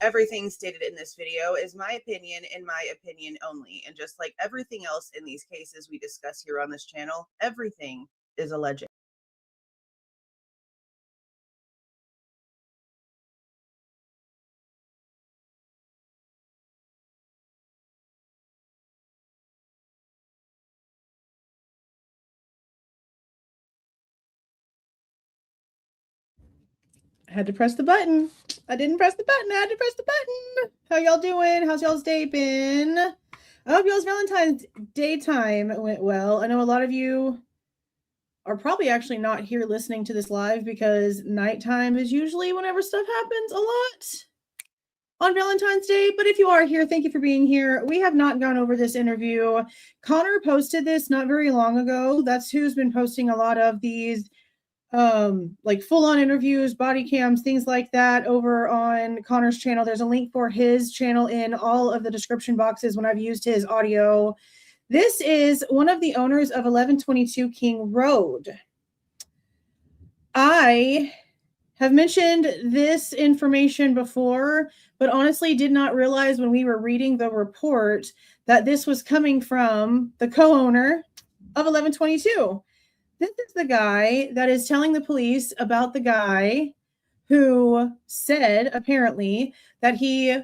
everything stated in this video is my opinion and my opinion only. And just like everything else in these cases we discuss here on this channel, everything is alleged. I had to press the button. I didn't press the button. I had to press the button. How y'all doing? How's y'all's day been? I hope y'all's Valentine's Day time went well. I know a lot of you are probably actually not here listening to this live because nighttime is usually whenever stuff happens a lot on Valentine's Day. But if you are here, thank you for being here. We have not gone over this interview. Connor posted this not very long ago. That's who's been posting a lot of these like full-on interviews, body cams, things like that over on Connor's channel. There's a link for his channel in all of the description boxes when I've used his audio. This is one of the owners of 1122 King Road. I have mentioned this information before, but honestly did not realize when we were reading the report that this was coming from the co-owner of 1122. This is the guy that is telling the police about the guy who said, apparently, that he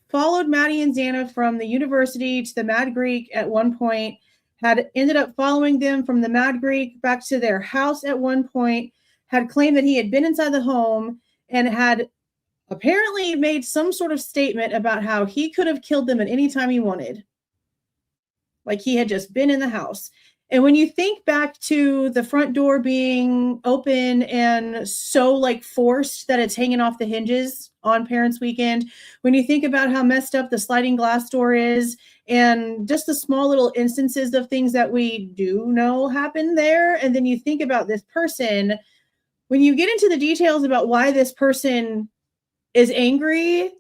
followed Maddie and Xana from the university to the Mad Greek at one point, had ended up following them from the Mad Greek back to their house at one point, had claimed that he had been inside the home and had apparently made some sort of statement about how he could have killed them at any time he wanted. Like he had just been in the house. And when you think back to the front door being open and so like forced that it's hanging off the hinges on Parents' Weekend, when you think about how messed up the sliding glass door is and just the small little instances of things that we do know happen there, and then you think about this person, when you get into the details about why this person is angry,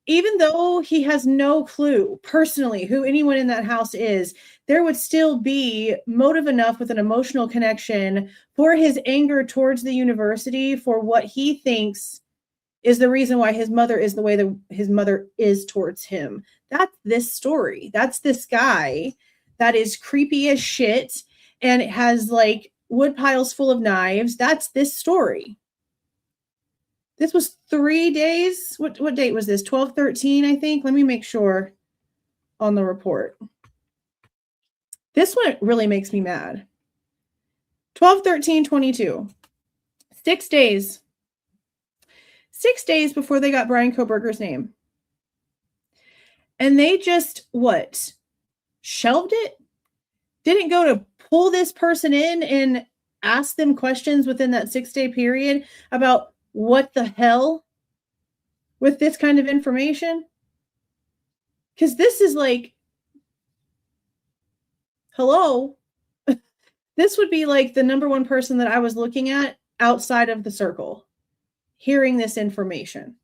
even though he has no clue personally who anyone in that house is, there would still be motive enough with an emotional connection for his anger towards the university for what he thinks is the reason why his mother is the way that his mother is towards him. That's this story. That's this guy that is creepy as shit and it has like wood piles full of knives. That's this story. This was 3 days. What date was this? 12/13, I think. Let me make sure on the report. This one really makes me mad. 12/13/22. 6 days. 6 days before they got Bryan Kohberger's name. And they just, what? Shelved it? Didn't go to pull this person in and ask them questions within that 6-day period about what the hell with this kind of information? Because this is like, hello? This would be like the number one person that I was looking at outside of the circle, hearing this information.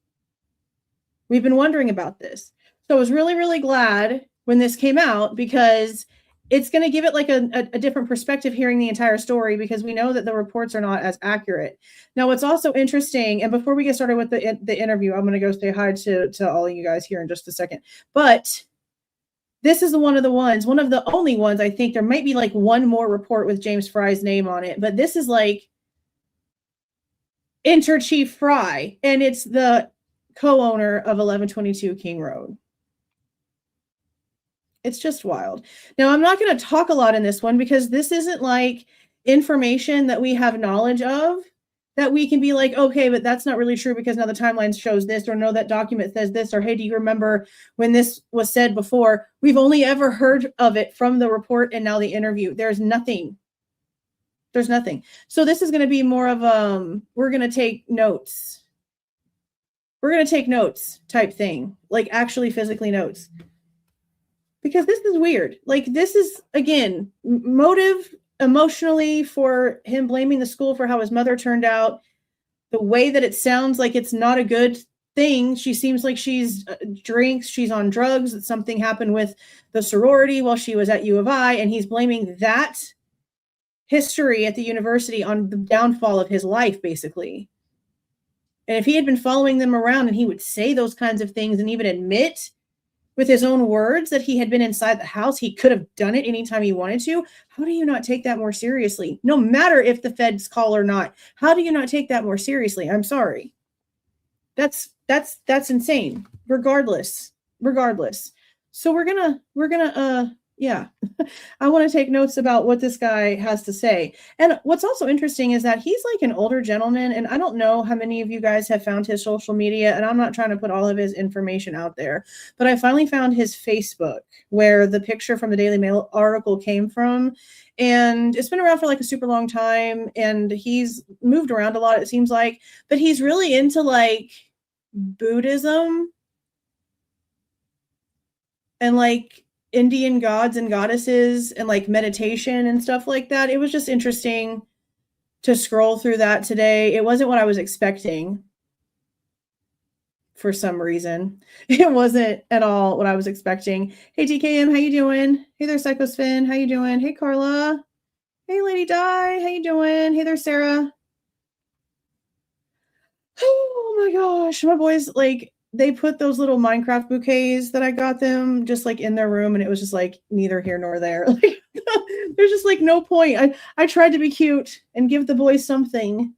We've been wondering about this. So I was really, really glad when this came out because it's going to give it like a different perspective hearing the entire story because we know that the reports are not as accurate. Now, what's also interesting, and before we get started with the interview, I'm going to go say hi to all of you guys here in just a second. But this is one of the only ones, I think there might be like one more report with James Fry's name on it, but this is like Inter Chief Fry, and it's the co-owner of 1122 King Road. It's just wild. Now, I'm not going to talk a lot in this one because this isn't like information that we have knowledge of that we can be like, okay, but that's not really true because now the timeline shows this, or no, that document says this, or hey, do you remember when this was said before? We've only ever heard of it from the report and now the interview. There's nothing. There's nothing. So this is going to be more of we're going to take notes. We're going to take notes type thing, like actually physically notes. Because this is weird. Like this is, again, motive emotionally for him blaming the school for how his mother turned out. The way that it sounds like it's not a good thing. She seems like she's drinks, she's on drugs. That something happened with the sorority while she was at U of I, and he's blaming that history at the university on the downfall of his life, basically. And if he had been following them around and he would say those kinds of things and even admit with his own words that he had been inside the house, he could have done it anytime he wanted to. How do you not take that more seriously? No matter if the feds call or not, how do you not take that more seriously? I'm sorry. That's insane. Regardless. So we're gonna yeah. I want to take notes about what this guy has to say. And what's also interesting is that he's like an older gentleman, and I don't know how many of you guys have found his social media, and I'm not trying to put all of his information out there, but I finally found his Facebook, where the picture from the Daily Mail article came from. And it's been around for like a super long time, and he's moved around a lot, it seems like, but he's really into like Buddhism and like Indian gods and goddesses and like meditation and stuff like that. It was just interesting to scroll through that today. It wasn't what I was expecting for some reason. It wasn't at all what I was expecting. Hey TKM, how you doing? Hey there Psychosphin, how you doing? Hey Carla. Hey Lady Di, how you doing? Hey there Sarah. Oh my gosh, my boys, like, they put those little Minecraft bouquets that I got them just like in their room, and it was just like neither here nor there. Like, there's just like no point. I tried to be cute and give the boys something,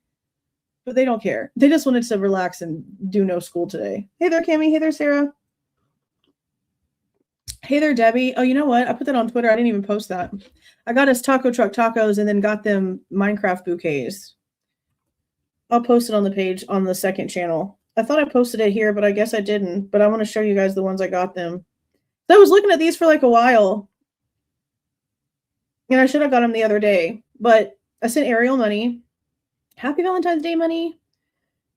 but they don't care. They just wanted to relax and do no school today. Hey there, Cammie. Hey there, Sarah. Hey there, Debbie. Oh, you know what? I put that on Twitter. I didn't even post that. I got us taco truck tacos and then got them Minecraft bouquets. I'll post it on the page on the second channel. I thought I posted it here, but I guess I didn't. But I want to show you guys the ones I got them. So I was looking at these for like a while. And I should have got them the other day. But I sent Ariel money. Happy Valentine's Day money.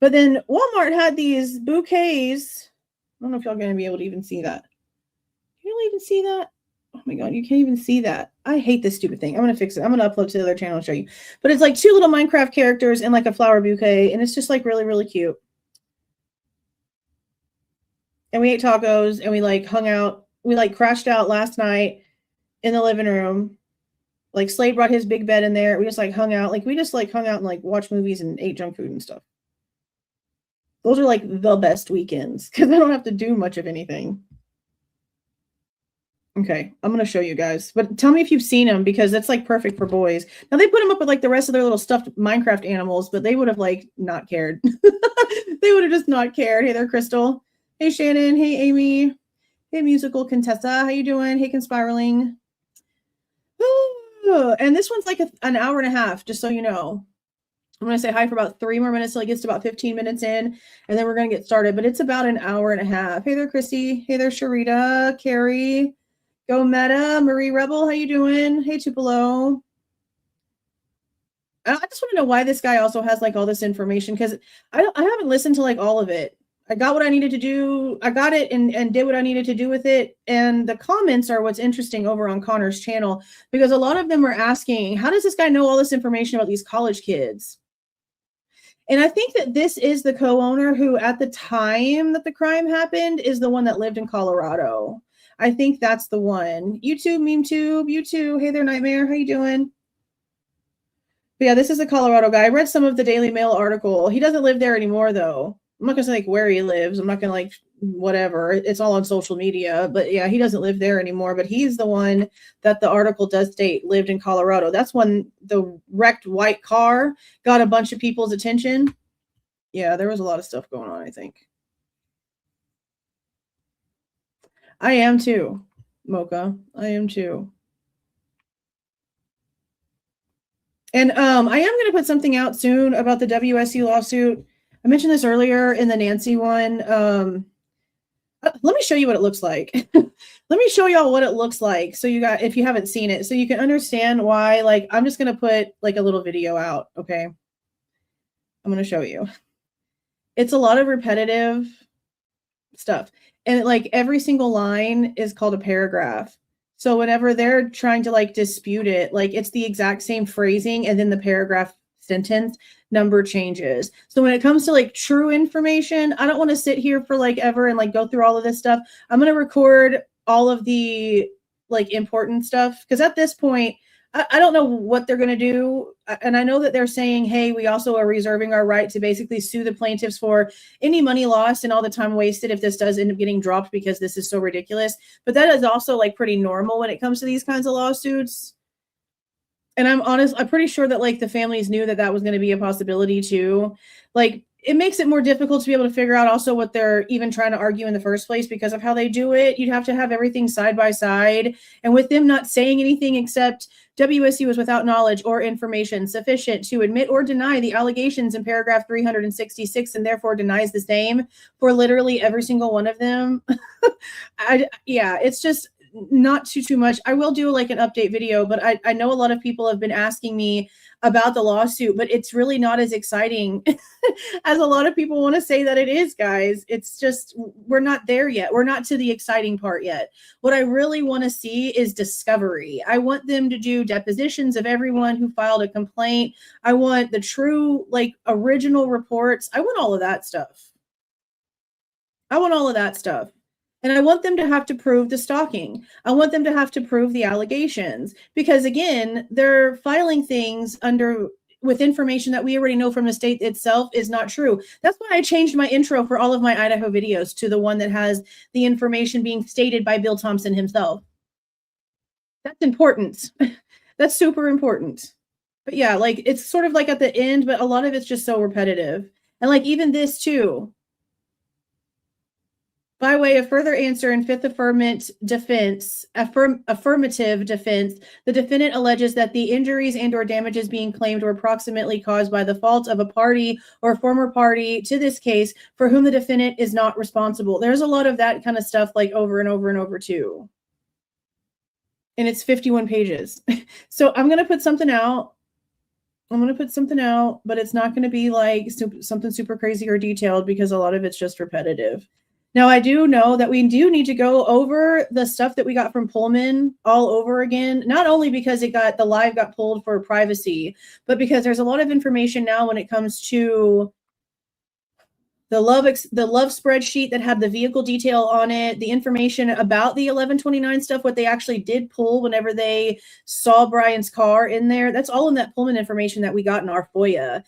But then Walmart had these bouquets. I don't know if y'all are going to be able to even see that. Can you even see that? Oh my God, you can't even see that. I hate this stupid thing. I'm going to fix it. I'm going to upload to the other channel and show you. But it's like two little Minecraft characters and like a flower bouquet. And it's just like really, really cute. And we ate tacos and we like hung out. We like crashed out last night in the living room. Like Slade brought his big bed in there. We just like hung out. Like we just like hung out and like watched movies and ate junk food and stuff. Those are like the best weekends because I don't have to do much of anything. Okay, I'm going to show you guys. But tell me if you've seen them because that's like perfect for boys. Now they put them up with like the rest of their little stuffed Minecraft animals, but they would have like not cared. They would have just not cared. Hey there, Crystal. Hey, Shannon. Hey, Amy. Hey, Musical Contessa. How you doing? Hey, Conspiraling. And this one's like an hour and a half, just so you know. I'm going to say hi for about 3 more minutes till it gets to about 15 minutes in, and then we're going to get started. But it's about an hour and a half. Hey there, Christy. Hey there, Sharita. Carrie. Go Meta. Marie Rebel. How you doing? Hey, Tupelo. I just want to know why this guy also has like all this information because I haven't listened to like all of it. I got what I needed to do. I got it and did what I needed to do with it. And the comments are what's interesting over on Connor's channel because a lot of them are asking, how does this guy know all this information about these college kids? And I think that this is the co-owner who at the time that the crime happened is the one that lived in Colorado. I think that's the one. YouTube, MemeTube, you too. Hey there, Nightmare. How you doing? But yeah, this is a Colorado guy. I read some of the Daily Mail article. He doesn't live there anymore, though. I'm not going to say like where he lives. I'm not going to like whatever. It's all on social media. But yeah, he doesn't live there anymore. But he's the one that the article does state lived in Colorado. That's when the wrecked white car got a bunch of people's attention. Yeah, there was a lot of stuff going on, I think. I am too, Mocha. I am too. And I am going to put something out soon about the WSU lawsuit. I mentioned this earlier in the Nancy one. Let me show you what it looks like. Let me show y'all what it looks like. So you got, if you haven't seen it, so you can understand why, like, I'm just going to put like a little video out. Okay. I'm going to show you. It's a lot of repetitive stuff. And like every single line is called a paragraph. So whenever they're trying to like dispute it, like it's the exact same phrasing and then the paragraph sentence number changes. So when it comes to like true information, I don't want to sit here for like ever and like go through all of this stuff. I'm going to record all of the like important stuff because at this point, I don't know what they're going to do. And I know that they're saying, hey, we also are reserving our right to basically sue the plaintiffs for any money lost and all the time wasted if this does end up getting dropped because this is so ridiculous. But that is also like pretty normal when it comes to these kinds of lawsuits. And I'm pretty sure that like the families knew that that was going to be a possibility too. Like, it makes it more difficult to be able to figure out also what they're even trying to argue in the first place because of how they do it. You'd have to have everything side by side. And with them not saying anything except WSU is without knowledge or information sufficient to admit or deny the allegations in paragraph 366 and therefore denies the same for literally every single one of them. Yeah, it's just not too much. I will do like an update video, but I know a lot of people have been asking me about the lawsuit, but it's really not as exciting as a lot of people want to say that it is, guys. It's just, we're not there yet. We're not to the exciting part yet. What I really want to see is discovery. I want them to do depositions of everyone who filed a complaint. I want the true, like, original reports. I want all of that stuff. I want all of that stuff. And I want them to have to prove the stalking. I want them to have to prove the allegations because, again, they're filing things with information that we already know from the state itself is not true. That's why I changed my intro for all of my Idaho videos to the one that has the information being stated by Bill Thompson himself. That's important. That's super important. But yeah, like, it's sort of like at the end, but a lot of it's just so repetitive. And like even this too. By way of further answer in fifth affirmative defense, the defendant alleges that the injuries and or damages being claimed were approximately caused by the fault of a party or former party to this case for whom the defendant is not responsible. There's a lot of that kind of stuff like over and over and over too. And it's 51 pages. So I'm going to put something out. But it's not going to be like something super crazy or detailed because a lot of it's just repetitive. Now, I do know that we do need to go over the stuff that we got from Pullman all over again, not only because the live got pulled for privacy, but because there's a lot of information now when it comes to the love spreadsheet that had the vehicle detail on it, the information about the 1129 stuff, what they actually did pull whenever they saw Bryan's car in there. That's all in that Pullman information that we got in our FOIA.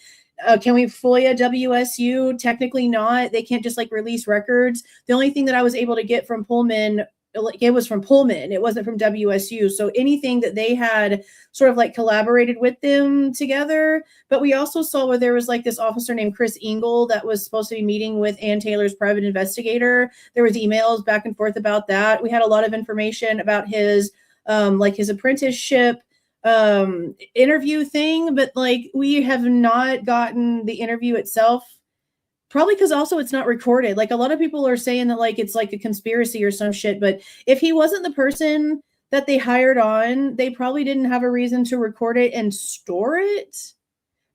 Can we FOIA WSU? Technically not. They can't just like release records. The only thing that I was able to get from Pullman, it was from Pullman. It wasn't from WSU. So anything that they had sort of like collaborated with them together. But we also saw where there was like this officer named Chris Engel that was supposed to be meeting with Ann Taylor's private investigator. There was emails back and forth about that. We had a lot of information about his his apprenticeship interview thing, but like we have not gotten the interview itself, probably because also it's not recorded. Like a lot of people are saying that like it's like a conspiracy or some shit, but if he wasn't the person that they hired on, they probably didn't have a reason to record it and store it.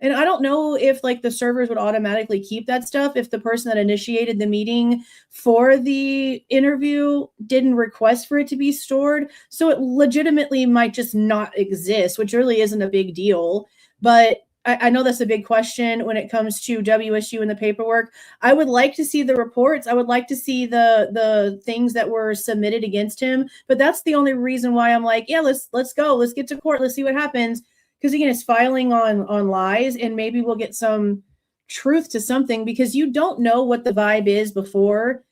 And I don't know if like the servers would automatically keep that stuff if the person that initiated the meeting for the interview didn't request for it to be stored. So it legitimately might just not exist, which really isn't a big deal. But I know that's a big question when it comes to WSU and the paperwork. I would like to see the reports. I would like to see the things that were submitted against him. But that's the only reason why I'm like, yeah, let's go. Let's get to court. Let's see what happens. Because again, it's filing on lies, and maybe we'll get some truth to something because you don't know what the vibe is before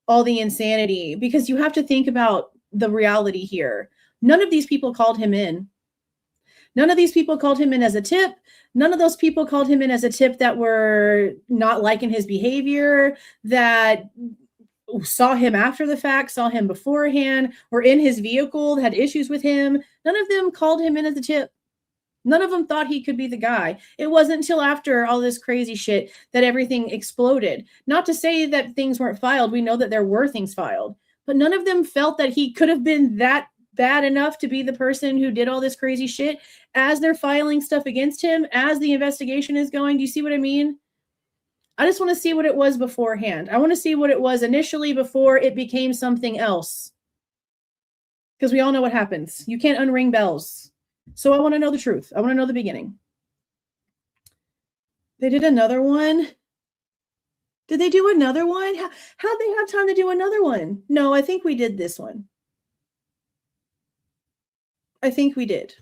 all the insanity. Because you have to think about the reality here. None of these people called him in. None of these people called him in as a tip. None of those people called him in as a tip that were not liking his behavior, that saw him after the fact, saw him beforehand, were in his vehicle, had issues with him. None of them called him in as a tip. None of them thought he could be the guy. It wasn't until after all this crazy shit that everything exploded. Not to say that things weren't filed. We know that there were things filed. But none of them felt that he could have been that bad enough to be the person who did all this crazy shit as they're filing stuff against him, as the investigation is going. Do you see what I mean? I just want to see what it was beforehand. I want to see what it was initially before it became something else. Because we all know what happens. You can't unring bells. So I want to know the truth. I want to know the beginning. They did another one. Did they do another one? How'd they have time to do another one? No, I think we did this one. I think we did.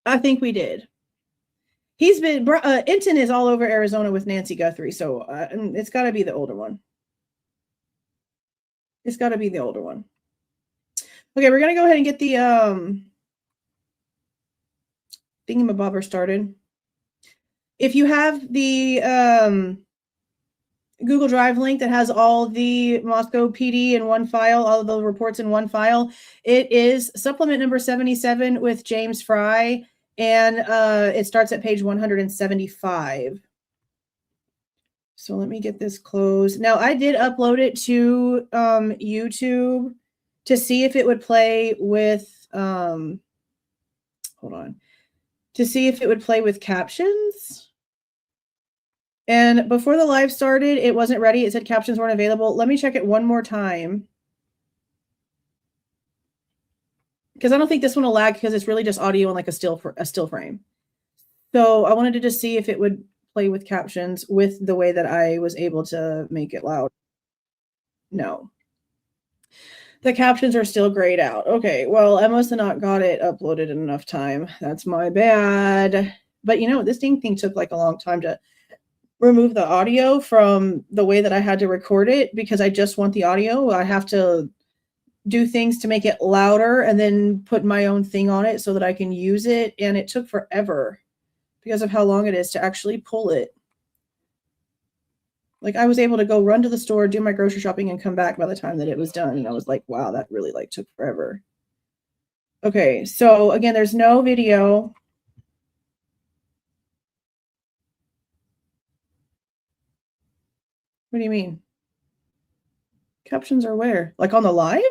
I think we did. He's been, Enton is all over Arizona with Nancy Guthrie, so it's got to be the older one. It's got to be the older one. Okay, we're going to go ahead and get the thingamabobber started. If you have the Google Drive link that has all the Moscow PD in one file, all of the reports in one file, it is supplement number 77 with James Fry, and it starts at page 175. So let me get this closed. Now, I did upload it to YouTube to see if it would play with, hold on, to see if it would play with captions. And before the live started, it wasn't ready. It said captions weren't available. Let me check it one more time. Because I don't think this one will lag because it's really just audio and like a still frame. So I wanted to just see if it would play with captions with the way that I was able to make it loud. No. The captions are still grayed out. Okay, well, I must have not got it uploaded in enough time. That's my bad. But you know, this thing took like a long time to remove the audio from the way that I had to record it because I just want the audio. I have to do things to make it louder and then put my own thing on it so that I can use it. And it took forever because of how long it is to actually pull it. Like I was able to go run to the store, do my grocery shopping and come back by the time that it was done. And I was like, wow, that really like took forever. Okay. So again, there's no video. What do you mean? Captions are where? Like on the live?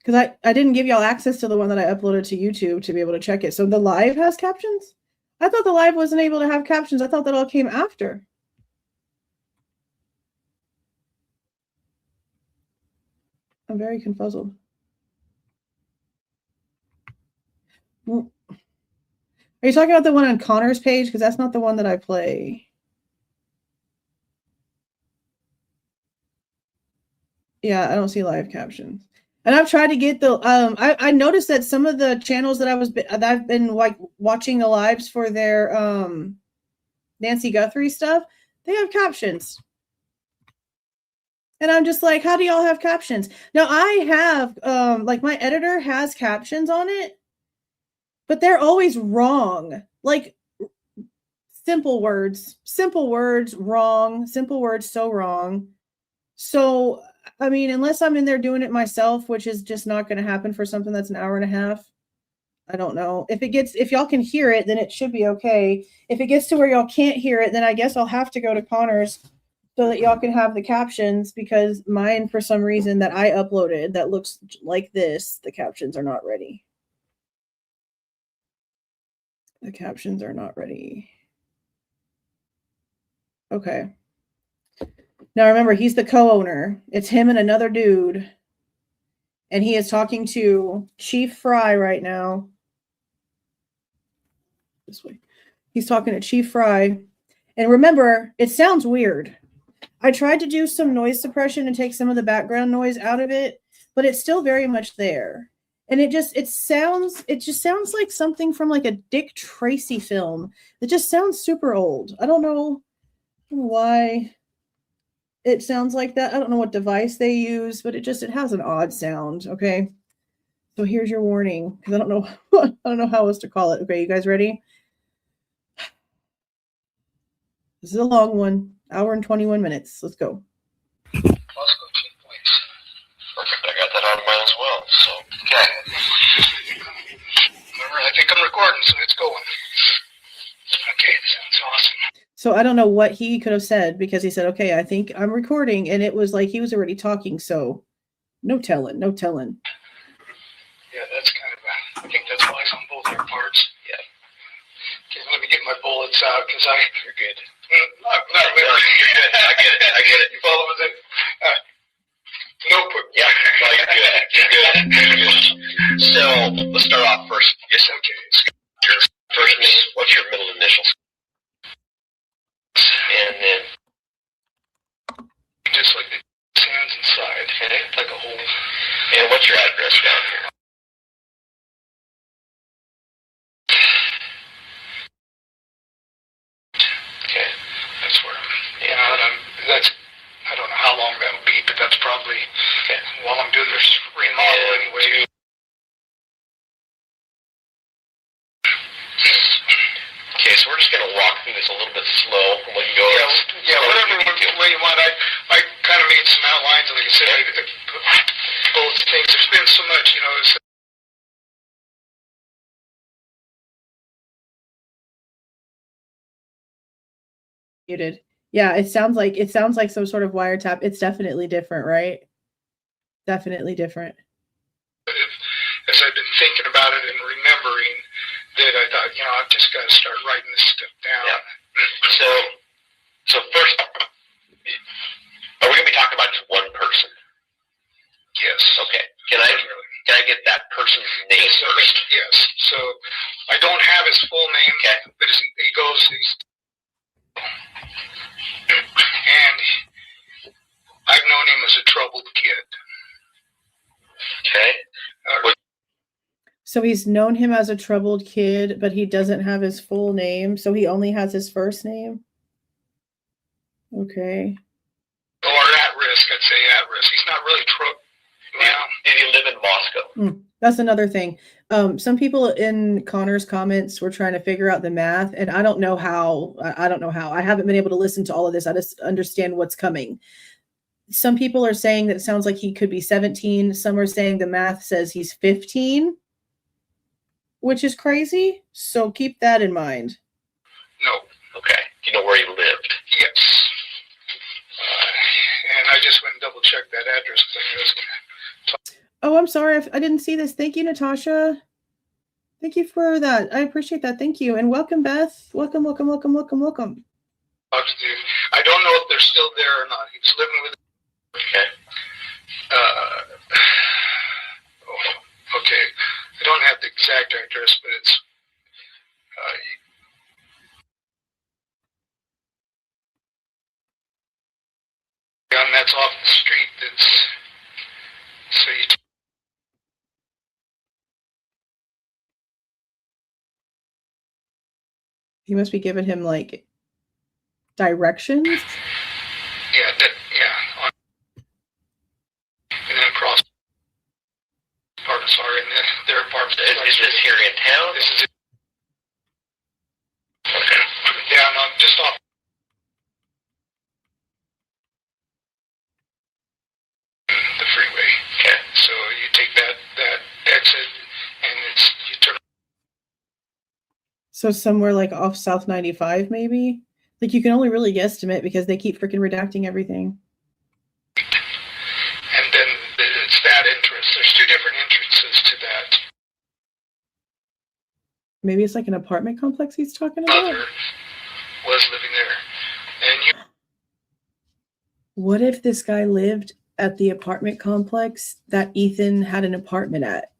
Because I didn't give y'all access to the one that I uploaded to YouTube to be able to check it. So the live has captions? I thought the live wasn't able to have captions. I thought that all came after. I'm very confuzzled. Are you talking about the one on Connor's page? Because that's not the one that I play. Yeah, I don't see live captions. And I've tried to get the I noticed that some of the channels that I've been like watching the lives for their Nancy Guthrie stuff, they have captions. And I'm just like, how do y'all have captions? Now I have like my editor has captions on it, but they're always wrong. Like simple words wrong, simple words so wrong. So I mean, unless I'm in there doing it myself, which is just not going to happen for something that's an hour and a half. I don't know. If y'all can hear it, then it should be okay. If it gets to where y'all can't hear it, then I guess I'll have to go to Connor's so that y'all can have the captions because mine, for some reason that I uploaded that looks like this, the captions are not ready. The captions are not ready. Okay. Now remember, he's the co-owner. It's him and another dude. And he is talking to Chief Fry right now. This way. He's talking to Chief Fry. And remember, it sounds weird. I tried to do some noise suppression and take some of the background noise out of it, but it's still very much there. And it just sounds like something from like a Dick Tracy film. It just sounds super old. I don't know why it sounds like that. I don't know what device they use, but it has an odd sound. Okay. So here's your warning because I don't know how else to call it. Okay, you guys ready? This is a long one, hour and 21 minutes. Let's go. Moscow 2 points. Perfect. I got that on mine as well. So, okay. Remember, I think I'm recording, so it's going. Okay, sounds awesome. So I don't know what he could have said because he said, okay, I think I'm recording. And it was like he was already talking. So no telling. Yeah, that's kind of, I think that's wise on both our parts. Yeah. Okay, let me get my bullets out because you're good. Not really. I get it. You follow with it? Nope. Yeah. Well, you're good. So let's start off first. Yes, okay. Your first name, what's your middle initials? And then just like the hands inside, okay? Like a whole what's your address down here? Okay, that's where I don't know how long that'll be, but that's probably, while I'm doing this remodel anyway. Okay, so we're just going to walk through this a little bit slow, and we can go. Whatever way you want. I kind of made some outlines, and like I said, both things. There's been so much, Muted. Yeah, it sounds like some sort of wiretap. It's definitely different, right? Definitely different. As I've been thinking about it and remembering that, I thought, I've just got to start writing this stuff down. Yeah. So first, are we going to be talking about just one person? Yes. Okay. Can I get that person's name first? Yes. So I don't have his full name, but he goes. And I've known him as a troubled kid. Okay. So he's known him as a troubled kid, but he doesn't have his full name, so he only has his first name. Okay. Or at risk, I'd say at risk. He's not really troubled. Did he live in Moscow? That's another thing. Some people in Connor's comments were trying to figure out the math, and I don't know how. I haven't been able to listen to all of this. I just understand what's coming. Some people are saying that it sounds like he could be 17. Some are saying the math says he's 15, which is crazy. So keep that in mind. No. Okay. Do you know where he lived? Yes. And I just went and double checked that address because I knew I was going to. Oh, I'm sorry. I didn't see this. Thank you, Natasha. Thank you for that. I appreciate that. Thank you. And welcome, Beth. Welcome. I don't know if they're still there or not. He was living with. Okay. Okay. I don't have the exact address, but it's. And that's off the street. That's. So you. You must be giving him like directions. Yeah. And then across apartments are in their apartments. Is this here in town? This is it. Okay. Yeah, no, just off. The freeway. Okay. So you take that exit, and you turn. So somewhere like off South 95, maybe? Like you can only really guesstimate because they keep freaking redacting everything. And then it's that entrance. There's two different entrances to that. Maybe it's like an apartment complex he's talking about? Mother was living there. And you. What if this guy lived at the apartment complex that Ethan had an apartment at?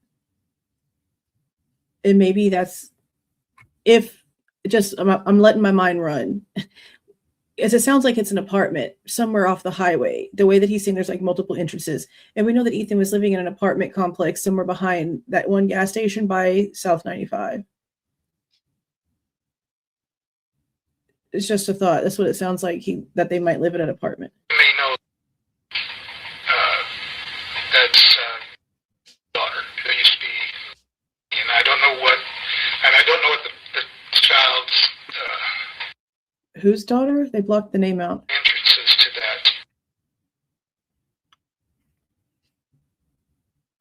And maybe that's I'm letting my mind run. As it sounds like it's an apartment somewhere off the highway. The way that he's saying there's like multiple entrances. And we know that Ethan was living in an apartment complex somewhere behind that one gas station by South 95. It's just a thought. That's what it sounds like that they might live in an apartment. You may know that's daughter who used to be, and I don't know what the child's whose daughter? They blocked the name out. Entrances to that.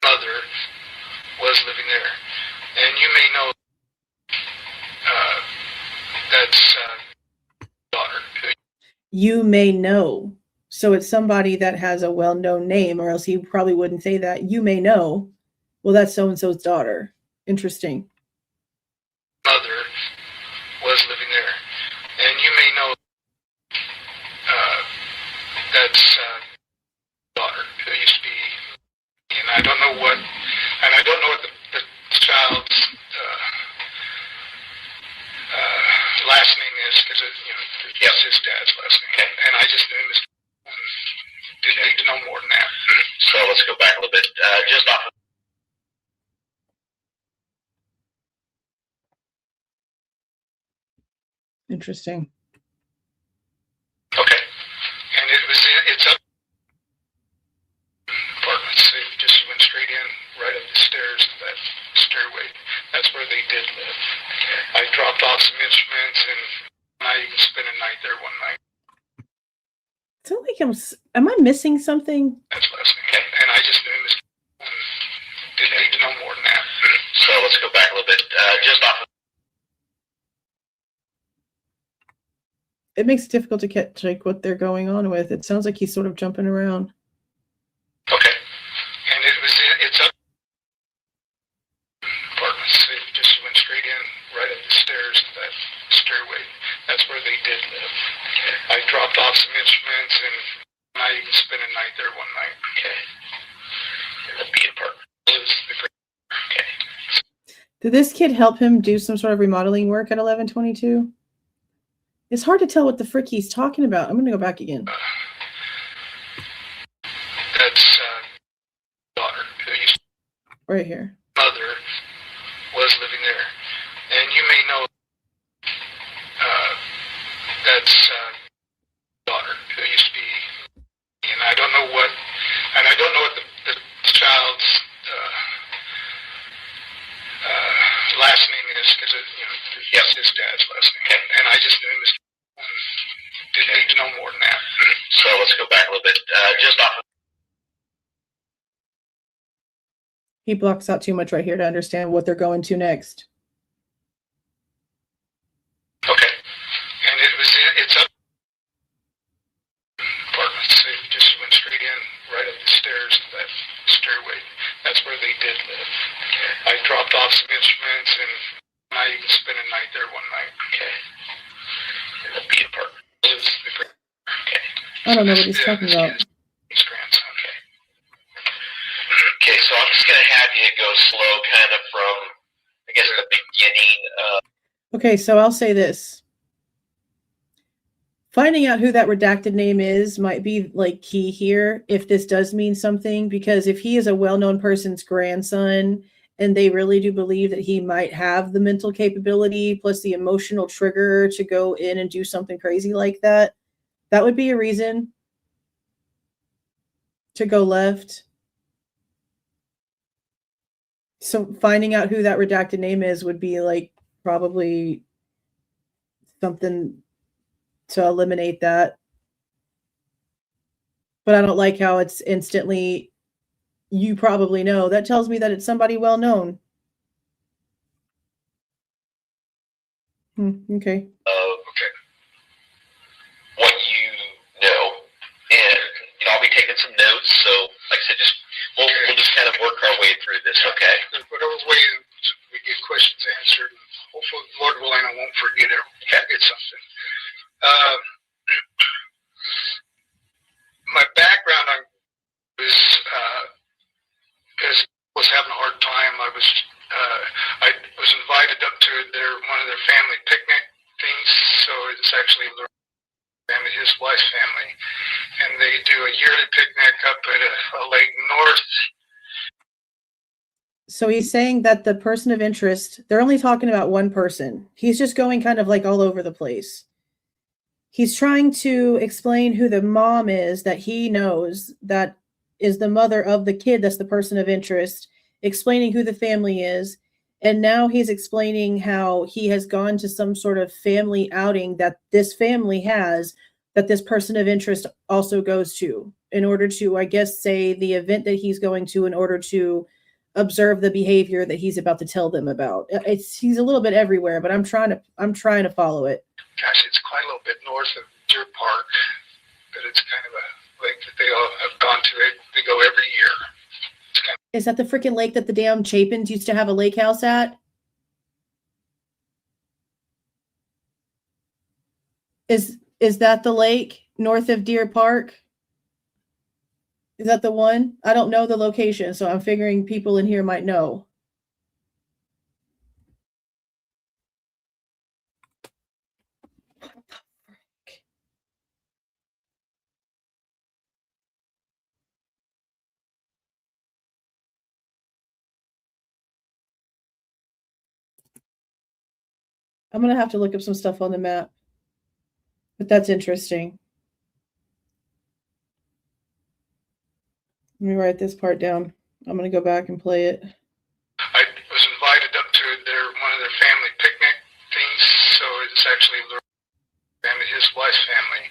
Mother was living there, and you may know that's daughter. You may know. So it's somebody that has a well-known name, or else he probably wouldn't say that. You may know. Well, that's so-and-so's daughter. Interesting. Mother was living there, and you may know that's daughter who used to be, and I don't know what the child's last name is, because it's his dad's last name, and I just knew him as. Didn't need to know more than that. So let's go back a little bit. Just off of Interesting. Okay. And it's up apartments. They just went straight in, right up the stairs to that stairway. That's where they did live. I dropped off some instruments, and I even spent a night there one night. Sound like am I missing something? That's what I was thinking. And I just knew this didn't need to know more than that. So let's go back a little bit. Just off of It makes it difficult to catch like what they're going on with. It sounds like he's sort of jumping around. Okay. And it's up apartments. They just went straight in, right up the stairs to that stairway. That's where they did live. I dropped off some instruments, and I even spent a night there one night. Okay. In the B apartment. Okay. Did this kid help him do some sort of remodeling work at 1122? It's hard to tell what the frick he's talking about. I'm going to go back again. That's daughter who used to Right here. mother was living there, and you may know that's daughter who used to be, and I don't know what the child's last name is, because it's his dad's last name. Okay. And I just knew this didn't need to know more than that. So let's go back a little bit. Just off of He blocks out too much right here to understand what they're going to next. Okay. And it's up apartments. They just went straight in, right up the stairs to that stairway. That's where they did live. Okay. I dropped off some instruments, and I even spent a night there one night. Okay. In the B apartment. Okay. I don't know what he's talking about. His grandson. Okay. Okay, so I'm just going to have you go slow kind of from, I guess, the beginning of... Okay, so I'll say this. Finding out who that redacted name is might be like key here if this does mean something, because if he is a well-known person's grandson and they really do believe that he might have the mental capability plus the emotional trigger to go in and do something crazy like that, that would be a reason to go left. So finding out who that redacted name is would be like probably something to eliminate that. But I don't like how it's instantly, you probably know. That tells me that it's somebody well known. Okay. Okay. What you know, and I'll be taking some notes. So, like I said, we'll just kind of work our way through this. Okay. Whatever way we get questions answered, hopefully, Lord willing, I won't forget it. Get something. My background was because I was having a hard time. I was invited up to one of their family picnic things. So it's actually his wife's family, and they do a yearly picnic up at a lake north. So he's saying that the person of interest, they're only talking about one person. He's just going kind of like all over the place. He's trying to explain who the mom is that he knows that is the mother of the kid that's the person of interest, explaining who the family is. And now he's explaining how he has gone to some sort of family outing that this family has, that this person of interest also goes to, in order to, I guess, say the event that he's going to, in order to observe the behavior that he's about to tell them about. He's a little bit everywhere, but I'm trying to follow it. Gosh, it's quite a little bit north of Deer Park, but it's kind of a lake that they all have gone to. They go every year. Is that the freaking lake that the damn Chapins used to have a lake house at? Is that the lake north of Deer Park? Is that the one? I don't know the location, so I'm figuring people in here might know. I'm going to have to look up some stuff on the map. But that's interesting. Let me write this part down. I'm going to go back and play it. I was invited up to one of their family picnic things, so it's actually their family, his wife's family,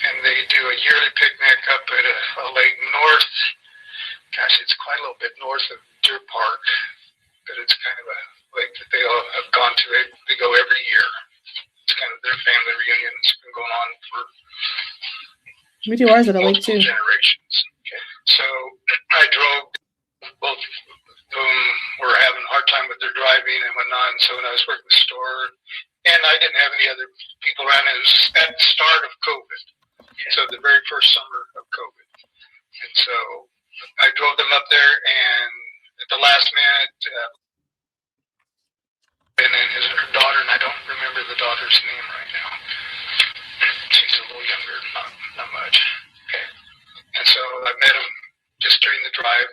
and they do a yearly picnic up at a lake north. Gosh, it's quite a little bit north of Deer Park, but it's kind of a lake that they all have gone to. They go every year. It's kind of their family reunion. It's been going on for We do ours at a lake too. Generations. Okay. So I drove. Both of them were having a hard time with their driving and whatnot. And so when I was working the store, and I didn't have any other people around, it was at the start of COVID. So the very first summer of COVID. And so I drove them up there, and at the last minute, and then her daughter, and I don't remember the daughter's name right now. She's a little younger, not much. Okay. And so I met him just during the drive.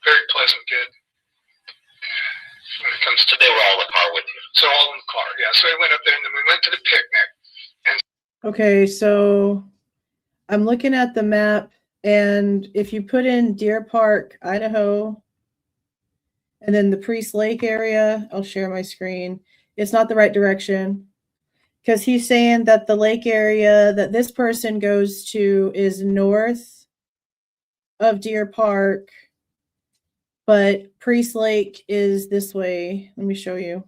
Very pleasant kid. When it comes to, they were all in the car with you. So all in the car, yeah. So I went up there, and then we went to the picnic. And okay, so I'm looking at the map, and if you put in Deer Park, Idaho, and then the Priest Lake area, I'll share my screen. It's not the right direction because he's saying that the lake area that this person goes to is north of Deer Park, but Priest Lake is this way. Let me show you.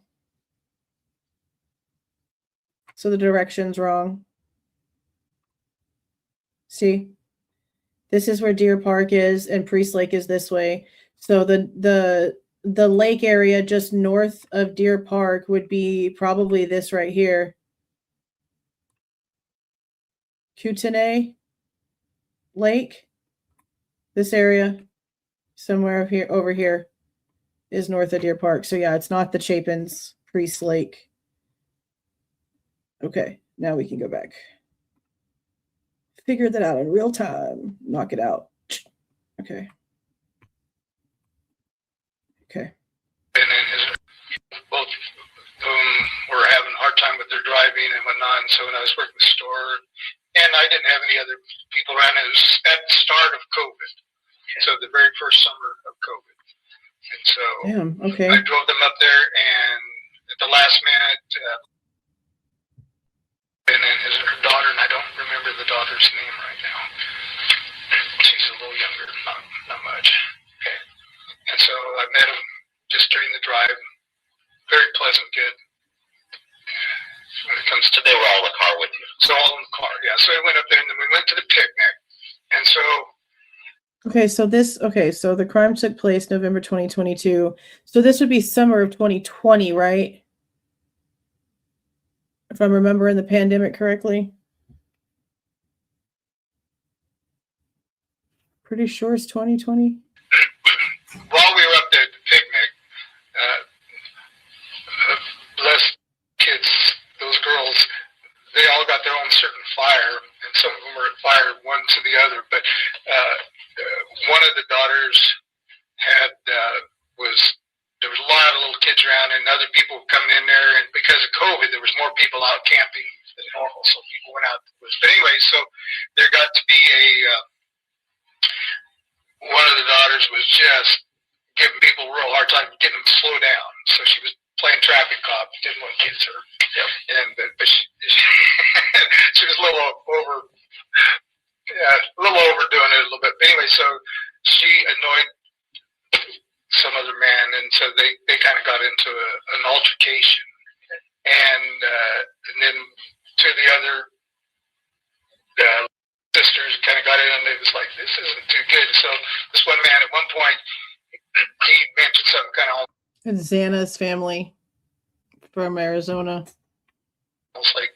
So the direction's wrong. See? This is where Deer Park is, and Priest Lake is this way. So the lake area just north of Deer Park would be probably this right here. Kootenai Lake. This area. Somewhere here, over here, is north of Deer Park. So yeah, it's not the Chapin's Priest Lake. Okay, now we can go back. Figure that out in real time. Knock it out. Okay. Okay. And then both of them were having a hard time with their driving and whatnot. And so when I was working the store, and I didn't have any other people around, it was at the start of COVID. So the very first summer of COVID. And so damn, okay. I drove them up there, and at the last minute, and then her daughter, and I don't remember the daughter's name right now. She's a little younger, not much. Okay. And so I met him just during the drive. Very pleasant kid. When it comes to, they were all in the car with you. So all in the car, yeah. So I went up there, and then we went to the picnic. And so so the crime took place November 2022. So this would be summer of 2020, right? If I'm remembering the pandemic correctly. Pretty sure it's 2020. While we were up there at the picnic, blessed kids, those girls, they all got their own certain fire, and some of them were fired one to the other, but one of the daughters had there was a lot of little kids around, and other people coming in there, and because of COVID, there was more people out camping than normal, so people went out. But anyway, so there got to be one of the daughters was just giving people a real hard time, getting them to slow down. So she was playing traffic cop, didn't want to get her. Yep. And but she was a little overdoing it a little bit. But anyway, so she annoyed some other man, and so they kind of got into an altercation, and then two of the other sisters kind of got in, and it was like, this isn't too good. So this one man at one point, he mentioned something kind of. It's Xana's family from Arizona. It was like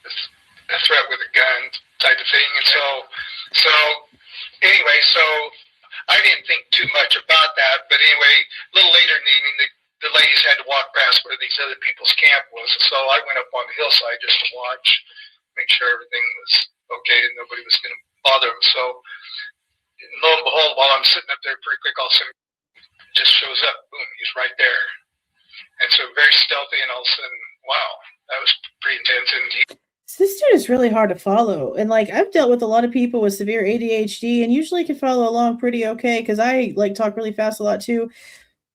a threat with a gun type of thing, and so anyway, so I didn't think too much about that, but anyway, a little later in the evening, the ladies had to walk past where these other people's camp was, so I went up on the hillside just to watch, make sure everything was okay and nobody was going to bother them. So lo and behold, while I'm sitting up there pretty quick, all of a sudden just shows up, boom, he's right there. And so very stealthy, and all of a sudden wow, that was pretty intense. And This dude is really hard to follow. And like I've dealt with a lot of people with severe ADHD and usually can follow along pretty okay because I like talk really fast a lot too.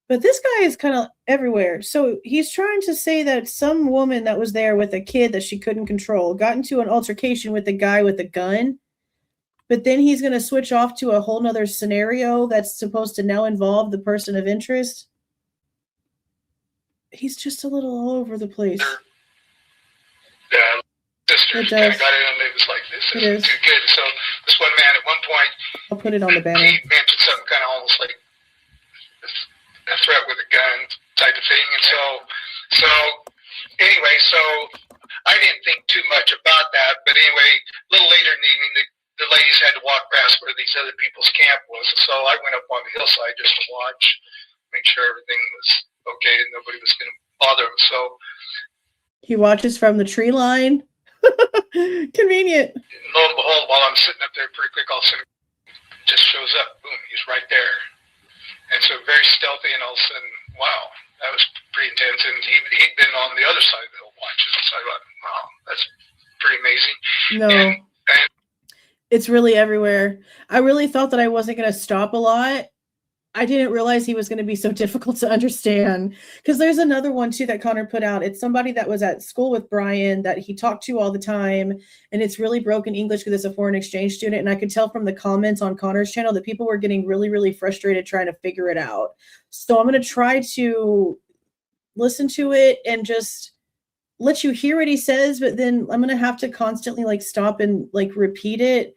But this guy is kind of everywhere. So he's trying to say that some woman that was there with a kid that she couldn't control got into an altercation with a guy with a gun. But then he's going to switch off to a whole nother scenario that's supposed to now involve the person of interest. He's just a little all over the place. Sisters kind of got in and it was like, this isn't too good. So this one man at one point, I'll put it on the banner. He mentioned something kind of almost like a threat with a gun type of thing. And so anyway, so I didn't think too much about that. But anyway, a little later in the evening, the ladies had to walk past where these other people's camp was. So I went up on the hillside just to watch, make sure everything was okay and nobody was going to bother them. So he watches from the tree line. Convenient. Lo and behold, while I'm sitting up there pretty quick, all of a sudden just shows up. Boom, he's right there. And so very stealthy, and all of a sudden, wow, that was pretty intense. And he'd been on the other side of the hill watching. So I thought, wow, that's pretty amazing. No. And it's really everywhere. I really thought that I wasn't going to stop a lot. I didn't realize he was going to be so difficult to understand because there's another one too that Connor put out. It's somebody that was at school with Bryan that he talked to all the time. And it's really broken English because it's a foreign exchange student. And I could tell from the comments on Connor's channel that people were getting really, really frustrated trying to figure it out. So I'm going to try to listen to it and just let you hear what he says. But then I'm going to have to constantly like stop and like repeat it.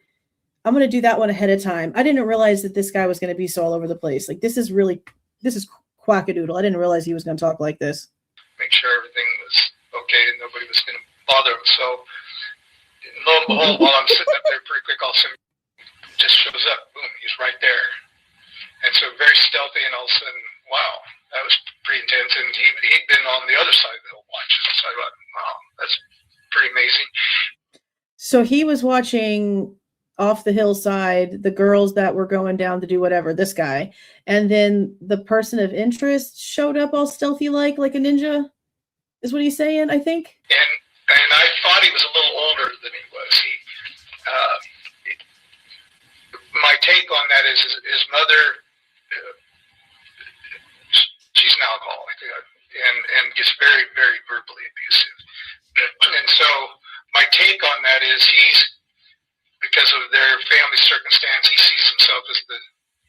I'm going to do that one ahead of time. I didn't realize that this guy was going to be so all over the place. Like, this is quackadoodle. I didn't realize he was going to talk like this. Make sure everything was okay and nobody was going to bother him. So, lo and behold, while I'm sitting up there pretty quick, all of a sudden just shows up. Boom, he's right there. And so very stealthy, and all of a sudden, wow, that was pretty intense. And he'd been on the other side of the hill watching. So I thought, wow, that's pretty amazing. So he was watching off the hillside, the girls that were going down to do whatever, this guy. And then the person of interest showed up all stealthy like a ninja, is what he's saying, I think. And I thought he was a little older than he was. My take on that is his mother, she's an alcoholic and gets very, very verbally abusive. And so my take on that is because of their family circumstance, he sees himself as the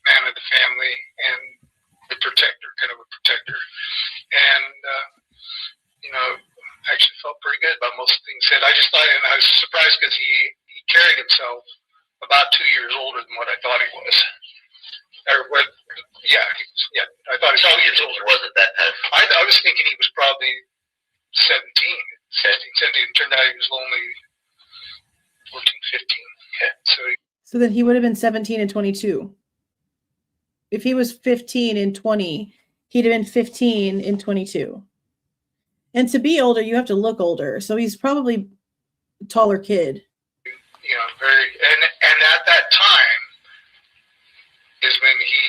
man of the family and the protector, kind of a protector. And, I actually felt pretty good about most of the things he said. I just thought, and I was surprised because he carried himself about 2 years older than what I thought he was. Or what, yeah, I thought he was 2 years older. Wasn't that I was thinking he was probably 17. It turned out he was only 14, 15. Yeah, so then he would have been 17 and 22. If he was 15 and 20, he'd have been 15 and 22. And to be older, you have to look older. So he's probably a taller kid. Very, and at that time is when he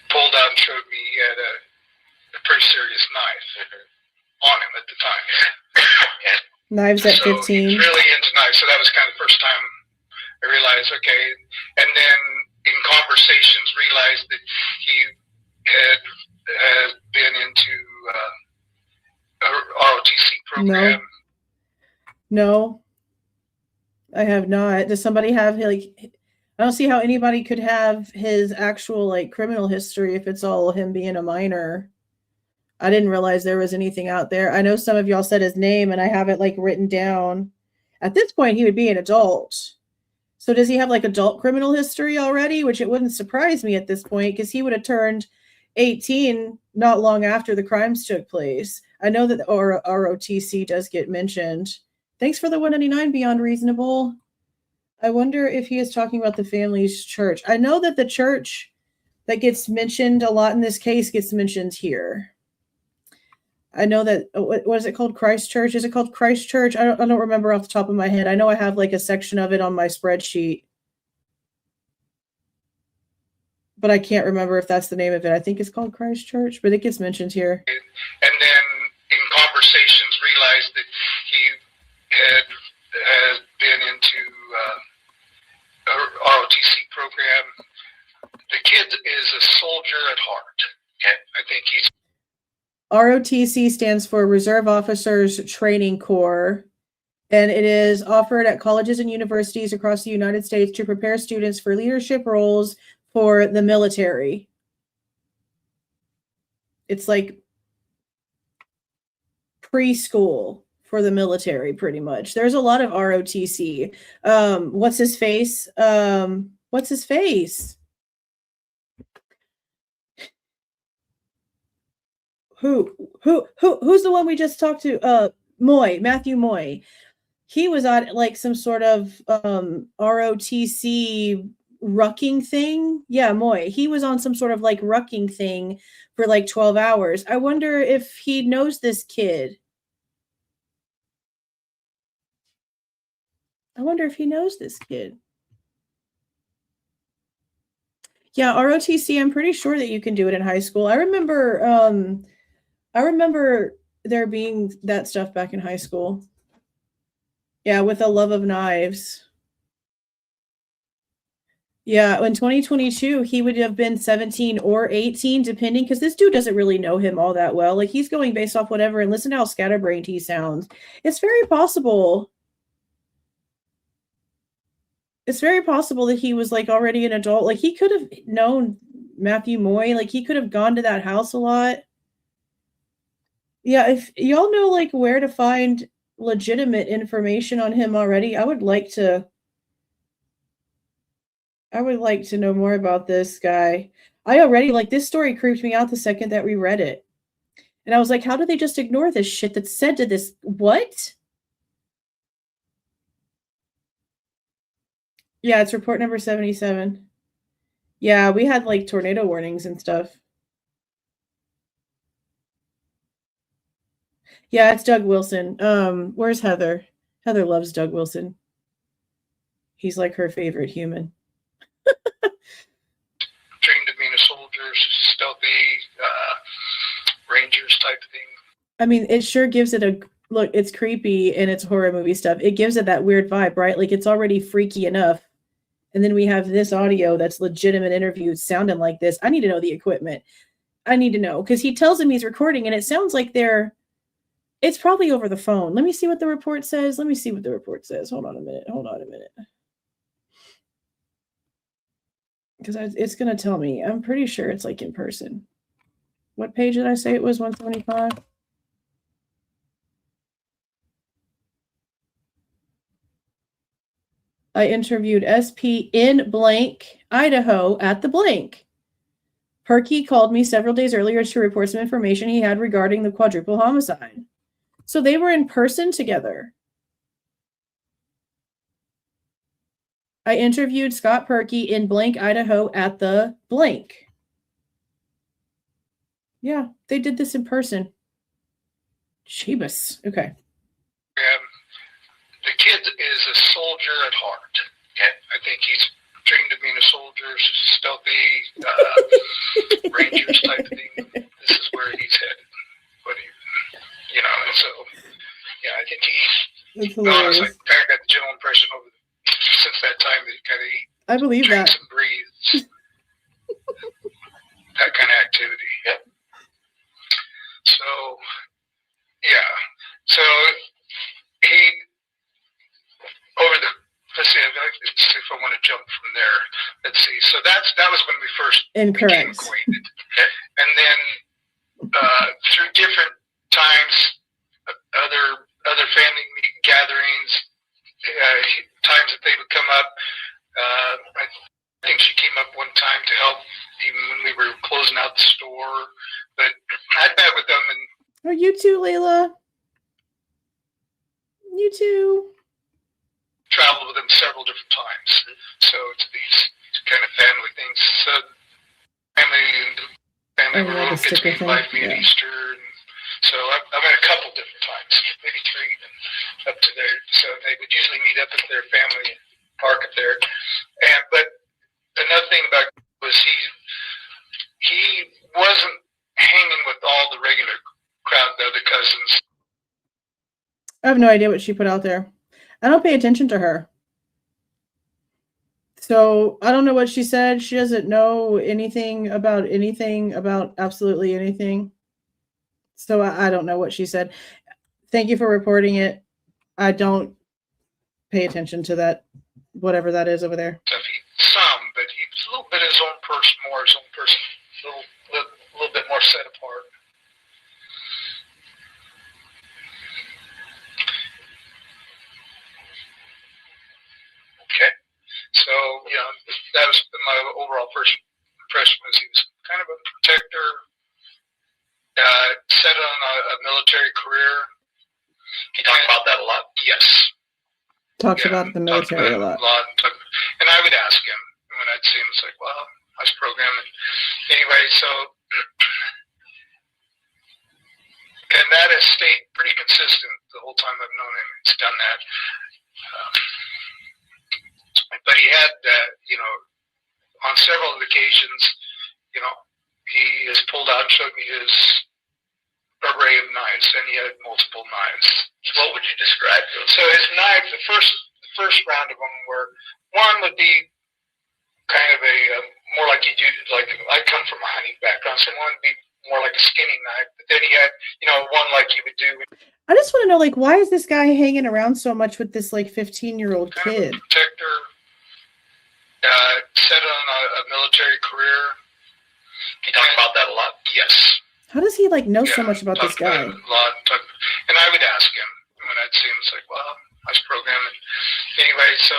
pulled out and showed me he had a pretty serious knife on him at the time. Yeah. Knives at 15. He's really into knives. So that was kind of the first time I realized, okay. And then in conversations, realized that he had been into ROTC program. No, I have not. Does somebody have I don't see how anybody could have his actual criminal history if it's all him being a minor. I didn't realize there was anything out there. I know some of y'all said his name and I have it written down. At this point, he would be an adult. So does he have adult criminal history already? Which it wouldn't surprise me at this point because he would have turned 18 not long after the crimes took place. I know that the ROTC does get mentioned. Thanks for the 199 Beyond Reasonable. I wonder if he is talking about the family's church. I know that the church that gets mentioned a lot in this case gets mentioned here. I know that, what is it called? Christ Church? Is it called Christ Church? I don't remember off the top of my head. I know I have a section of it on my spreadsheet. But I can't remember if that's the name of it. I think it's called Christ Church, but it gets mentioned here. And then in conversation, realized that he had been into a ROTC program. The kid is a soldier at heart. Okay. I think he's... ROTC stands for Reserve Officers Training Corps, and it is offered at colleges and universities across the United States to prepare students for leadership roles for the military. It's like preschool for the military, pretty much. There's a lot of ROTC. What's his face? What's his face? Who's the one we just talked to? Matthew Moy. He was on like some sort of ROTC rucking thing. Yeah, Moy. He was on some sort of like rucking thing for like 12 hours. I wonder if he knows this kid. Yeah, ROTC, I'm pretty sure that you can do it in high school. I remember there being that stuff back in high school. Yeah, with a love of knives. Yeah, in 2022, he would have been 17 or 18, depending, because this dude doesn't really know him all that well. Like, he's going based off whatever, and listen to how scatterbrained he sounds. It's very possible that he was, like, already an adult. Like, he could have known Matthew Moy. Like, he could have gone to that house a lot. Yeah, if y'all know, like, where to find legitimate information on him already, I would like to know more about this guy. I already, like, this story creeped me out the second that we read it. And I was like, how do they just ignore this shit that's said to this? What? Yeah, it's report number 77. Yeah, we had, like, tornado warnings and stuff. Yeah, it's Doug Wilson. Where's Heather? Heather loves Doug Wilson. He's like her favorite human. Trained to being a soldier, stealthy, Rangers type thing. I mean, it sure gives it a look. It's creepy and it's horror movie stuff. It gives it that weird vibe, right? Like, it's already freaky enough. And then we have this audio that's legitimate interviews sounding like this. I need to know the equipment. I need to know, because he tells him he's recording and it sounds like it's probably over the phone. Let me see what the report says. Hold on a minute. Because it's going to tell me. I'm pretty sure it's like in person. What page did I say it was? 175? I interviewed SP in blank, Idaho, at the blank. Perky called me several days earlier to report some information he had regarding the quadruple homicide. So they were in person together. I interviewed Scott Perky in blank, Idaho, at the blank. Yeah, they did this in person. Jeebus. Okay. The kid is a soldier at heart. Okay. I think he's trained to being a soldier, stealthy, Rangers type thing. This is where he's headed. But and so, yeah, I think That's hilarious. Honestly, I got the general impression since that time that he kind of I believe that. And breathes. That kind of activity. Yeah. So, yeah. So he let's see if I want to jump from there. Let's see. So that was when we first became acquainted. And then through different times, other family gatherings, times that they would come up. I think she came up one time to help even when we were closing out the store. But I'd met with them and. Oh, you too, Layla. You too. Traveled with them several different times. So it's these kind of family things. So family room gets me invited me at Easter. And so I've met a couple different times, maybe 3 up to there. So they would usually meet up at their family park up there. But another thing about was he wasn't hanging with all the regular crowd, the other cousins. I have no idea what she put out there. I don't pay attention to her. So I don't know what she said. She doesn't know anything about absolutely anything. So I don't know what she said. Thank you for reporting it. I don't pay attention to that, whatever that is over there. Some, but he's a little bit his own person, a little bit more set apart. Okay, so that was my overall first impression. Was he was kind of a protector, set on a military career. He talked about that a lot. Yes. Talks about the military a lot. And I would ask him when I'd see him, it's like, well, I was programming. Anyway, so, and that has stayed pretty consistent the whole time I've known him. He's done that. But he had, on several occasions, he has pulled out and showed me his array of knives, and he had multiple knives. What would you describe those? So his knives, the first round of them were, one would be kind of a more like you do, like I come from a hunting background, so one would be more like a skinny knife. But then he had, one like you would do. I just want to know, like, why is this guy hanging around so much with this 15-year-old kid? Kind of a protector, set on a military career. He talked about that a lot. Yes. How does he know so much about this guy? A lot, and I would ask him when I'd see him. It's like, well, I was programming. Anyway, so,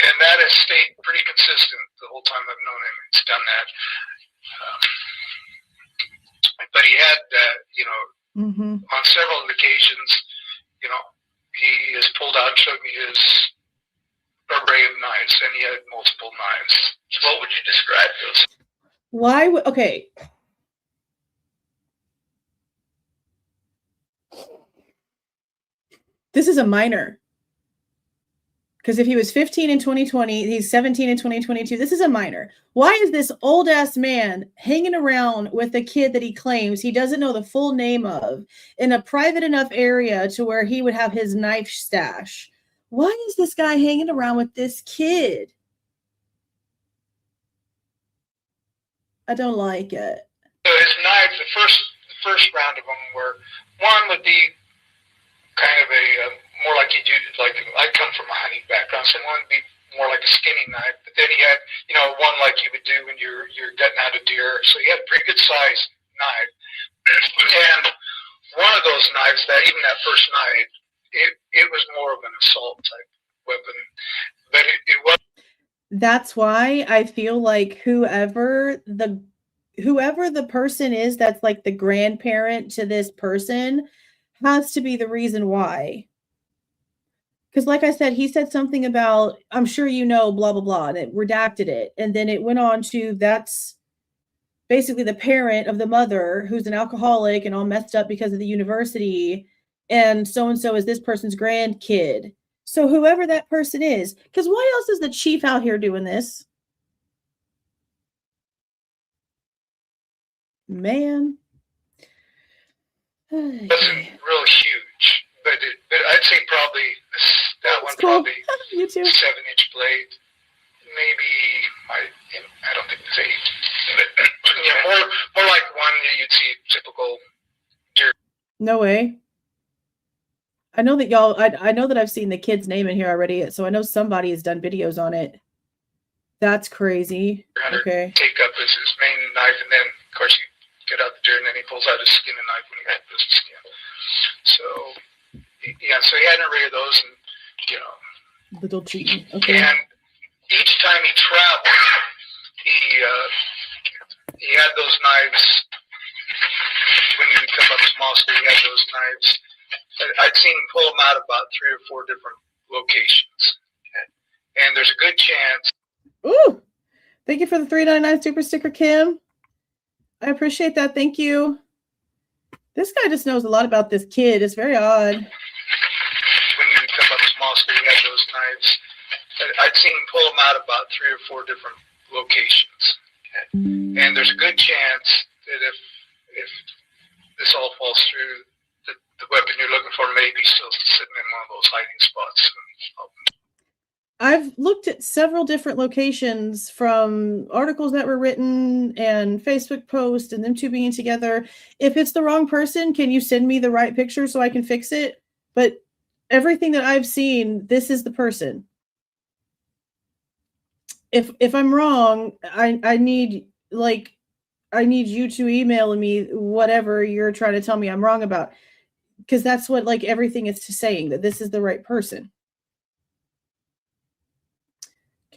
and that has stayed pretty consistent the whole time I've known him. He's done that. But he had, on several occasions, he has pulled out and showed me his array of knives, and he had multiple knives. What would you describe those? Why would, okay. This is a minor. Because if he was 15 in 2020, he's 17 in 2022. This is a minor. Why is this old ass man hanging around with a kid that he claims he doesn't know the full name of in a private enough area to where he would have his knife stash? Why is this guy hanging around with this kid? I don't like it. So his knives, the first round of them were, one would be kind of a more like you do, like I come from a hunting background, so one would be more like a skinny knife. But then he had, one like you would do when you're gutting out a deer. So he had a pretty good sized knife. And one of those knives, that first knife, it was more of an assault type weapon, but it was. That's why I feel like whoever the person is that's the grandparent to this person has to be the reason why. Because like I said, he said something about, I'm sure blah, blah, blah, and it redacted it. And then it went on to, that's basically the parent of the mother who's an alcoholic and all messed up because of the university. And so-and-so is this person's grandkid. So whoever that person is, because why else is the chief out here doing this? Man. It wasn't real huge, but I'd say probably that one cool. probably You too. 7-inch blade. Maybe I don't think it's 8, but more like one that you'd see typical deer. No way. I know that y'all, I know that I've seen the kid's name in here already, so I know somebody has done videos on it. That's crazy. Okay. Take up his main knife, and then, of course, you get out the deer, and then he pulls out his skin and knife when he has the skin. So, so he had an array of those, and, Little cheating. Okay. And each time he traveled, he had those knives. When he would come up to Moscow, he had those knives. I'd seen him pull them out about 3 or 4 different locations. And there's a good chance. Ooh, thank you for the $3.99 super sticker, Kim. I appreciate that. Thank you. This guy just knows a lot about this kid. It's very odd. When he would come up to Moscow, he had those knives. I'd seen him pull them out about 3 or 4 different locations. And there's a good chance that if this all falls through, the weapon you're looking for may be still sitting in one of those hiding spots. I've looked at several different locations from articles that were written and Facebook posts and them two being together. If it's the wrong person, can you send me the right picture so I can fix it? But everything that I've seen, this is the person. If I'm wrong, I need you to email me whatever you're trying to tell me I'm wrong about, because that's what like everything is saying, that this is the right person.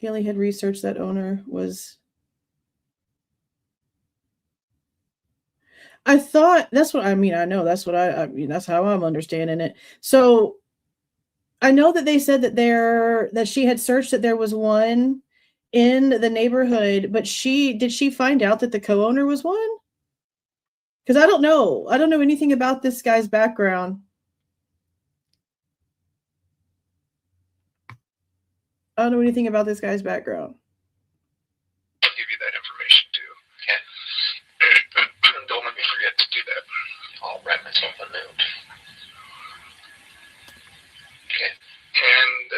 Kaylee had researched that owner was. I thought that's what I mean. I know that's what I mean. That's how I'm understanding it. So I know that they said that she had searched that there was one in the neighborhood, but did she find out that the co-owner was one? Because I don't know anything about this guy's background. I don't know anything about this guy's background. I'll give you that information too. Okay. Don't let me forget to do that. I'll write myself a note. Okay. And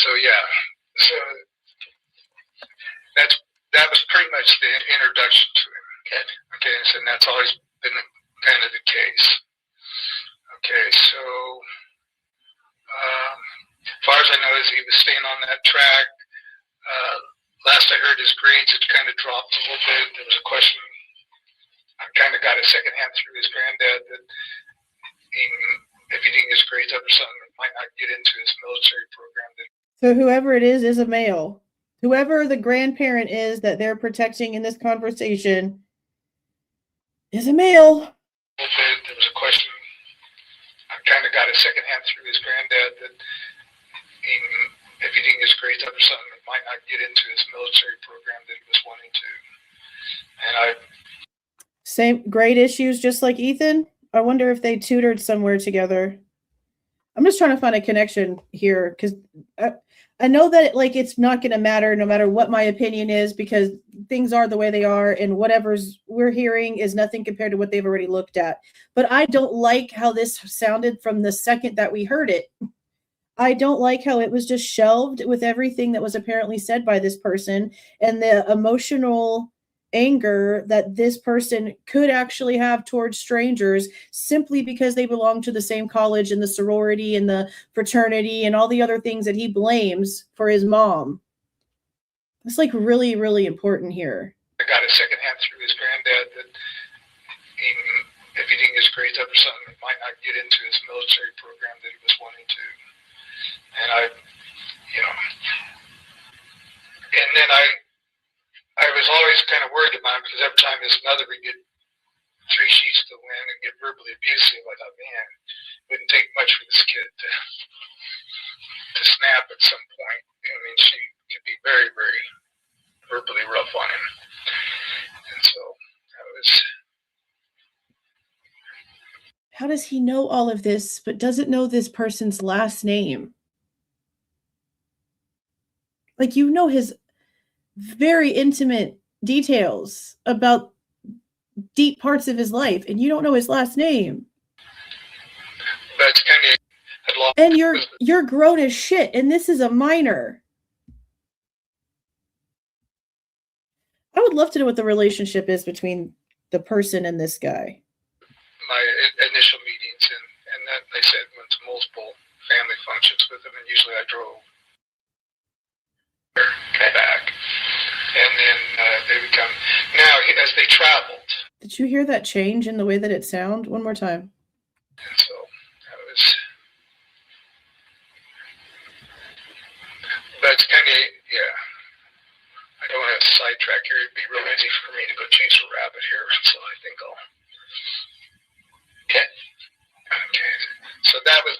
so yeah, so that was pretty much the introduction to him. Okay, so that's always been kind of the case. Okay, so as far as I know, he was staying on that track. Last I heard, his grades had kind of dropped a little bit. There was a question. I kind of got a second hand through his granddad that if he didn't get his grades up or something, he might not get into his military program. So whoever it is a male. Whoever the grandparent is that they're protecting in this conversation is a male. There was a question. I kind of got a second hand through his granddad that if he didn't get his grades up or something, he might not get into his military program that he was wanting to. And same grade issues, just like Ethan. I wonder if they tutored somewhere together. I'm just trying to find a connection here because I know that it's not going to matter no matter what my opinion is, because things are the way they are and whatever's we're hearing is nothing compared to what they've already looked at. But I don't like how this sounded from the second that we heard it. I don't like how it was just shelved with everything that was apparently said by this person and the emotional anger that this person could actually have towards strangers simply because they belong to the same college and the sorority and the fraternity and all the other things that he blames for his mom. That's really, really important here. I got a second hand through his granddad that if he didn't get his grades up or something, he might not get into his military program that he was wanting to. And I was always kind of worried about him because every time his mother would get 3 sheets to win and get verbally abusive, I thought, man, it wouldn't take much for this kid to snap at some point. I mean, she could be very, very verbally rough on him. And so that was... How does he know all of this but doesn't know this person's last name? His very intimate details about deep parts of his life, and you don't know his last name. That's kind of... And you're grown as shit, and this is a minor. I would love to know what the relationship is between the person and this guy. My initial meetings, and that they said went to multiple family functions with him, and usually I drove back. And then they would come. Now, as they traveled. Did you hear that change in the way that it sounded? One more time. And so that was... But it's kind of, yeah. I don't want to sidetrack here. It'd be real easy for me to go chase a rabbit here. So I think I'll... Okay. So that was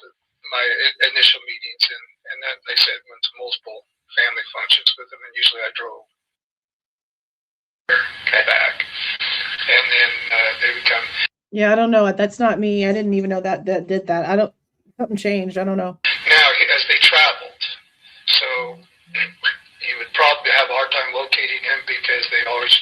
my initial meetings, and that they said went to multiple family functions with them, and usually I drove back. And then they would come. Yeah, I don't know. That's not me. I didn't even know that did that. Something changed. I don't know. Now, as they traveled, so you would probably have a hard time locating him because they always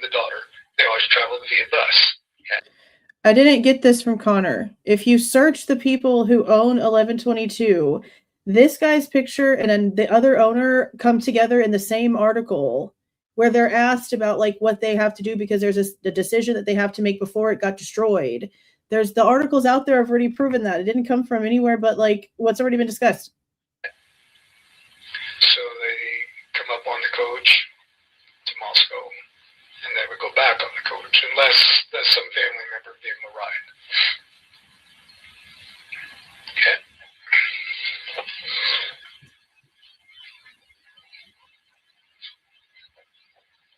the daughter, they always traveled via bus. Okay. I didn't get this from Connor. If you search the people who own 1122, this guy's picture and then the other owner come together in the same article where they're asked about like what they have to do because there's a decision that they have to make before it got destroyed. There's the articles out there have already proven that. It didn't come from anywhere but like what's already been discussed. So they come up on the coach to Moscow, and they would go back on the coach unless some family member gave them a ride. Okay.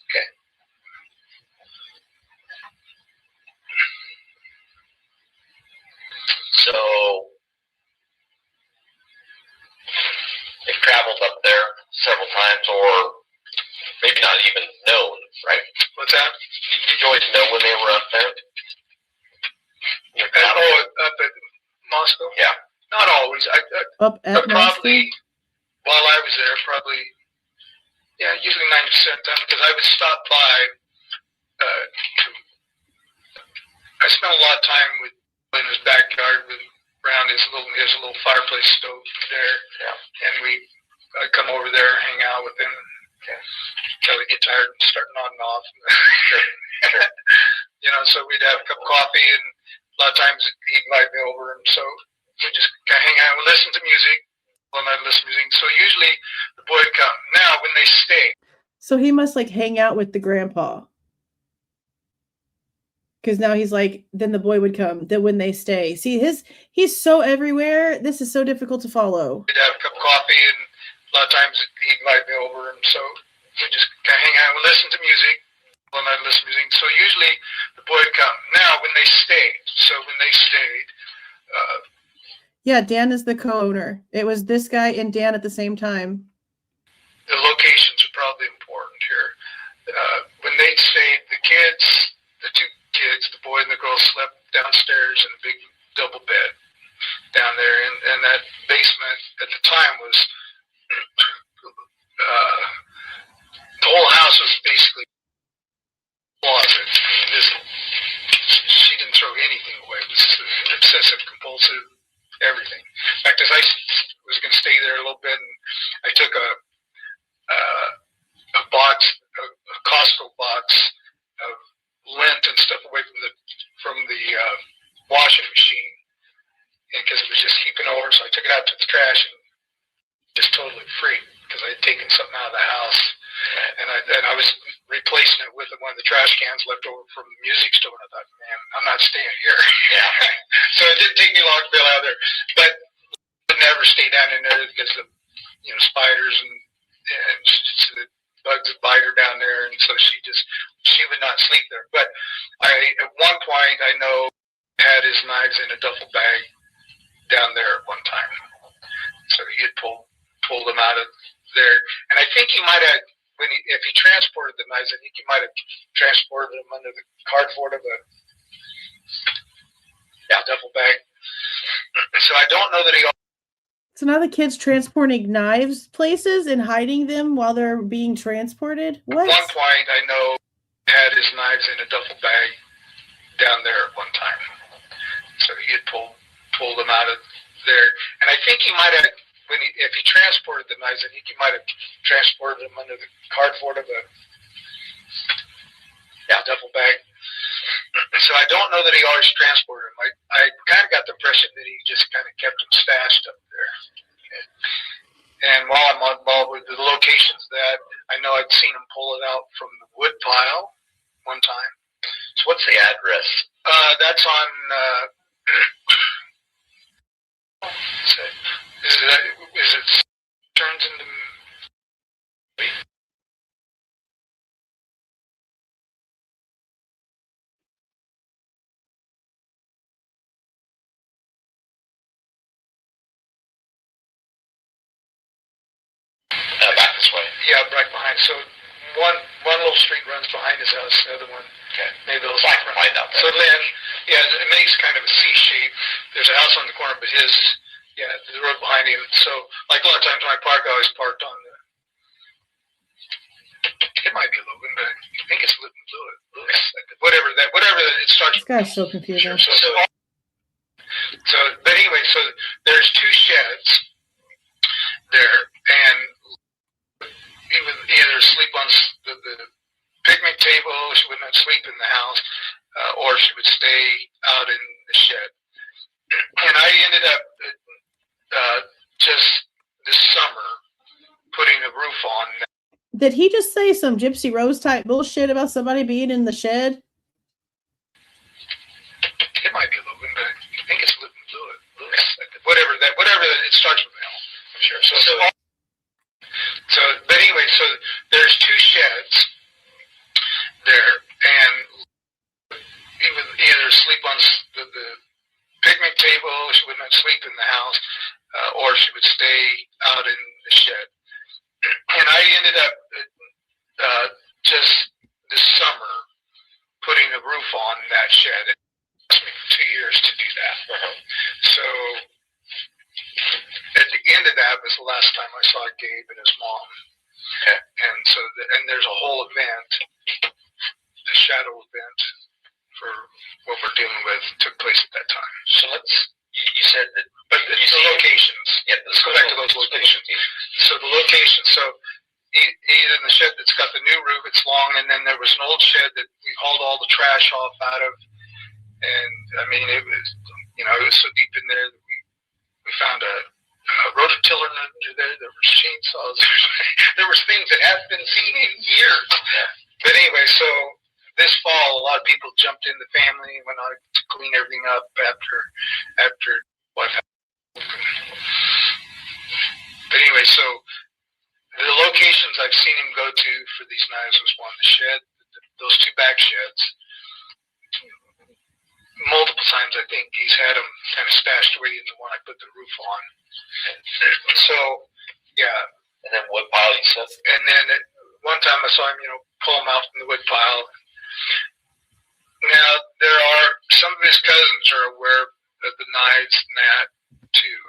Okay. So they've traveled up there several times, or maybe not even known, right? What's that? Did you always know when they were up there? Up at Moscow? Yeah. Not always. Up at probably, while I was there, usually 90% of the time, because I would stop by. I spent a lot of time in his backyard around his little fireplace stove there. Yeah. And I'd come over there, hang out with him, until he'd get tired and start nodding off. So we'd have a cup of coffee, and a lot of times he'd invite me over, and so we'd just kind of hang out and listen to music. So usually the boy would come. Now, when they stay. So he must like hang out with the grandpa. Because now he's like, then the boy would come. That when they stay. See, he's so everywhere. This is so difficult to follow. We'd have a cup of coffee, and a lot of times he'd invite me over, and so we'd just kind of hang out and listen to music. So usually the boy would come. Now, when they stayed. Yeah, Dan is the co-owner. It was this guy and Dan at the same time. The locations are probably important here. When they stayed, the two kids, the boy and the girl, slept downstairs in a big double bed down there, and that basement at the time was the whole house was basically closet. She didn't throw anything away. It was obsessive compulsive, everything. In fact, as I was going to stay there a little bit, and I took a Costco box of lint and stuff away from the washing machine, because it was just heaping over. So I took it out to the trash and just totally freaked because I had taken something out of the house, and I was replacing it with one of the trash cans left over from the music store. And I thought, man, I'm not staying here. Yeah. So it didn't take me long to bail out of there, but I would never stay down in there because of spiders and the bugs would bite her down there, and so she would not sleep there. But at one point I know had his knives in a duffel bag down there at one time, so he had pulled them out of there, and I think he might have, if he transported the knives, I think he might have transported them under the cardboard of a duffel bag. So I don't know that he. So now the kid's transporting knives places and hiding them while they're being transported? What? At one point, I know had his knives in a duffel bag down there at one time. So he had pulled them out of there. And I think he might have, if he transported the knives, I think he might have transported them under the cardboard of a duffel bag. So I don't know that he always transported them. I kind of got the impression that he just kind of kept them stashed up there. And while I'm involved with the locations that I know I'd seen him pull it out from the wood pile one time. So what's the address? That's on. Is it turns into. Back this way. Yeah, right behind. So one little street runs behind his house, the other one. Okay. Maybe those. I can find out. So then, it makes kind of a C shape. There's a house on the corner, but the road behind him. So, like a lot of times when I park, I always parked on it might be Logan, but I think it's Blewett. starts. This guy's so confusing. So, but anyway, so there's two sheds there, and he would either sleep on the picnic table, she would not sleep in the house, or she would stay out in the shed. And I ended up just this summer putting a roof on. Did he just say some Gypsy Rose type bullshit about somebody being in the shed? It might be a little bit, but I think it's Lewis. Whatever it starts with L. I'm sure. So, but anyway, so there's two sheds there, and he would either sleep on the picnic table, she would not sleep in the house, or she would stay out in the shed. And I ended up just this summer putting a roof on that shed. It took me 2 years to do that. So at the end of that was the last time I saw Gabe and his mom. Okay. And so, and there's a whole event, a shadow event for what we're dealing with took place at that time. So you said that, but the locations. Yeah, let's go back to those locations. So the locations. So either in the shed that's got the new roof, it's long, and then there was an old shed that we hauled all the trash off out of, and I mean it was, it was so deep in there that we found a rototiller under there. There were chainsaws. There was things that hadn't been seen in years. But anyway, so this fall, a lot of people jumped in the family and went on to clean everything up after what happened. But anyway, so the locations I've seen him go to for these knives was one, the shed, those two back sheds. Multiple times, I think he's had them kind of stashed away in the one I put the roof on. So, yeah. And then wood pile, you said? And then one time I saw him, pull them out from the wood pile. Now, there are, some of his cousins are aware of the knives and that, too.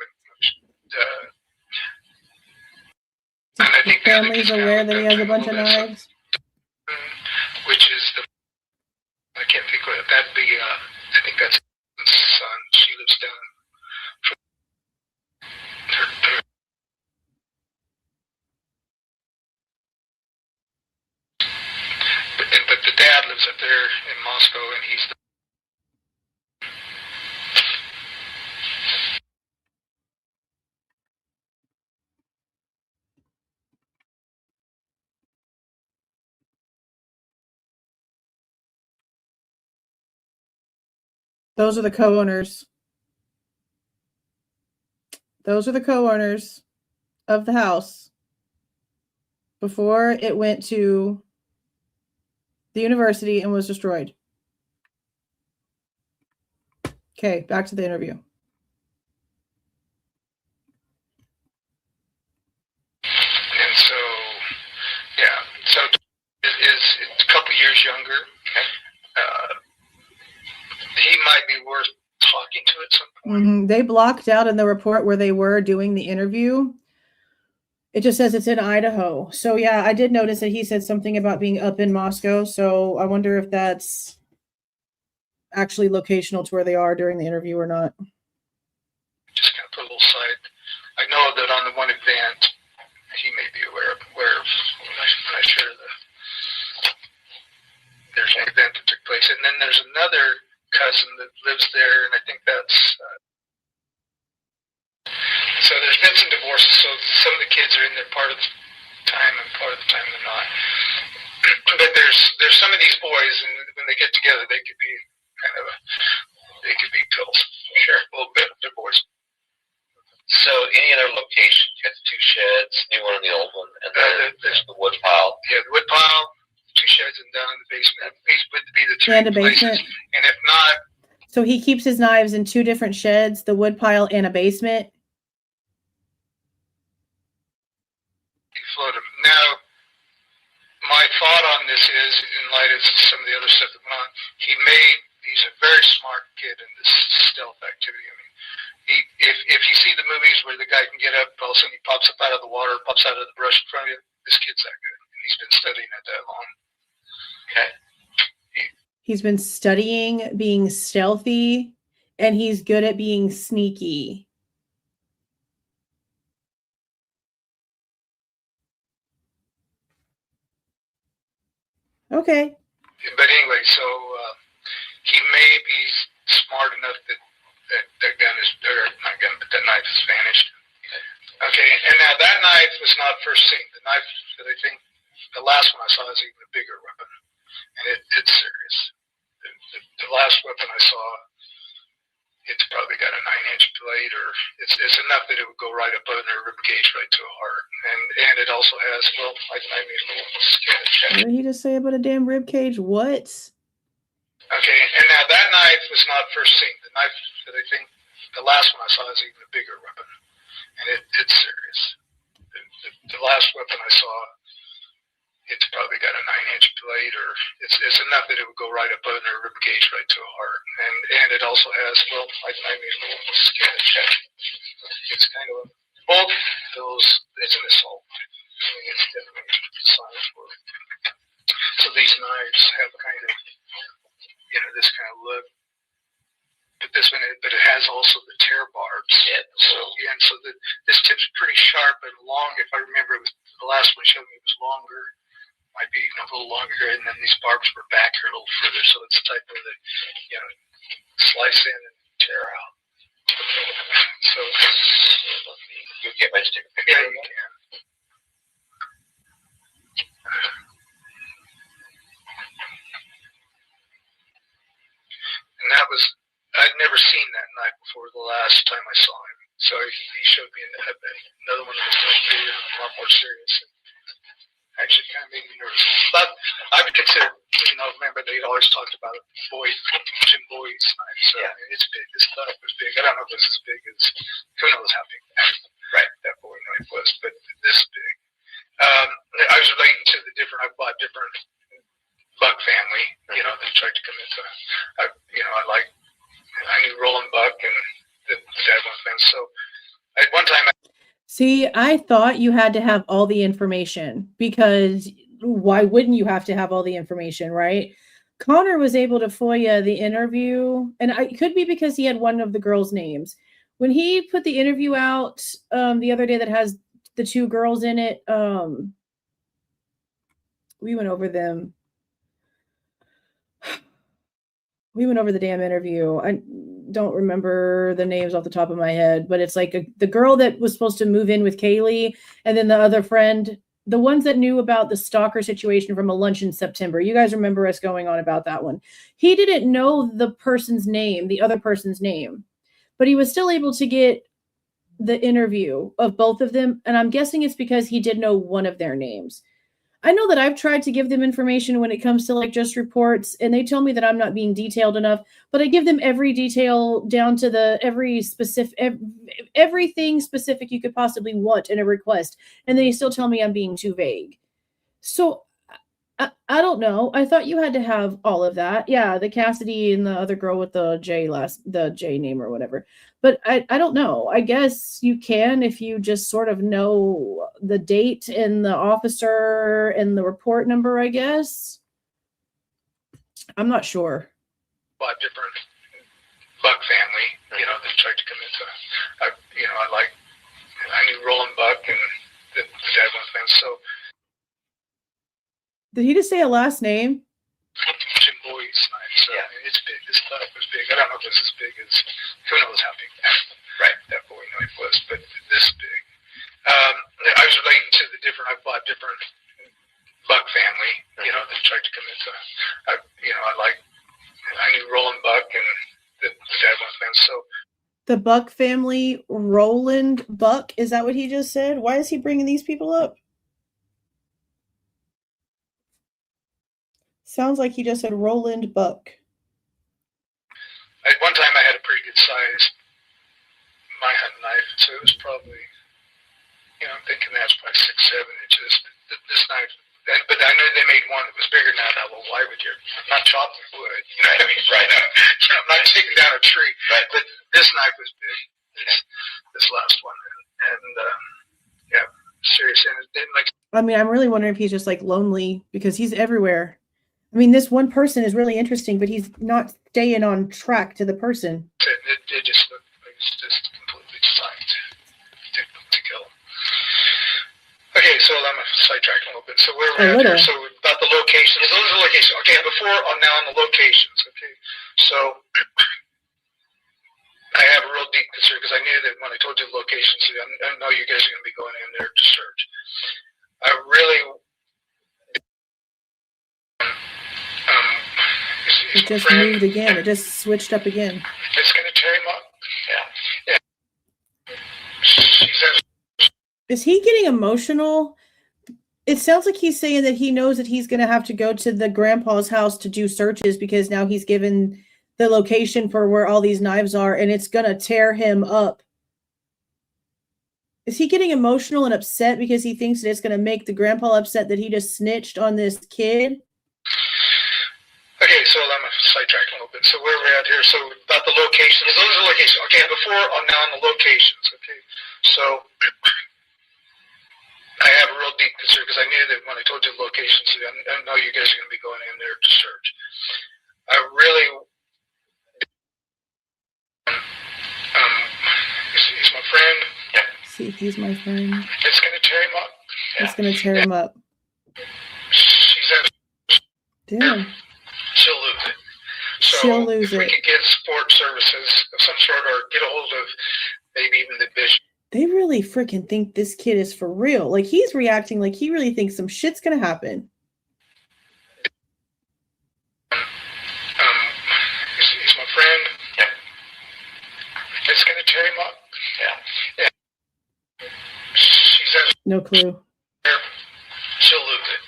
And I think the family's aware that he has a bunch of knives? Which is I can't think of it. That'd be, I think that's his son. She lives down but the dad lives up there in Moscow, and he's Those are the co-owners. Those are the co-owners of the house before it went to the university and was destroyed. Okay, back to the interview. And so, yeah, so is a couple years younger. He might be worth talking to at some point. Mm-hmm. They blocked out in the report where they were doing the interview. It just says it's in Idaho. So yeah, I did notice that he said something about being up in Moscow. So I wonder if that's actually locational to where they are during the interview or not. Just kind of put a little side. I know that on the one event, he may be aware of. I'm not sure there's an event that took place, and then there's another cousin that lives there, and I think that's so there's been some divorces, so some of the kids are in there part of the time and part of the time they're not. But there's some of these boys, and when they get together, they could be pills. Sure, a little bit. They're boys. So any other locations? You got the two sheds, new one and the old one, and then there's the wood pile. Yeah, the wood pile, two sheds, and down in the basement. These would be the three places. And if not, so he keeps his knives in two different sheds, the wood pile and a basement. He float them. Now, my thought on this is, in light of some of the other stuff that went on, he's a very smart kid in this stealth activity. I mean, if you see the movies where the guy can get up, all of a sudden he pops up out of the water, pops out of the brush in front of you, this kid's that good. And he's been studying it that long. Okay. He's been studying being stealthy, and he's good at being sneaky. Okay. But anyway, so he may be smart enough that gun is, or not gun, but that knife is vanished. Okay, and now that knife was not first seen. The knife that I think the last one I saw is even a bigger weapon, and it's serious. The last weapon I saw, it's probably got a 9-inch blade, or it's enough that it would go right up under a rib cage, right to a heart, and it also has, well, I made a little sketch. What did he just say about a damn rib cage? What? Okay, and now that knife was not first seen. The knife that I think the last one I saw is even a bigger weapon, and it's serious. The last weapon I saw, it's probably got a 9-inch blade, or it's enough that it would go right up under a rib cage, right to a heart, and it also has, well, I made a little sketch. It's kind of both those. It's an assault knife. I mean, it's definitely designed for it. So these knives have kind of, this kind of look. But it has also the tear barbs. Yeah. So this tip's pretty sharp and long. If I remember, it was the last one showed me it was longer. Might be even a little longer here, and then these barbs were back here a little further, so it's the type of the, slice in and tear out. So you can't just take a picture. Yeah, you can. And that was, I'd never seen that knife before the last time I saw him. So he showed me another one that was much bigger, a lot more serious. Actually kind of made me nervous. But I would consider, remember they always talked about Jim Boyd's knife. So yeah. I mean, it's big. This knife was big. I don't know if it's as big as, who knows how big that Boyd knife was, but this big. I was relating to I bought different buck family, that tried to come into, I knew Roland Buck and the dad one thing. So at one time, see, I thought you had to have all the information, because why wouldn't you have to have all the information, right? Connor was able to FOIA the interview, and it could be because he had one of the girls' names. When he put the interview out the other day that has the 2 girls in it, we went over them. We went over the damn interview. I don't remember the names off the top of my head, but it's like the girl that was supposed to move in with Kaylee, and then the other friend, the ones that knew about the stalker situation from a lunch in September. You guys remember us going on about that one. He didn't know the person's name, the other person's name, but he was still able to get the interview of both of them. And I'm guessing it's because he did know one of their names. I know that I've tried to give them information when it comes to like just reports, and they tell me that I'm not being detailed enough, but I give them every detail down to the everything specific you could possibly want in a request. And they still tell me I'm being too vague. So I don't know. I thought you had to have all of that. Yeah. The Cassidy and the other girl with the J name or whatever. But I don't know. I guess you can if you just sort of know the date and the officer and the report number, I guess. I'm not sure. A different Buck family, that tried to come into, I knew Roland Buck and the dad one thing. So. Did he just say a last name? Jim Boyd's knife. So yeah. I mean, it's big. This knife was big. I don't know if it's as big as, who knows how big that Boyd knife was, but this big. I was relating to I bought different Buck family, that tried to come into, I knew Roland Buck and the dad one thing. So. The Buck family, Roland Buck. Is that what he just said? Why is he bringing these people up? Sounds like he just said Roland Buck. At one time, I had a pretty good size my hunting knife, so it was probably, I'm thinking that's probably 6-7 inches. This knife, but I know they made one that was bigger than that. Well, why would you? I'm not chopping wood, you know what I mean? Right. I'm not taking down a tree. Right. But this knife was big. This last one, and serious. And it didn't like. I mean, I'm really wondering if he's just like lonely because he's everywhere. I mean, this one person is really interesting, but he's not staying on track to the person. It just looked like it's just completely psyched to kill. Okay, so I'm sidetracking a little bit. So where we're at here, so about the locations. Those are the locations. Okay, before, now on the locations. Okay, so I have a real deep concern because I knew that when I told you the locations, I know you guys are going to be going in there to search. I really. It just moved again. It just switched up again. It's going to tear him up. Yeah. Is he getting emotional? It sounds like he's saying that he knows that he's going to have to go to the grandpa's house to do searches because now he's given the location for where all these knives are, and it's going to tear him up. Is he getting emotional and upset because he thinks that it's going to make the grandpa upset that he just snitched on this kid? Okay, so I'm sidetracking a little bit. So where we're at here, so about the locations. Those are the locations. Okay, before, now on the locations. Okay, so I have a real deep concern because I knew that when I told you the locations, I know you guys are going to be going in there to search. I really, he's my friend. Yeah. See, he's my friend. It's going to tear him up. It's going to tear him up. She's at. Damn. She'll lose it. So she'll lose if we it. could get support services of some sort or get a hold of maybe even the bishop. They really freaking think this kid is for real. Like, he's reacting like he really thinks some shit's going to happen. He's my friend. Yeah. It's going to tear him up. Yeah. She's at. No clue. She'll lose it.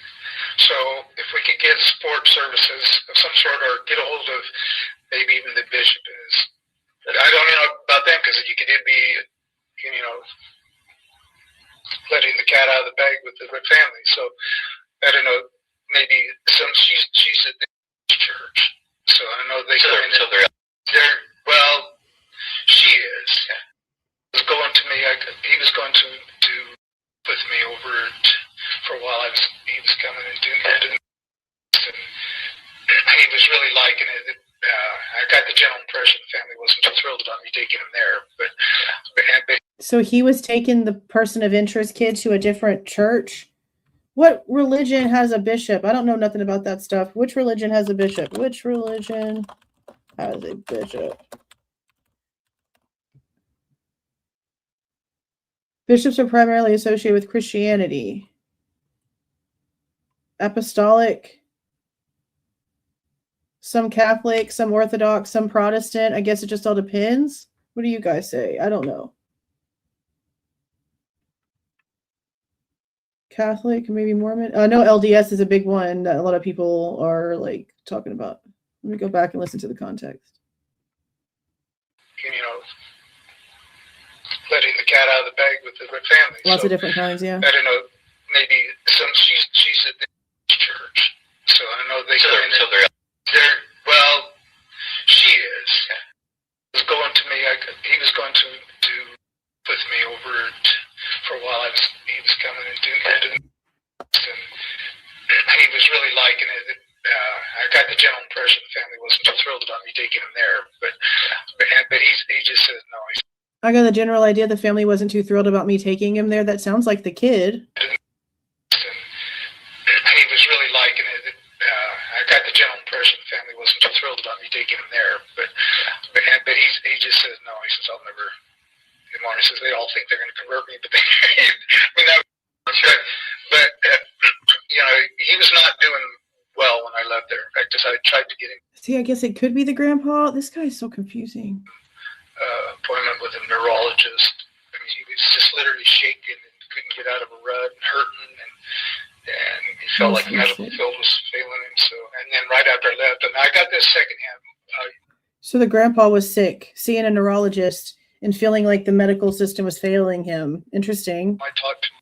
So if we could get support services of some sort or get a hold of maybe even the bishop is. I don't know about them because you could be, letting the cat out of the bag with the family. So I don't know. Maybe she's at the church. So I know they go in. So they're well. She is. He was going to me. He was going to with me over for a while. He was coming and doing that, and he was really liking it. I got the general impression the family wasn't too thrilled about me taking him there, but so he was taking the person of interest kid to a different church. What religion has a bishop? I don't know nothing about that stuff. Which religion has a bishop? Which religion has a bishop? Bishops are primarily associated with Christianity. Apostolic, some Catholic, some Orthodox, some Protestant. I guess it just all depends. What do you guys say? I don't know. Catholic, maybe Mormon. I know LDS is a big one that a lot of people are like talking about. Let me go back and listen to the context. Letting the cat out of the bag with the family. Lots of different kinds, yeah. I don't know. Maybe she's at the church. So I know they go in. So they're well. She is. He was going to me. He was going to with me over for a while. He was coming and doing that, and he was really liking it. I got the general impression the family wasn't too thrilled about me taking him there, but he just says no. I got the general idea the family wasn't too thrilled about me taking him there. That sounds like the kid. He was really liking it. I got the general impression the family wasn't too thrilled about me taking him there, but he just says no. He says I'll never. He says they all think they're going to convert me, but he was not doing well when I left there. In fact, I tried to get him. See, I guess it could be the grandpa. This guy's so confusing. Appointment with a neurologist. I mean, he was just literally shaking and couldn't get out of a rut and hurting, and he felt like the medical field was failing him. So, and then right after I left, and I got this secondhand. So the grandpa was sick, seeing a neurologist, and feeling like the medical system was failing him. Interesting. I talked to him.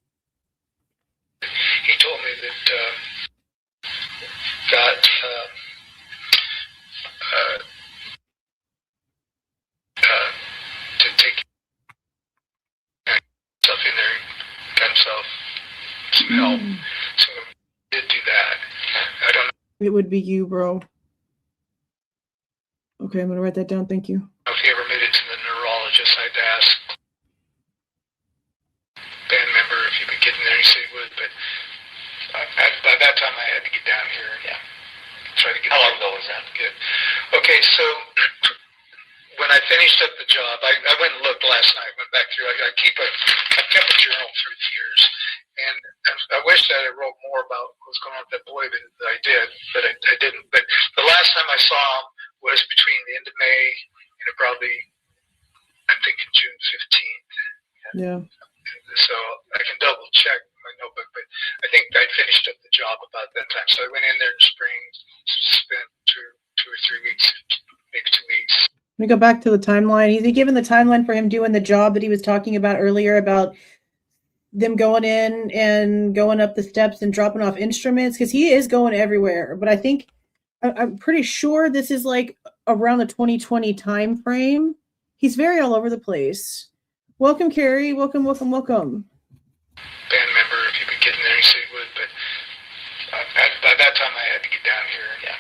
He told me that to take stuff in there, got himself some help. So he did do that. I don't know. It would be you, bro. Okay, I'm gonna write that down. Thank you. If he ever made it to the neurologist, I'd ask band member if he could get in there. He said he would, but by that time I had to get down here. Yeah. Try to get. How long ago was that? Good. Okay, so when I finished up the job, I went and looked last night. Went back through. I kept a journal through the years, and I wish that I wrote more about what's going on with that boy than I did, but I didn't. But the last time I saw him was between the end of May and probably, I'm thinking June 15th. Yeah. So I can double check my notebook, but I think I finished up the job about that time. So I went in there in the spring, spent two or 3 weeks, maybe 2 weeks. Let me go back to the timeline. Is he given the timeline for him doing the job that he was talking about earlier about them going in and going up the steps and dropping off instruments? Because he is going everywhere, but I think I'm pretty sure this is like around the 2020 time frame. He's very all over the place. Welcome, Carrie. Welcome. Band member, if you could get in there, he said he would, but by that time I had to get down here. Yeah.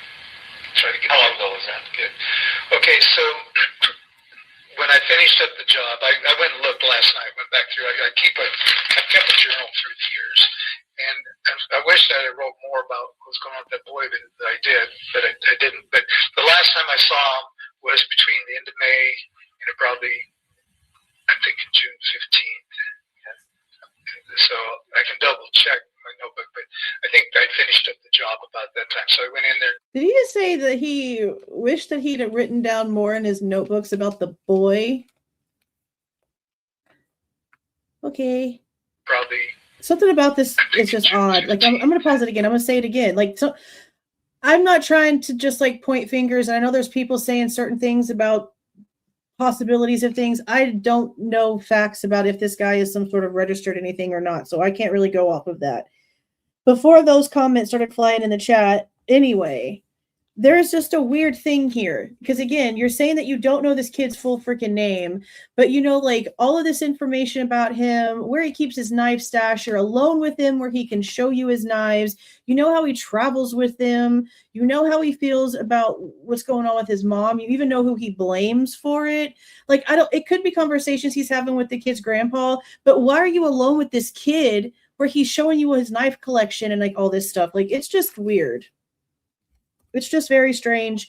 Try to get. How long ago was that? Good. Okay, so when I finished up the job, I went and looked last night. Went back through. I kept a journal through the years, and I wish that I wrote more about what's going on with that boy than I did, but I didn't. But the last time I saw him was between the end of May and probably, I'm thinking June 15th. So I can double check my notebook, but I think I finished up the job about that time. So I went in there. Did he just say that he wished that he'd have written down more in his notebooks about the boy? Okay. Probably. Something about this is just odd. Like, I'm going to pause it again. I'm going to say it again. Like, so I'm not trying to just like point fingers. And I know there's people saying certain things about possibilities of things. I don't know facts about if this guy is some sort of registered anything or not. So I can't really go off of that. Before those comments started flying in the chat, anyway, there's just a weird thing here. Because again, you're saying that you don't know this kid's full freaking name, but you know, like all of this information about him, where he keeps his knife stash, you're alone with him where he can show you his knives. You know how he travels with them. You know how he feels about what's going on with his mom. You even know who he blames for it. Like, it could be conversations he's having with the kid's grandpa, but why are you alone with this kid where he's showing you his knife collection and like all this stuff? Like, it's just weird. It's just very strange.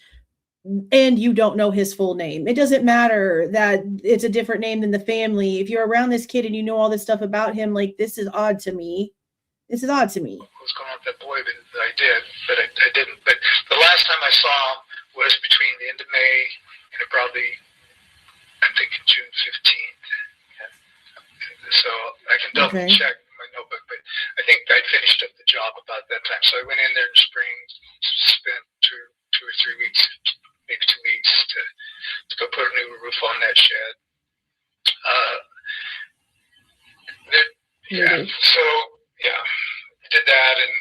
And you don't know his full name. It doesn't matter that it's a different name than the family. If you're around this kid and you know all this stuff about him, like, this is odd to me. This is odd to me. What's going on with that boy that I did, but I didn't. But the last time I saw him was between the end of May and probably, I'm thinking June 15th. So I can double check my notebook, but I think I finished up the job about that time. So I went in there in spring, spent two or 3 weeks, maybe 2 weeks to go put a new roof on that shed. So yeah, I did that, and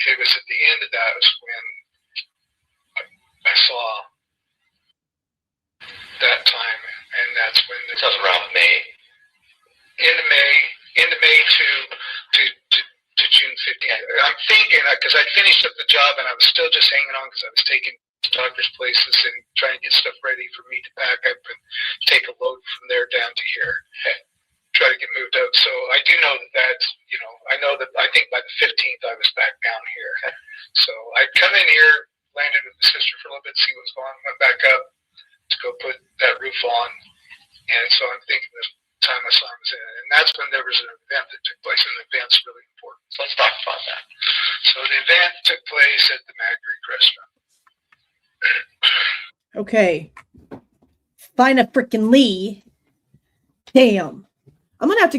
it was at the end of that was when I saw that time, and that's when it was around May. End of May to June 15th. I'm thinking, because I finished up the job and I was still just hanging on because I was taking doctor's places and trying to get stuff ready for me to pack up and take a load from there down to here. Try to get moved out. So I do know that's, I know that I think by the 15th I was back down here. So I'd come in here, landed with the sister for a little bit, see what's going on, went back up to go put that roof on. And so I'm thinking the time I saw him was in. And that's when there was an event that took place, and the event's really important. So let's talk about that. So the event took place at the Mag Creek restaurant. Okay. Find a freaking Lee. Damn. I'm going to have to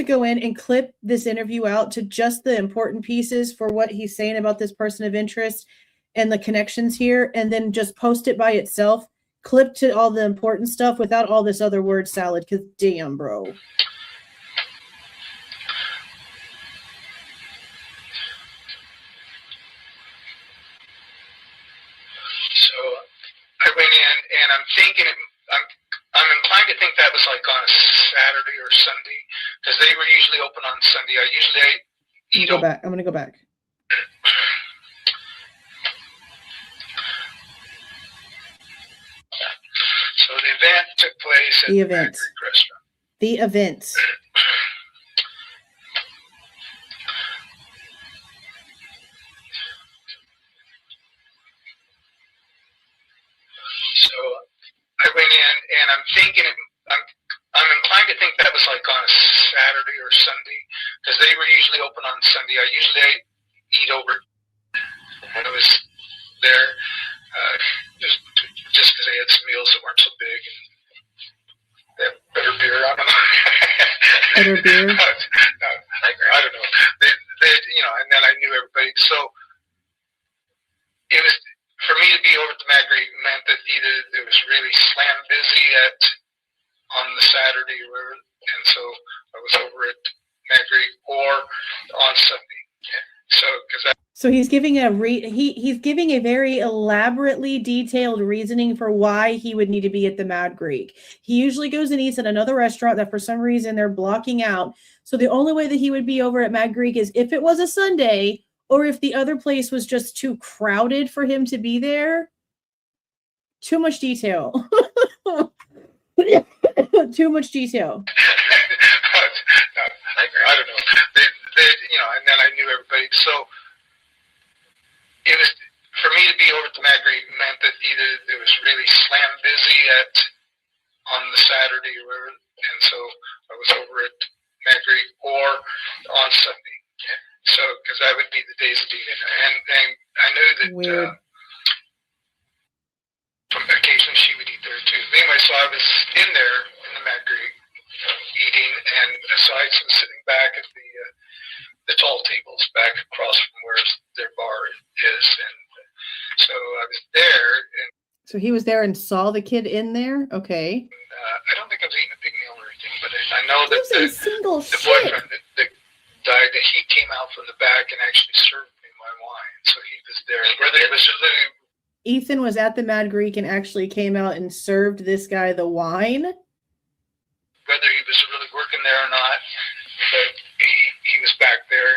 go in and clip this interview out to just the important pieces for what he's saying about this person of interest and the connections here, and then just post it by itself, clip to all the important stuff without all this other word salad, because damn, bro. So I went in, and I'm thinking, I'm inclined to think that was like on a Saturday or Sunday, because they were usually open on Sunday. I'm going to go back. So the event took place at The the event. Maggard restaurant. The events. So I went in, and I'm thinking, I'm inclined to think that was like on a Saturday or Sunday, because they were usually open on Sunday. I usually eat over when I was there, just because they had some meals that weren't so big, and they have better beer. I don't know. Better beer? I don't know. They, and then I knew everybody. So it was, for me to be over at the Maggard meant that either it was really slam busy on the Saturday, and so I was over at Maggard, or on Sunday. So he's giving he's giving a very elaborately detailed reasoning for why he would need to be at the Mad Greek. He usually goes and eats at another restaurant that for some reason they're blocking out. So the only way that he would be over at Mad Greek is if it was a Sunday, or if the other place was just too crowded for him to be there. Too much detail. Too much detail. I don't know. And then I knew everybody. So it was, for me to be over at the Maggard meant that either it was really slam busy on the Saturday, and so I was over at Maggard, or on Sunday. So, because that would be the days of being in there. And I knew that from occasionally she would eat there too. Anyway, so I was in there in the Maggard eating, and so I was sitting back at the tall tables back across from where their bar is. And so I was there. And so he was there and saw the kid in there? Okay. I don't think I was eating a big meal or anything, but I know that the boyfriend that died, that he came out from the back and actually served me my wine. So he was there. Whether it was Ethan was at the Mad Greek and actually came out and served this guy the wine? Whether he was really working there or not, but he was back there,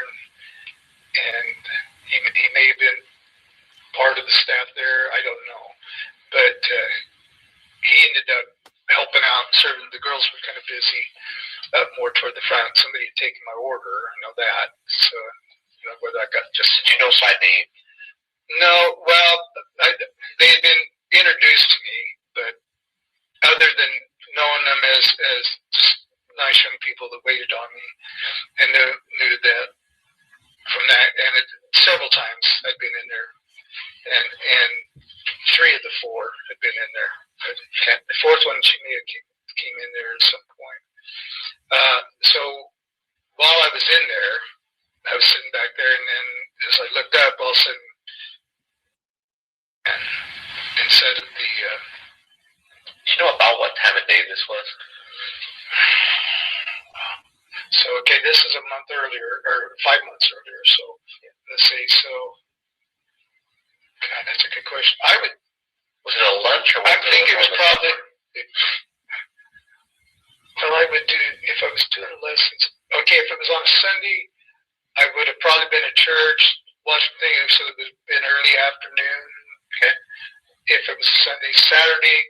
and he may have been part of the staff there. I don't know, but he ended up helping out, serving. The girls were kind of busy up more toward the front. Somebody had taken my order. I know that. So whether I got just, side name. No, well, they had been introduced to me, but other than knowing them as nice young people that waited on me, and knew that from that, and several times I'd been in there, and 3 of the 4 had been in there. The 4th one, she may have came in there at some point. So while I was in there, I was sitting back there, and then as I looked up, all of a sudden, and said the. Do you know about what time of day this was? So, okay, this is a month earlier, or 5 months earlier, so let's see, so, God, that's a good question. Was it a lunch or I think it was probably, well, I would do, if I was doing lessons, okay, if it was on a Sunday, I would have probably been at church, watching things, so it would have been early afternoon, okay? If it was Sunday, Saturday,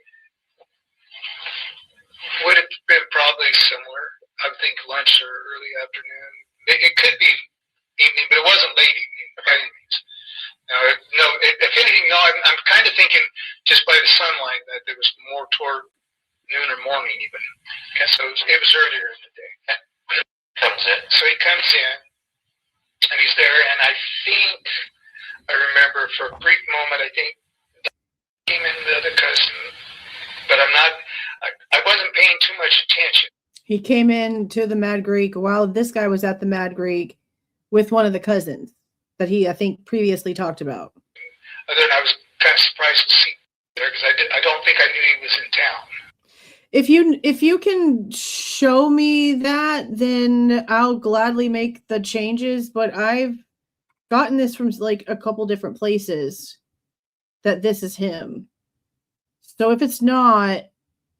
would have been probably similar. I would think lunch or early afternoon. It could be evening, but it wasn't late evening by any means. No, if anything, no, I'm kind of thinking just by the sunlight that there was more toward noon or morning even. Okay, so it was earlier in the day. Comes in. So he comes in, and he's there, and I think I remember for a brief moment, I think came in the other cousin, but I wasn't paying too much attention. He came in to the Mad Greek while this guy was at the Mad Greek with one of the cousins that he, I think, previously talked about. And then I was kind of surprised to see there because I don't think I knew he was in town. If you can show me that, then I'll gladly make the changes. But I've gotten this from like a couple different places that this is him. So if it's not,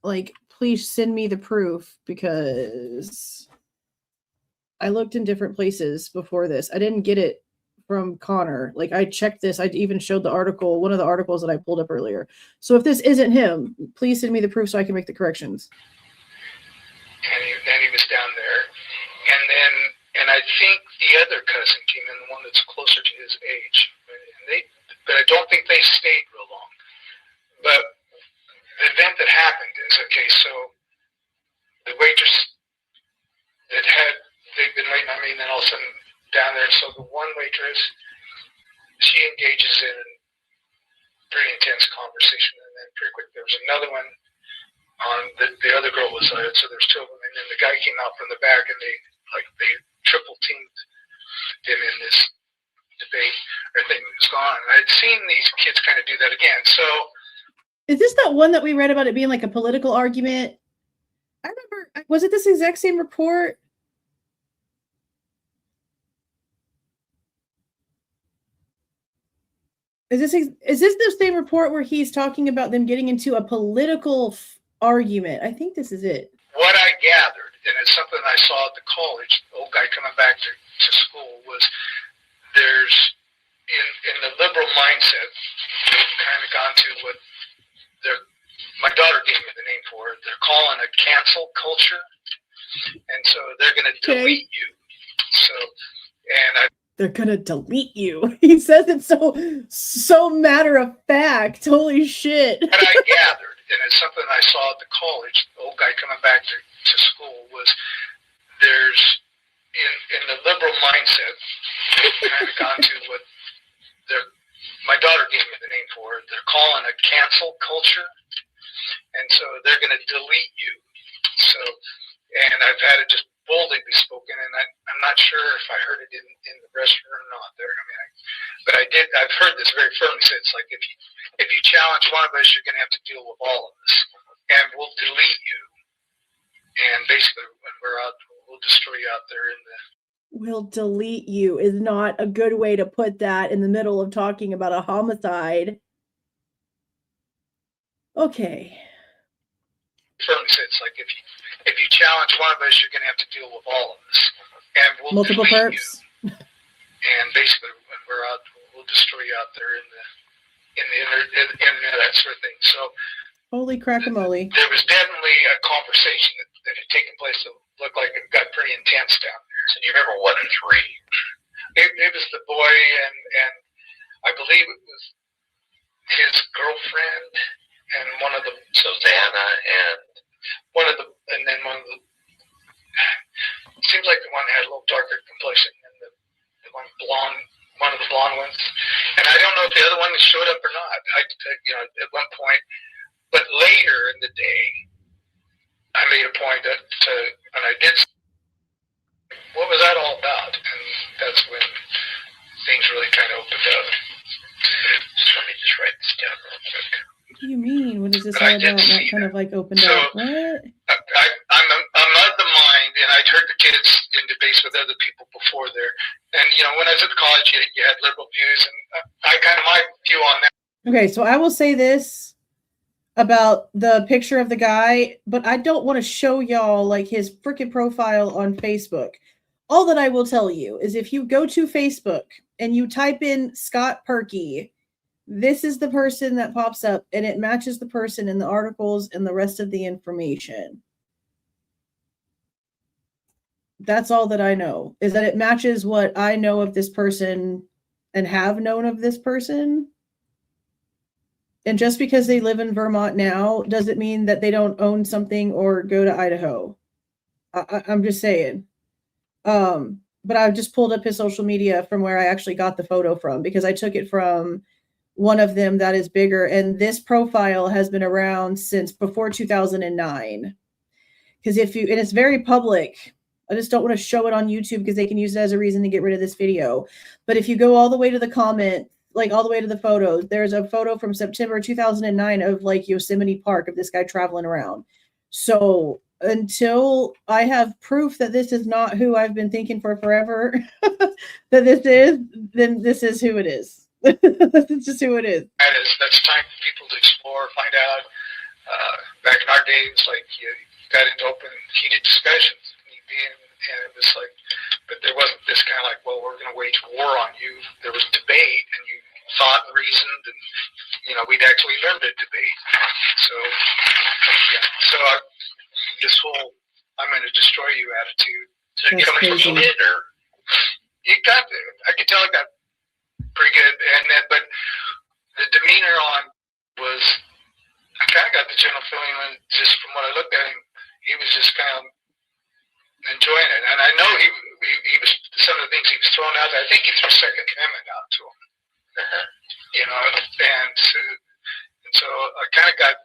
like, please send me the proof, because I looked in different places before this. I didn't get it from Connor. Like, I checked this. I even showed the article, one of the articles that I pulled up earlier. So if this isn't him, please send me the proof so I can make the corrections. And he was down there. And I think the other cousin came in, the one that's closer to his age. But I don't think they stayed real long. But the event that happened is, okay, so the waitress that they've been waiting on me, and then all of a sudden down there, so the one waitress, she engages in a pretty intense conversation, and then pretty quick there was another one on the other girl was so there's two of them, and then the guy came out from the back, and they triple teamed him in this debate. Everything was gone. And I'd seen these kids kind of do that again. So is this that one that we read about it being like a political argument? I remember, was it this exact same report? Is this the same report where he's talking about them getting into a political argument? I think this is it. What I gathered, and it's something I saw at the college, the old guy coming back to school, was there's, in the liberal mindset, they've kind of gone to what my daughter gave me the name for it. They're calling a cancel culture. And so they're going to delete you. They're going to delete you. He says it so matter of fact. Holy shit. What I gathered, and it's something I saw at the college, the old guy coming back to school, was there's, in the liberal mindset, they've kind of gone to what my daughter gave me the name for it. They're calling a cancel culture. And so they're going to delete you. So, and I've had it just boldly be spoken, and I'm not sure if I heard it in the restaurant or not there. I mean, but I've heard this very firmly said. It's like, if you challenge one of us, you're going to have to deal with all of us, and we'll delete you. And basically, when we're out, we'll destroy you out there in the. We'll delete you is not a good way to put that in the middle of talking about a homicide. Okay. Firmly said, it's like, if you challenge one of us, you're going to have to deal with all of us, and we'll multiple delete perps. You. And basically, when we're out, we'll destroy you out there in the internet, that sort of thing. So, holy crack-a-moly. There was definitely a conversation that had taken place that looked like it got pretty intense down there. So, do you remember 1 and 3? It was the boy, and I believe it was his girlfriend. And one of the Xana and then one of the seems like the one had a little darker complexion and the one blonde, one of the blonde ones. And I don't know if the other one showed up or not. At one point, but later in the day, I made a point and I did. What was that all about? And that's when things really kind of opened up. So let me just write this down real quick. What do you mean? What is this all about? That kind of like opened up. What? I'm not the mind, and I'd heard the kids in debates with other people before there. And, when I was at college, you had liberal views, and I kind of my view on that. Okay, so I will say this about the picture of the guy, but I don't want to show y'all like his freaking profile on Facebook. All that I will tell you is if you go to Facebook and you type in Scott Perky, this is the person that pops up, and it matches the person in the articles and the rest of the information. That's all that I know, is that it matches what I know of this person and have known of this person. And just because they live in Vermont now doesn't mean that they don't own something or go to Idaho. I'm just saying. But I've just pulled up his social media from where I actually got the photo from, because I took it from one of them that is bigger. And this profile has been around since before 2009. Because and it's very public. I just don't want to show it on YouTube because they can use it as a reason to get rid of this video. But if you go all the way to the comment, like all the way to the photos, there's a photo from September 2009 of like Yosemite Park of this guy traveling around. So until I have proof that this is not who I've been thinking for forever, that this is, then this is who it is. This is just who it is. That's time for people to explore, find out. Back in our days, like you got into open, heated discussions, and it was like, but there wasn't this kind of of like, well, we're going to wage war on you. There was debate, and you thought and reasoned, and, you know, we'd actually learned to debate. So, yeah. So this whole I'm going to destroy you attitude. That's coming crazy. from it, or you got, I could tell it got pretty good, and then, but the demeanor on was, I kind of got the general feeling that just from what I looked at him, he was just kind of enjoying it. And I know he was, some of the things he was throwing out there, I think he threw Second Amendment out to him. You know, and so I kind of got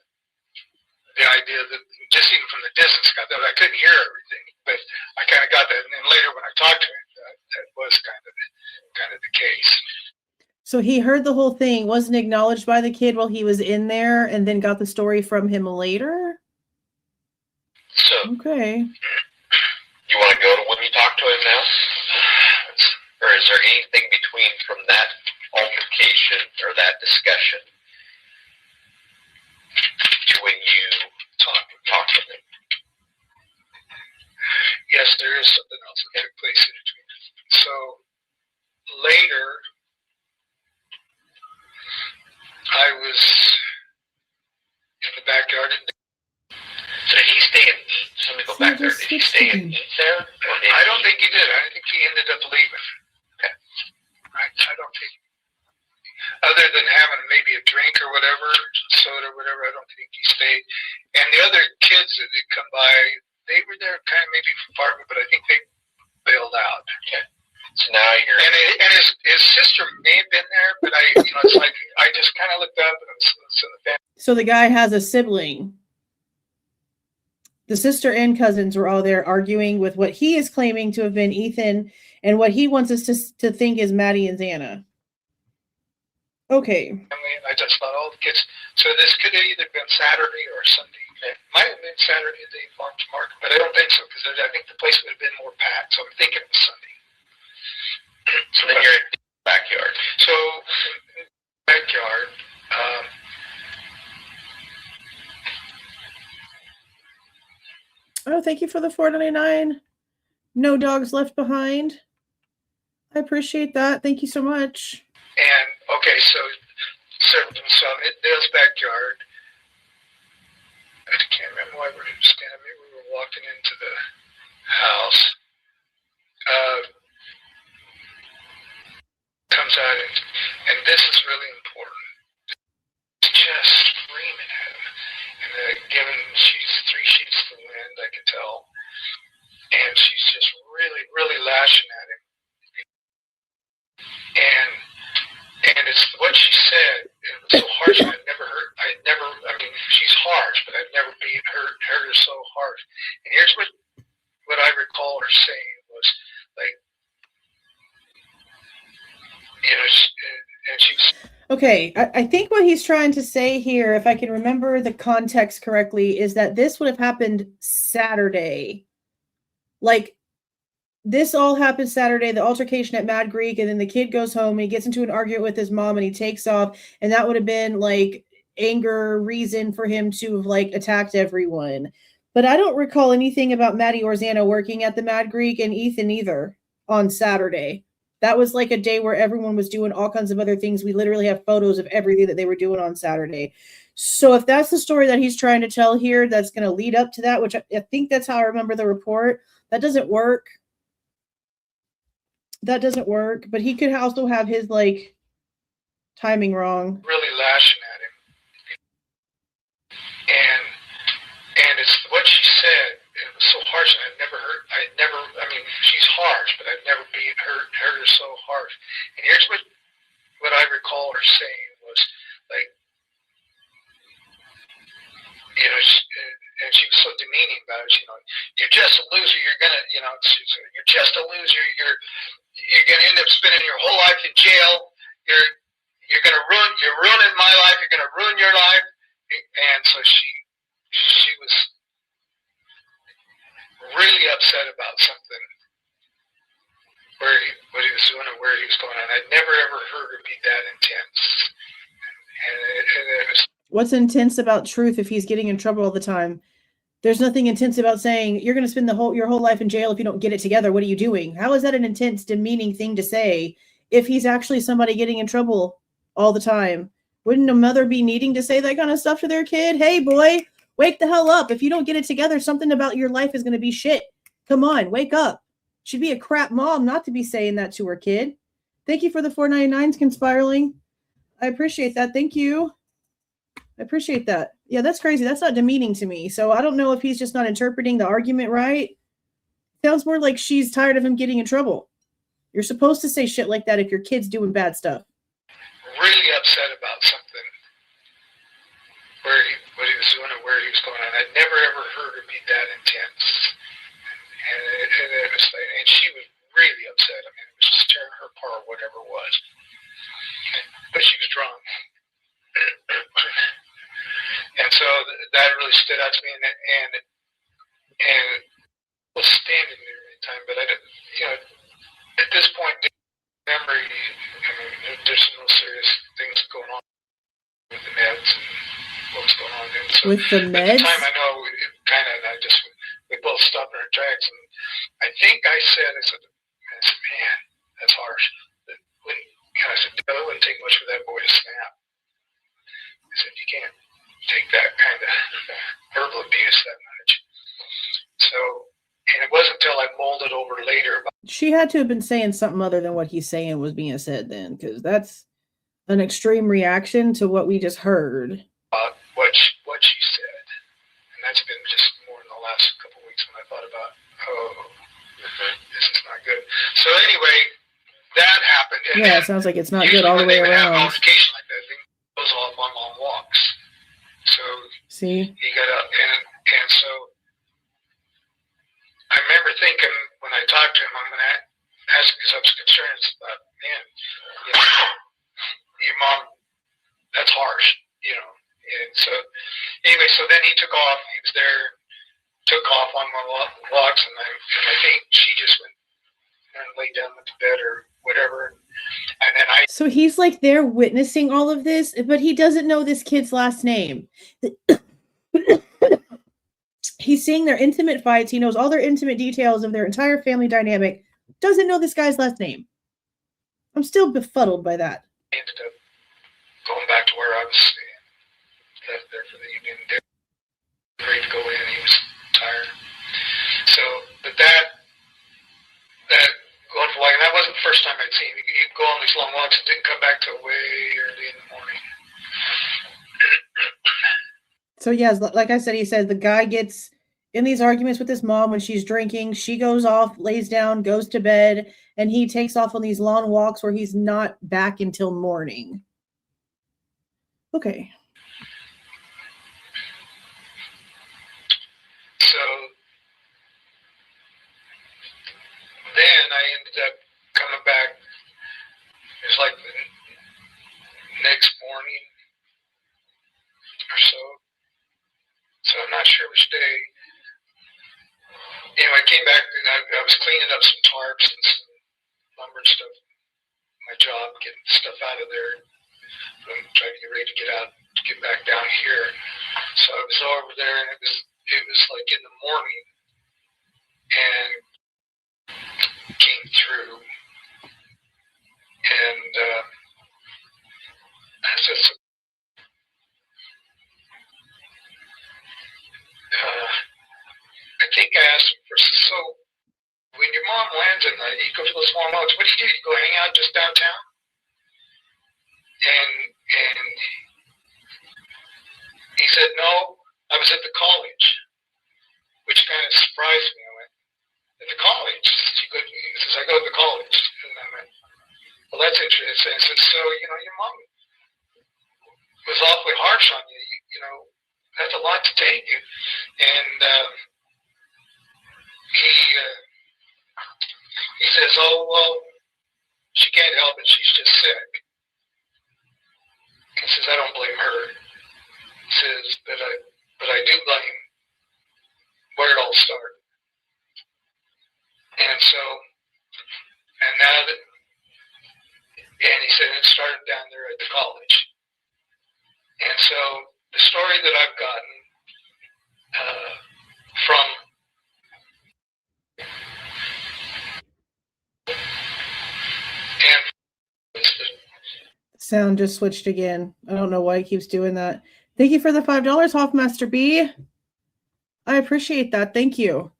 the idea that, just even from the distance, got that I couldn't hear everything, but I kind of got that. And then later when I talked to him, that was kind of the case. So he heard the whole thing, wasn't acknowledged by the kid while he was in there, and then got the story from him later? So, Okay. you want to go to when you talk to him now? Or is there anything between from that altercation or that discussion to when you talk to him? Yes, there is something else that took place in between. So later, I was in the backyard. So did he stay and eat? So let me go back there. Did he stay and eat there? Or did I don't think he did. I think he ended up leaving. Okay. I don't think, other than having maybe a drink or whatever, soda or whatever, I don't think he stayed. And the other kids that had come by, they were there kind of maybe for part of it, but I think they bailed out. Okay. So now you're... And his sister may have been there, but it's like, I just kind of looked up and So the guy has a sibling. The sister and cousins were all there arguing with what he is claiming to have been Ethan and what he wants us to think is Maddie and Xana. Okay. I just thought, the kids. So this could have either been Saturday or Sunday. It might have been Saturday at the farmers market, but I don't think so, because I think the place would have been more packed. So I'm thinking it was Sunday. So then you're in the backyard. So backyard. Oh, thank you for the $4.99. No dogs left behind. I appreciate that. Thank you so much. And okay, so in Dale's backyard. I can't remember why we were standing. Maybe we were walking into the house. Comes out and this is really important. Just screaming at him, and given she's 3 sheets to the wind, I can tell, and she's just really, really lashing at him. And it's what she said. It was so harsh. I mean, she's harsh, but I've never been hurt her so harsh. And here's what I recall her saying was like, and she was. Okay, I think what he's trying to say here, if I can remember the context correctly, is that this would have happened Saturday. Like, this all happened Saturday, the altercation at Mad Greek, and then the kid goes home, and he gets into an argument with his mom, and he takes off, and that would have been, like, anger reason for him to have, like, attacked everyone. But I don't recall anything about Maddie or Xana working at the Mad Greek, and Ethan either, on Saturday. That was like a day where everyone was doing all kinds of other things. We literally have photos of everything that they were doing on Saturday. So if that's the story that he's trying to tell here, that's going to lead up to that, which I think that's how I remember the report. That doesn't work. That doesn't work. But he could also have his, like, timing wrong. Really lashing at him. And it's what she said. It was so harsh, and I mean, she's harsh, but I've never been hurt her so harsh. And here's what I recall her saying was, like, and she was so demeaning about it, you're just a loser, you're just a loser, you're gonna end up spending your whole life in jail, you're ruining my life, you're gonna ruin your life. And so she was really upset about something, what he was doing and where he was going. And I'd never ever heard her be that intense. And it was. What's intense about truth if he's getting in trouble all the time? There's nothing intense about saying you're going to spend your whole life in jail if you don't get it together. What are you doing? How is that an intense, demeaning thing to say if he's actually somebody getting in trouble all the time? Wouldn't a mother be needing to say that kind of stuff to their kid? Hey, boy, wake the hell up. If you don't get it together, something about your life is going to be shit. Come on, wake up. She'd be a crap mom not to be saying that to her kid. Thank you for the 499s, Conspiraling. I appreciate that. Thank you. I appreciate that. Yeah, that's crazy. That's not demeaning to me. So I don't know if he's just not interpreting the argument right. Sounds more like she's tired of him getting in trouble. You're supposed to say shit like that if your kid's doing bad stuff. Really upset about something, what he was doing and where he was going on. I'd never ever heard her be that intense, and it was like, and she was really upset. I mean, it was just tearing her apart, whatever it was. But she was drunk, and so that really stood out to me. And was standing there at the time, but I didn't, at this point. Memory, I mean, there's no serious things going on with the meds and what's going on. And so with the meds? At the time, I know we both stopped in our tracks, and I think I said, man, that's harsh. I said, I wouldn't take much for that boy to snap. I said, you can't take that kind of verbal abuse that much. So, and it wasn't until I mulled it over later. She had to have been saying something other than what he's saying was being said then, because that's an extreme reaction to what we just heard. What she said. And that's been just more in the last couple of weeks when I thought about, this is not good. So anyway, that happened. And yeah, it sounds like it's not good all the way around. Have altercation like that, thing goes off on long walks. So see, he got up, and so I remember thinking when I talked to him, I'm going to ask him some concerns about, man, your mom, that's harsh, And so, anyway, so then he took off. He was there, took off on my walks, and I think she just went and laid down with the bed or whatever. And then So he's like there witnessing all of this, but he doesn't know this kid's last name. He's seeing their intimate fights. He knows all their intimate details of their entire family dynamic. Doesn't know this guy's last name. I'm still befuddled by that. I ended up going back to where I was staying. Left there for the evening. Ready to go in. He was tired. So, but that going for a while, and that wasn't the first time I'd seen him. He'd go on these long walks and didn't come back till way early in the morning. So yes, like I said, he said the guy gets in these arguments with his mom when she's drinking. She goes off, lays down, goes to bed, and he takes off on these long walks where he's not back until morning. Okay. So then I ended up coming back. It was like the next morning or so. So I'm not sure which day. I came back and I was cleaning up some tarps and some lumber and stuff. My job, getting stuff out of there. I'm trying to get ready to get back down here. So I was over there, and it was like in the morning, and came through, and I said, I think I asked him for, so when your mom lands in you go for those long walks, what do? You go hang out just downtown? And he said, no, I was at the college, which kind of surprised me. I went, at the college? He says, I go to the college. And I went, well, that's interesting. I said, so, your mom was awfully harsh on you. That's a lot to take. And he says, oh, well, she can't help it. She's just sick. He says, I don't blame her. He says, but I do blame where it all started. And so, and he said it started down there at the college. And so the story that I've gotten from and Sound just switched again. I don't know why it keeps doing that. Thank you for the $5, Hoffmaster B. I appreciate that. Thank you.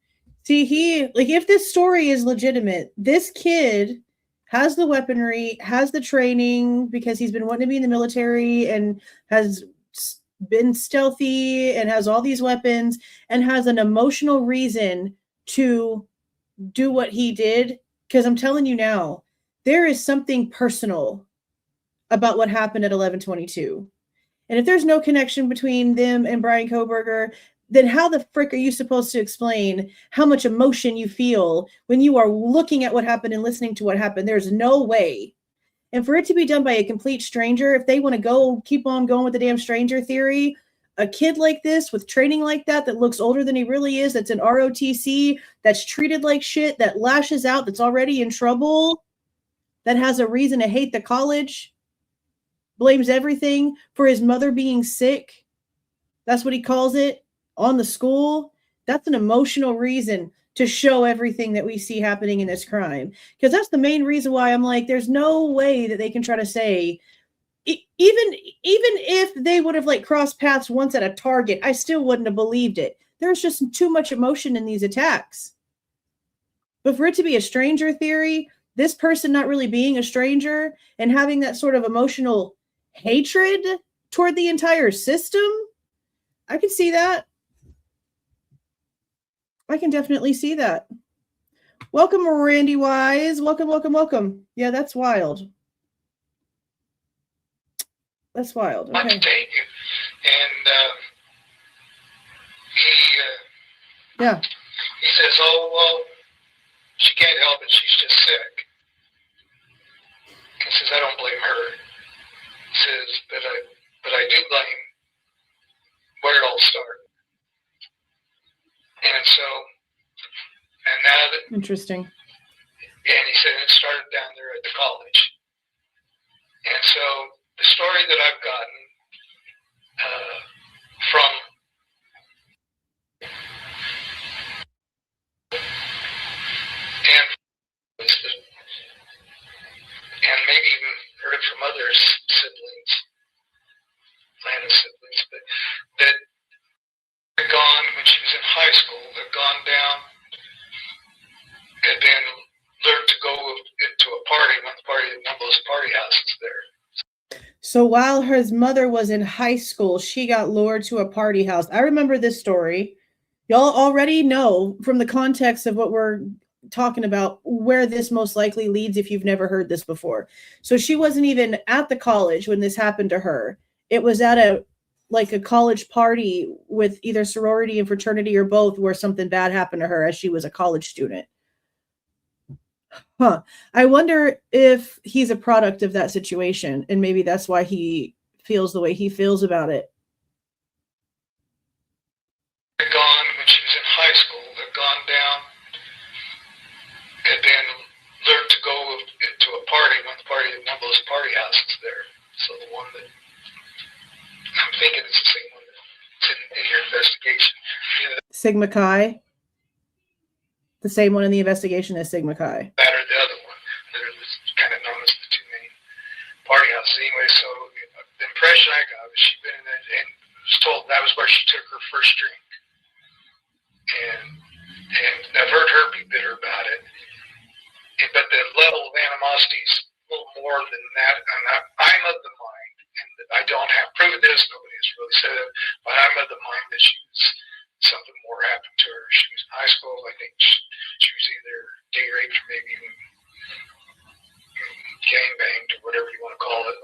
See, if this story is legitimate, this kid has the weaponry, has the training because he's been wanting to be in the military and has been stealthy and has all these weapons and has an emotional reason to do what he did. Because I'm telling you now, there is something personal about what happened at 11/22. And if there's no connection between them and Bryan Kohberger, then how the frick are you supposed to explain how much emotion you feel when you are looking at what happened and listening to what happened? There's no way. And for it to be done by a complete stranger, if they want to go keep on going with the damn stranger theory, a kid like this with training like that looks older than he really is, that's an ROTC, that's treated like shit, that lashes out, that's already in trouble, that has a reason to hate the college, blames everything for his mother being sick. That's what he calls it, on the school. That's an emotional reason to show everything that we see happening in this crime. Because that's the main reason why I'm like, there's no way that they can try to say, even if they would have crossed paths once at a Target, I still wouldn't have believed it. There's just too much emotion in these attacks. But for it to be a stranger theory, this person not really being a stranger and having that sort of emotional hatred toward the entire system, I can see that. I can definitely see that. Welcome, Randy Wise. Welcome, welcome, welcome. Yeah, that's wild. That's wild. Okay. And he says, "Oh well, she can't help it. She's just sick." He says, "I don't blame her." He says, "But I do blame where it all started." And so, and now that interesting. And he said it started down there at the college. And so the story that I've gotten from and maybe even heard it from other siblings, Lana's siblings, but that had gone when she was in high school, had gone down, had been lured to go into a party, one of those party houses there. So while his mother was in high school, she got lured to a party house. I remember this story. Y'all already know from the context of what we're talking about where this most likely leads if you've never heard this before. So she wasn't even at the college when this happened to her. It was at a college party with either sorority and fraternity or both where something bad happened to her as she was a college student. I wonder if he's a product of that situation, and maybe that's why he feels the way he feels about it. Had gone when she was in high school, had gone down, had been lured to go into a party, one of those party houses there. So the one that I'm thinking it's the same one that's in your investigation. Sigma Chi. The same one in the investigation as Sigma Chi. That or the other one. That was kind of known as the two main party houses. Anyway, so the impression I got was she'd been in it and was told that was where she took her first drink. And I've heard her be bitter about it. But the level of animosity is a little more than that. And I'm of the mind, and I don't have proof of this, nobody has really said it, but I'm of the mind that something more happened to her. She was in high school. I think she was either gay raped or maybe even gang banged or whatever you want to call it.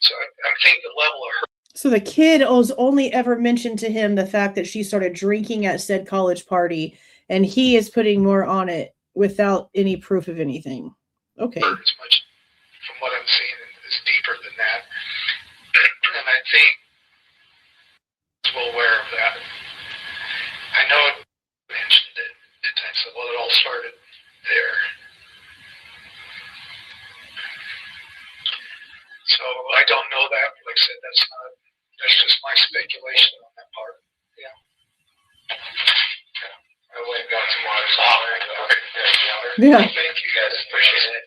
So I think the level of her. So the kid was only ever mentioned to him the fact that she started drinking at said college party, and he is putting more on it without any proof of anything. Okay. As much from what I'm seeing is deeper than that. And I think well aware of that. I know it mentioned it at times, so well, it all started there. So I don't know that. Like I said, that's just my speculation on that part. Yeah. Yeah. Thank you guys. Appreciate it.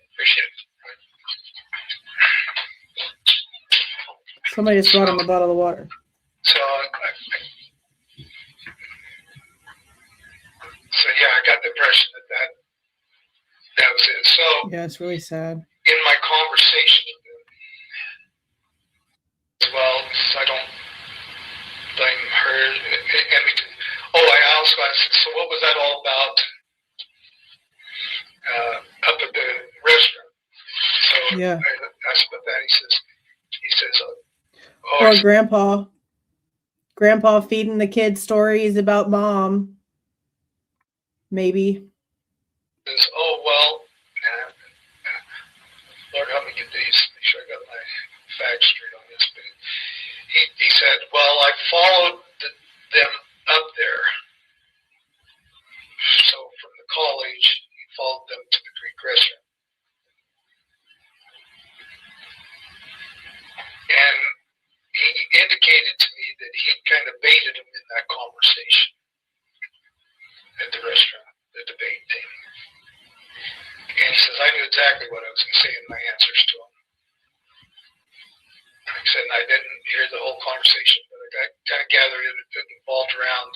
Somebody just brought him a bottle of water. So, I got the impression that was it. So, Yeah, it's really sad. in my conversation with them, as well, because I don't blame her. I also asked, so what was that all about up at the restaurant? So Yeah. I asked about that. He says, Or grandpa feeding the kids stories about mom. Maybe. Says, Lord help me get these, make sure I got my facts straight on this. But he said, well, I followed them up there. So from the college, he followed them to the Greek restaurant. And he indicated to me that he kind of baited him in that conversation at the restaurant, the debate thing. And he says, I knew exactly what I was going to say in my answers to him. He said, and I didn't hear the whole conversation, but I kind of gathered it involved around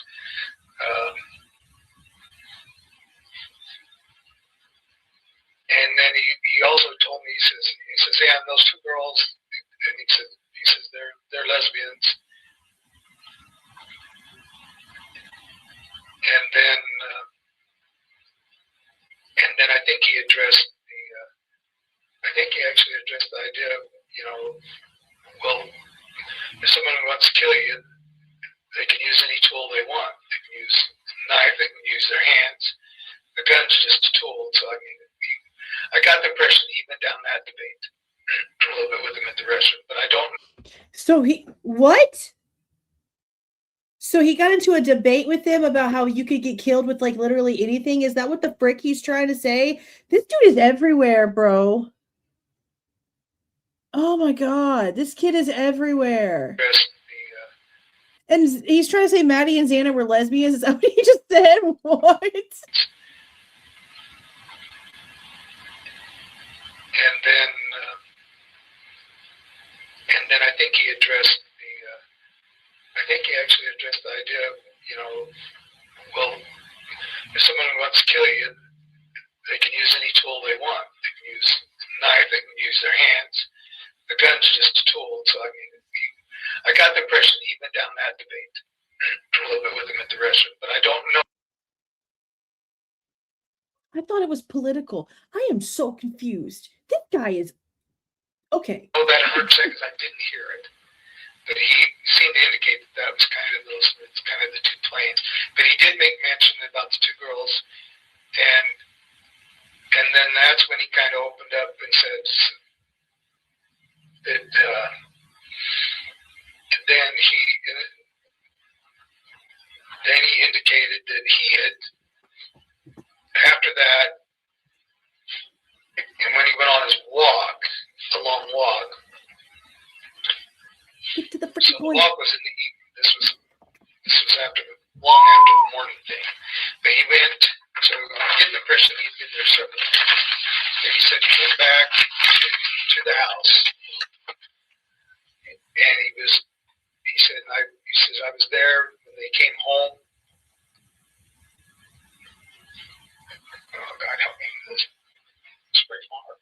and then he also told me, he says, yeah, those two girls, and he says they're lesbians. And then I think he addressed actually addressed the idea of, well, if someone wants to kill you, they can use any tool they want. They can use a knife, they can use their hands. The gun's just a tool. So, I got the impression he went down that debate a little bit with him at the restaurant, but I don't. So what? So he got into a debate with him about how you could get killed with like literally anything. Is that what the frick he's trying to say? This dude is everywhere, bro. Oh my God. This kid is everywhere. And he's trying to say Maddie and Xana were lesbians. Is that what he just said? What? And then I think he addressed he actually addressed the idea of, well, if someone wants to kill you, they can use any tool they want. They can use a knife, they can use their hands. The gun's just a tool. So, I got the impression he went down that debate a little bit with him at the restaurant, but I don't know. I thought it was political. I am so confused. This guy is okay. Oh, that 100 seconds, I didn't hear it. But he seemed to indicate that was kind of the two planes. But he did make mention about the two girls, and then that's when he kind of opened up and said that then he indicated that he had, after that, and when he went on his walk, a long walk. Get to the So the point. walk was in the evening. This was long after the morning thing. But he went, so I get the impression he'd been there several times. But he said he went back to the house, and he says I was there when they came home. Oh God, help me with this. It's breaking my heart.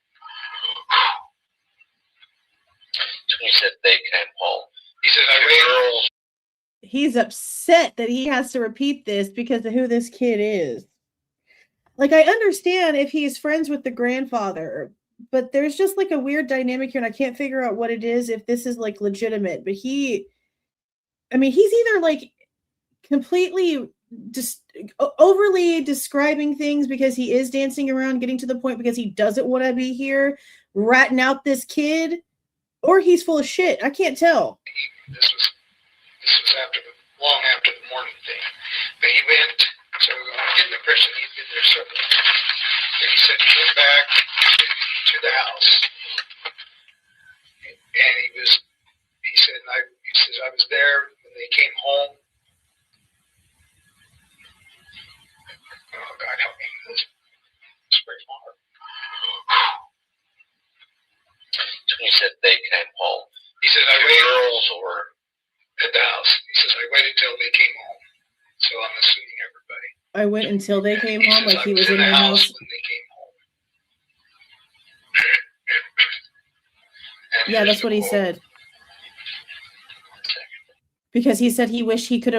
He said they came home. He said I waited. He's upset that he has to repeat this because of who this kid is. Like, I understand if he's friends with the grandfather, but there's just like a weird dynamic here, and I can't figure out what it is, if this is like legitimate. But he's either like completely just overly describing things because he is dancing around, getting to the point because he doesn't want to be here, ratting out this kid, or he's full of shit. I can't tell. This was long after the morning thing. But he went, so I get the impression he'd been there several times. But he said he went back to the house, and he says I was there when they came home. Oh God, help said they came home? He said, I Two waited girls or at the house. He says, I waited till they came home. So I'm assuming everybody. I went until they came He home, says, like I he was in the their house. when they came home. Yeah, that's what he said. Because he said he wished he would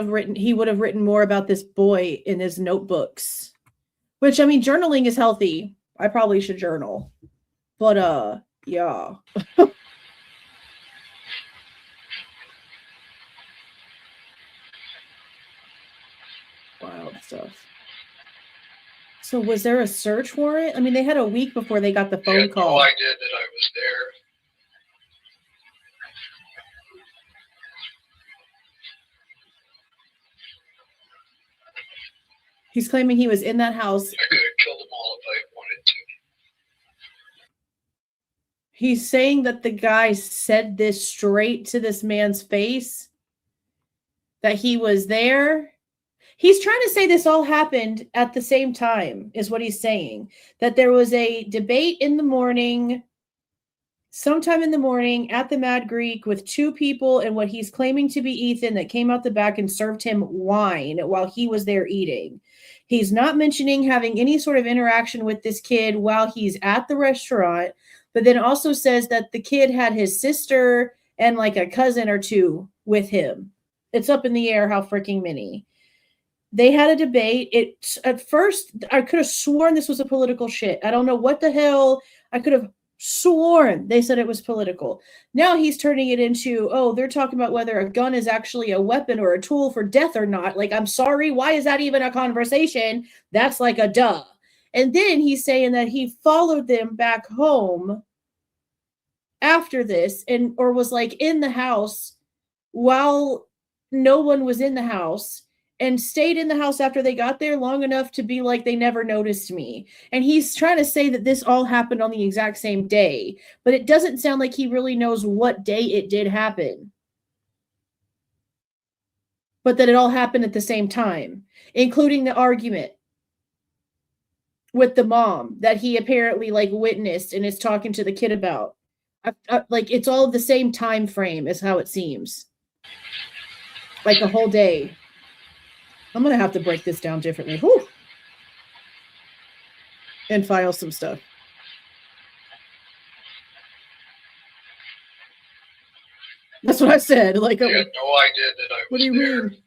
have written more about this boy in his notebooks. Which, I mean, journaling is healthy. I probably should journal. But, yeah. Wild stuff. So was there a search warrant? I mean, they had a week before they got the phone call. No idea that I was there. He's claiming he was in that house. I could have killed them all if I wanted to. He's saying that the guy said this straight to this man's face, that he was there. He's trying to say this all happened at the same time, is what he's saying. That there was a debate in the morning, sometime in the morning at the Mad Greek with two people and what he's claiming to be Ethan that came out the back and served him wine while he was there eating. He's not mentioning having any sort of interaction with this kid while he's at the restaurant, but then also says that the kid had his sister and like a cousin or two with him. It's up in the air how freaking many. They had a debate. At first, I could have sworn this was a political shit. I don't know what the hell. I could have sworn they said it was political. Now he's turning it into, oh, they're talking about whether a gun is actually a weapon or a tool for death or not. Like, I'm sorry, why is that even a conversation? That's like a duh. And then he's saying that he followed them back home after this or was like in the house while no one was in the house and stayed in the house after they got there long enough to be like, they never noticed me. And he's trying to say that this all happened on the exact same day, but it doesn't sound like he really knows what day it did happen. But that it all happened at the same time, including the argument with the mom that he apparently like witnessed and is talking to the kid about. Like, it's all the same time frame is how it seems. Like a whole day. I'm going to have to break this down differently. Whew. And file some stuff. That's what I said. Like, I had no idea that I was what do you there. mean?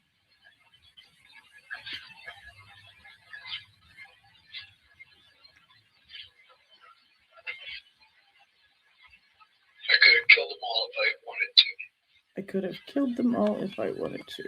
I could have killed them all if I wanted to. I could have killed them all if I wanted to.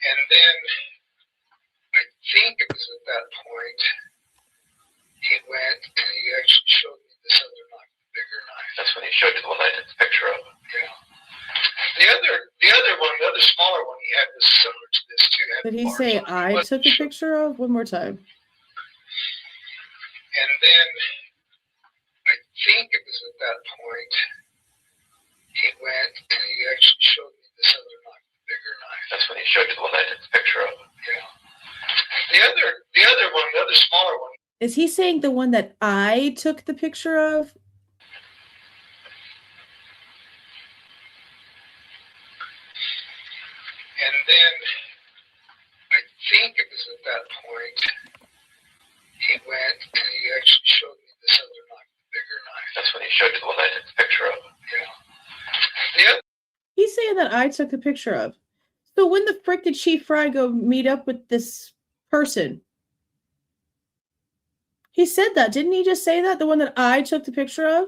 And then I think it was at that point he went and he actually showed me this other knife, the bigger knife. That's when he showed you the one I took the picture of. Yeah. The other one, the other smaller one he had was similar to this too. Did he say I took a picture of? One more time. And then I think it was at that point he went and he actually showed me this other knife, the bigger knife. That's when he showed you the one I took the picture of. Yeah. The other one, the other smaller one. Is he saying the one that I took the picture of? And then I think it was at that point he went and he actually showed me this other knife, the bigger knife. That's when he showed you the one I took the picture of. Yeah. He's saying that I took the picture of. So when the frick did Chief Fry go meet up with this person? He said that. Didn't he just say that? The one that I took the picture of?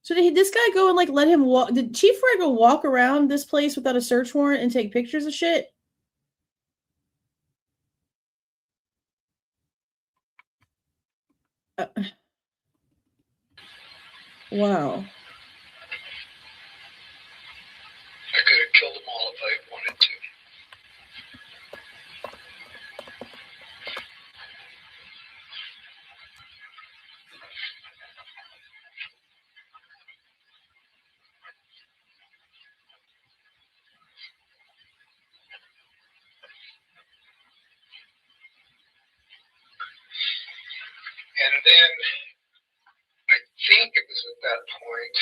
So did this guy go and like let him walk? Did Chief Fry go walk around this place without a search warrant and take pictures of shit? Wow. I could have killed them all if I wanted to. And then I think it was at that point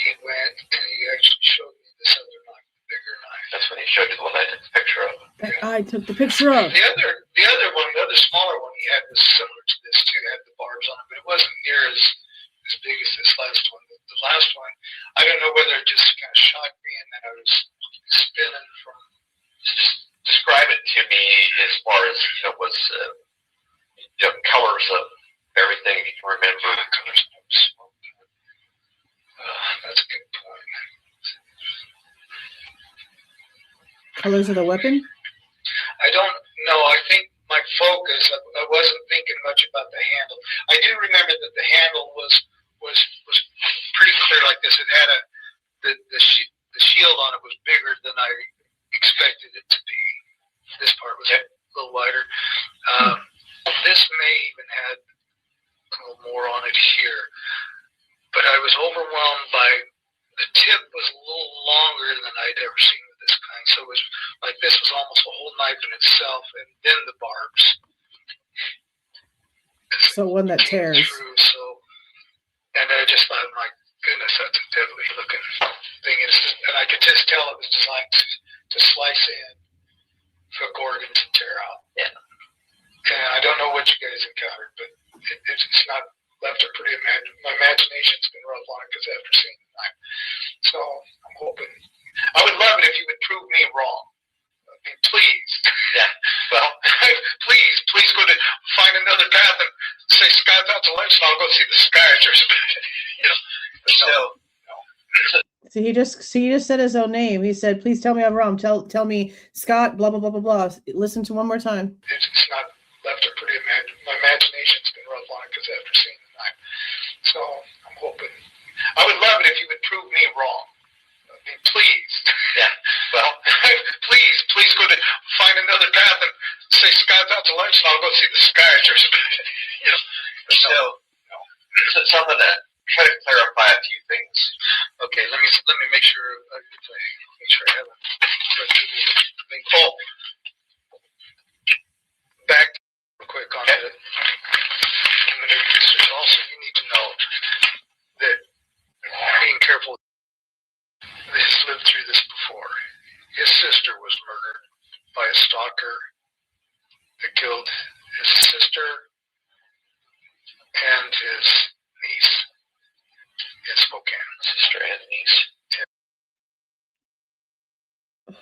he went and he actually showed me this other knife, the bigger knife. That's when he showed you the one I took the picture of. That I took the picture of. The other one, the other smaller one he had was similar to this too. It had the barbs on it, but it wasn't near as big as this last one. The last one, I don't know whether it just kind of shocked me and then I was spinning from. Just describe it to me as far as was colors of everything you can remember. Colors of smoke. That's a good point. Colors of the weapon? I don't know. I think my focus, I wasn't thinking much about the handle. I do remember that the handle was pretty clear like this. It had the shield on it was bigger than I expected it to be. This part was a little wider. This may even had a little more on it here. But I was overwhelmed by the tip was a little longer than I'd ever seen with this kind. So it was like this was almost a whole knife in itself, and then the barbs. So one that tears. And I just thought, my goodness, that's a deadly looking thing. And I could just tell it was designed to slice in, hook organs, and tear out. Yeah. And I don't know what you guys encountered, but it's not left a pretty my imagination's been rough on it because after seeing the knife. So I'm hoping. I would love it if you would prove me wrong. I mean, please. Yeah. Well, please go to find another path and say Scott's out to lunch and I'll go see the skies or something. See, he just said his own name. He said, "Please tell me I'm wrong. Tell me Scott. Blah blah blah blah blah." Listen to one more time. It's not left a pretty my imagination's been rough on it because after seeing the knife. So I'm hoping. I would love it if you would prove me wrong. I mean, please. Yeah. Well, please go to find another path and say Scott's out to lunch and I'll go see the skies or something. So something that try to clarify a few things. Okay, let me make sure. Make sure I have it. Oh, back real quick on it. In the new research, also you need to know that being careful. He's lived through this before. His sister was murdered by a stalker that killed his sister and his niece in Spokane. Sister and niece.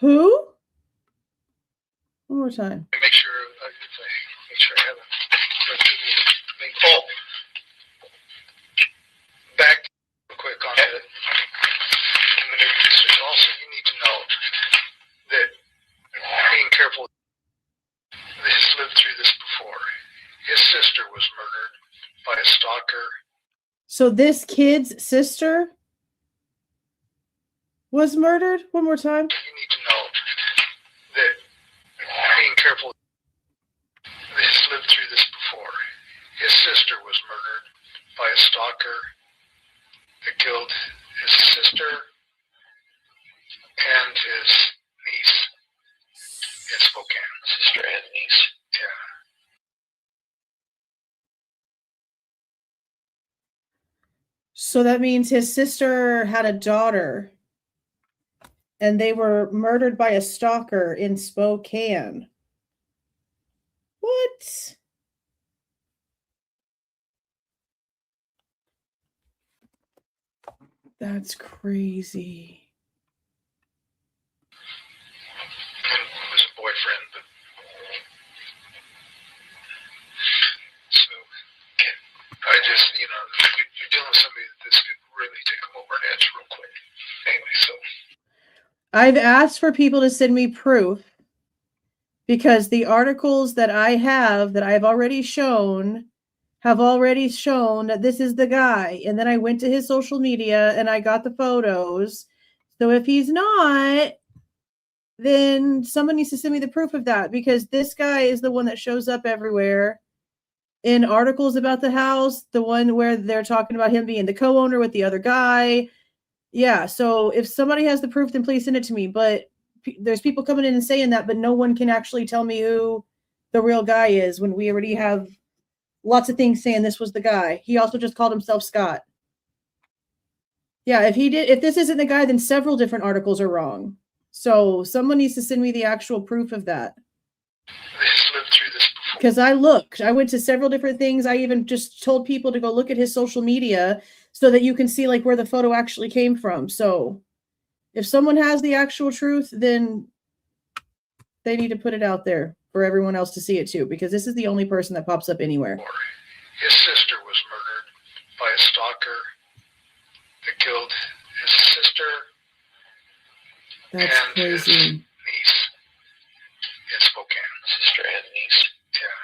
Who? One more time. Make sure I have it. Oh, back real quick on it. In the new research, also you need to know that being careful. He's lived through this before. His sister was murdered by a stalker. So this kid's sister was murdered? One more time. You need to know that being careful. He's lived through this before. His sister was murdered by a stalker that killed his sister and his niece in Spokane. Sister and niece. Yeah. So that means his sister had a daughter and they were murdered by a stalker in Spokane. What? That's crazy. And it was a boyfriend, but so I just, you're dealing with somebody that this could really take them over an edge real quick. Anyway, so I've asked for people to send me proof because the articles that I have that I've already shown have already shown that this is the guy. And then I went to his social media and I got the photos. So if he's not, then someone needs to send me the proof of that because this guy is the one that shows up everywhere in articles about the house, the one where they're talking about him being the co-owner with the other guy. Yeah, so if somebody has the proof, then please send it to me. But there's people coming in and saying that, but no one can actually tell me who the real guy is when we already have lots of things saying this was the guy. He also just called himself Scott. Yeah, if this isn't the guy, then several different articles are wrong. So someone needs to send me the actual proof of that. He's lived through this before. Because I looked. I went to several different things. I even just told people to go look at his social media so that you can see like where the photo actually came from. So if someone has the actual truth, then they need to put it out there for everyone else to see it too, because this is the only person that pops up anywhere. His sister was murdered by a stalker that killed his sister. That's and crazy. His niece in Spokane. Sister and niece. Yeah.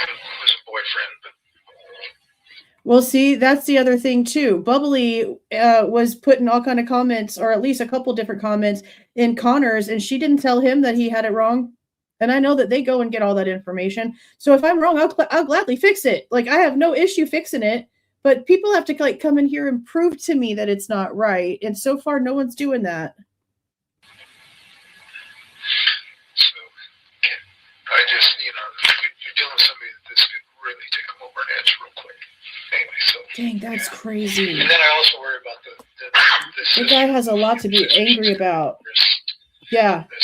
And it was a boyfriend, but Well, see, that's the other thing too. Bubbly was putting all kind of comments, or at least a couple different comments in Connor's, and she didn't tell him that he had it wrong. And I know that they go and get all that information. So if I'm wrong, I'll gladly fix it. Like, I have no issue fixing it. But people have to like come in here and prove to me that it's not right. And so far, no one's doing that. so I just, you're dealing with somebody that this could really take them over an edge real quick. Anyway, so. Dang, that's crazy. And then I also worry about the The guy has a lot to be angry about. Yeah. The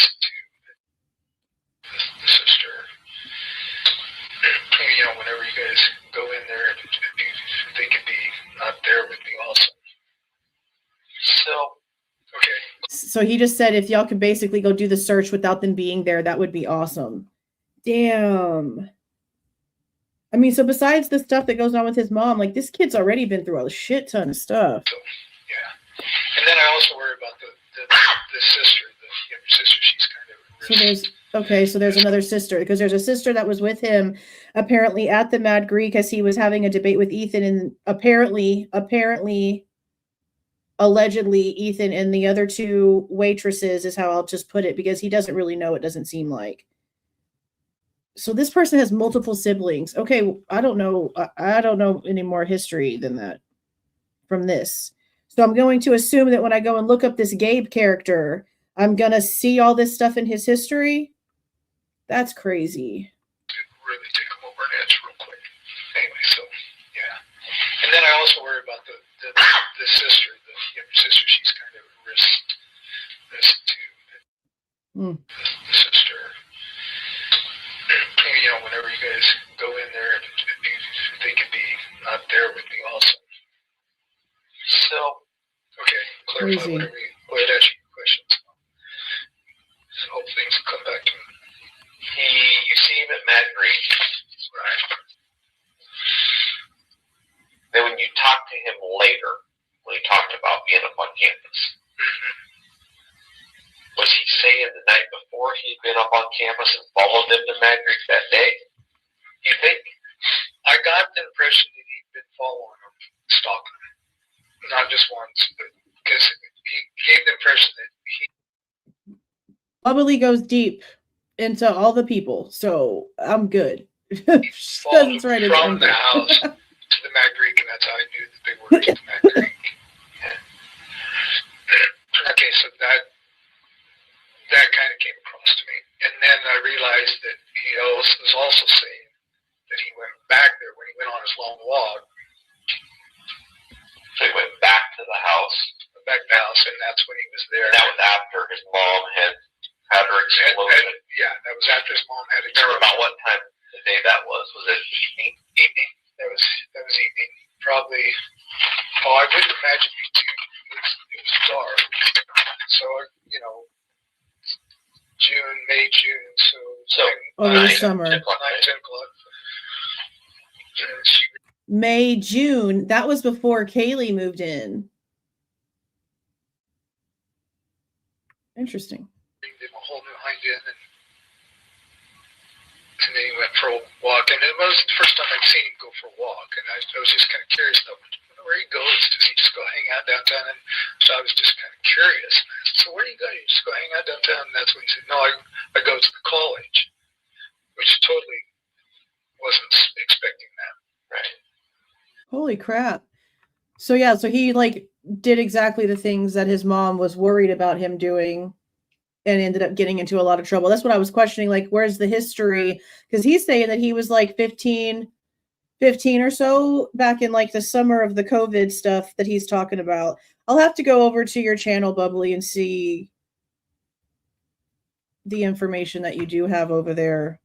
sister. Whenever you guys go in there, if they could be not there, would be awesome. So, okay. So he just said if y'all could basically go do the search without them being there, that would be awesome. Damn. I mean, so besides the stuff that goes on with his mom, like this kid's already been through a shit ton of stuff. So, yeah. And then I also worry about the sister, the younger sister. She's kind of So there's another sister, because there's a sister that was with him apparently at the Mad Greek as he was having a debate with Ethan, and allegedly Ethan and the other two waitresses is how I'll just put it, because he doesn't really know, it doesn't seem like. So this person has multiple siblings. Okay, I don't know any more history than that from this. So I'm going to assume that when I go and look up this Gabe character, I'm going to see all this stuff in his history. That's crazy. Really take them over an edge real quick. Anyway, so, yeah. And then I also worry about the sister, the younger sister. She's kind of a risk too. The sister. Whenever you guys go in there, if they could be not there, would be awesome. So, okay, clarify Crazy. whatever you go ahead, ask your questions. So hope things will come back to me. You see him at Mad Greek, Right. then when you talk to him later, when he talked about being up on campus, was he saying the night before he'd been up on campus and followed them to Mad Greek that day? You think? I got the impression that he'd been following him, stalking him. Not just once, but because he gave the impression that he. Bubbly goes deep into all the people, so I'm good. Followed That's right. from the house to the Mad Greek, and that's how I knew that they were to the Mad Greek. Okay, so that kind of came across to me. And then I realized that he was also saying that he went back there when he went on his long walk. So he went back to the house. Back to the house, and that's when he was there. And that was after his mom had her explosion. Yeah, that was after his mom had Remember about what time of the day that was? Was it evening? Evening. That was evening. Probably. Oh, I wouldn't imagine it too. It was dark. So May, June. So over the summer. 9, 10 o'clock. May, June. That was before Kaylee moved in. Interesting. Gave him a whole new hind end, and then he went for a walk. And it was the first time I'd seen him go for a walk, and I was just kind of curious though, where he goes. Does he just go hang out downtown? And so I was just kind of curious. And I said, so where do you go? You just go hang out downtown? And that's when he said, no, I go to the college, which totally wasn't expecting that. Right. Holy crap. So yeah, so he like did exactly the things that his mom was worried about him doing and ended up getting into a lot of trouble. That's what I was questioning. Like, where's the history? Because he's saying that he was like 15 or so back in like the summer of the COVID stuff that he's talking about. I'll have to go over to your channel, Bubbly, and see the information that you do have over there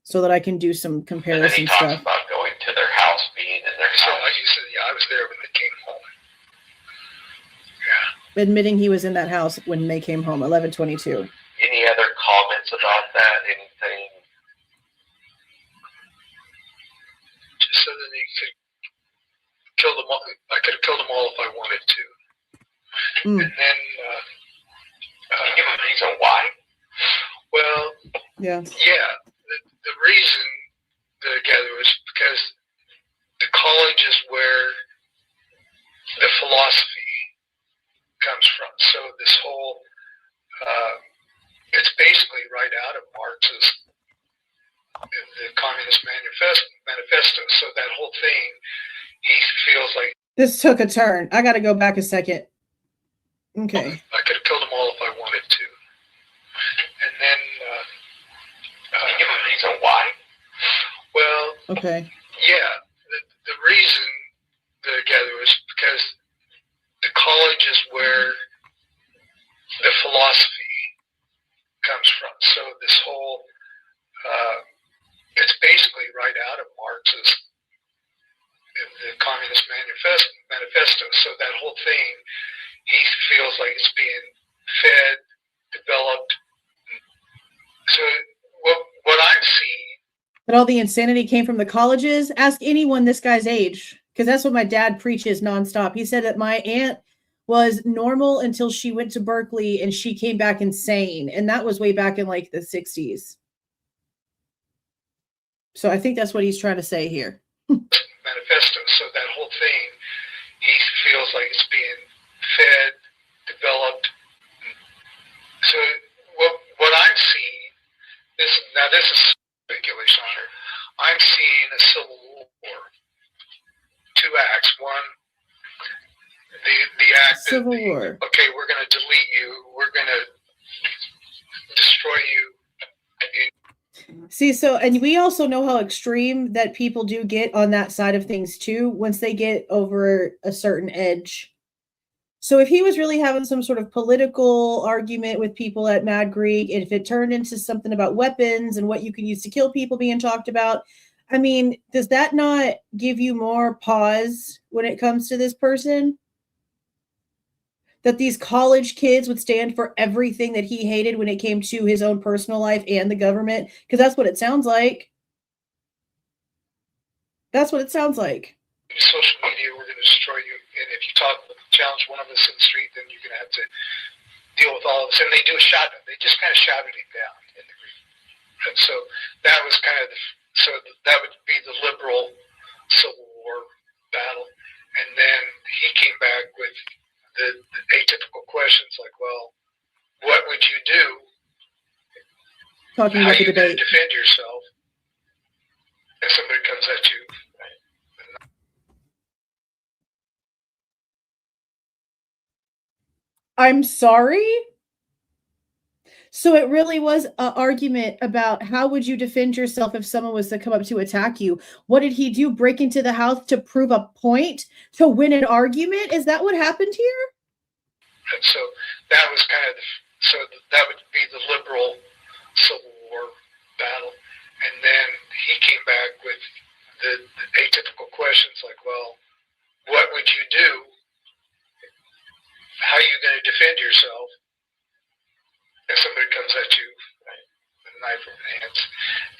so that I can do some comparison stuff. And then he talks about going to their house, being in their house. So like you said, yeah, I was there when they came home. Yeah. Admitting he was in that house when they came home, 11/22. Any other comments about that? Anything? Just so that he could kill them all. I could have killed them all if I wanted to. And then Can you give a reason why? well, Yeah. the reason that I gather was because the college is where the philosophy comes from. So this whole, it's basically right out of Marx's, the Communist Manifesto. So that whole thing, he feels like This took a turn. I got to go back a second. Okay. I could have killed them all if I wanted to. And then, Can you give a reason why? well, Okay. the reason that I gather is because the college is where the philosophy comes from. So this whole, it's basically right out of Marx's, the Communist Manifesto. So that whole thing, he feels like it's being fed, developed. So what I'm seeing, But all the insanity came from the colleges. Ask anyone this guy's age, because that's what my dad preaches nonstop. He said that my aunt was normal until she went to Berkeley and she came back insane. And that was way back in like the 60s. So I think that's what he's trying to say here. manifesto. So that whole thing, he feels like it's being fed, developed. So what I'm seeing, this is speculation. I'm seeing a civil war. Two acts. One, the act Civil of the, war. okay, we're going to delete you. We're going to destroy you. See, so, and we also know how extreme that people do get on that side of things too, once they get over a certain edge. So if he was really having some sort of political argument with people at Mad Greek, if it turned into something about weapons and what you can use to kill people being talked about, I mean, does that not give you more pause when it comes to this person? That these college kids would stand for everything that he hated when it came to his own personal life and the government? Because that's what it sounds like. That's what it sounds like. Social media, we're going to destroy you. And if you challenge one of us in the street, then you're going to have to deal with all of this. And they do a shot. They just kind of shouted him down in the group. And so that was kind of that would be the liberal Civil War battle. And then he came back with the atypical questions like, well, what would you do? Talking How about are the you going to debate. defend yourself if somebody comes at you? I'm sorry? So it really was an argument about how would you defend yourself if someone was to come up to attack you? What did he do? Break into the house to prove a point? To win an argument? Is that what happened here? And so that was kind of that would be the liberal Civil War battle. And then he came back with the atypical questions like, well, what would you do? How are you going to defend yourself if somebody comes at you with a knife in their hands?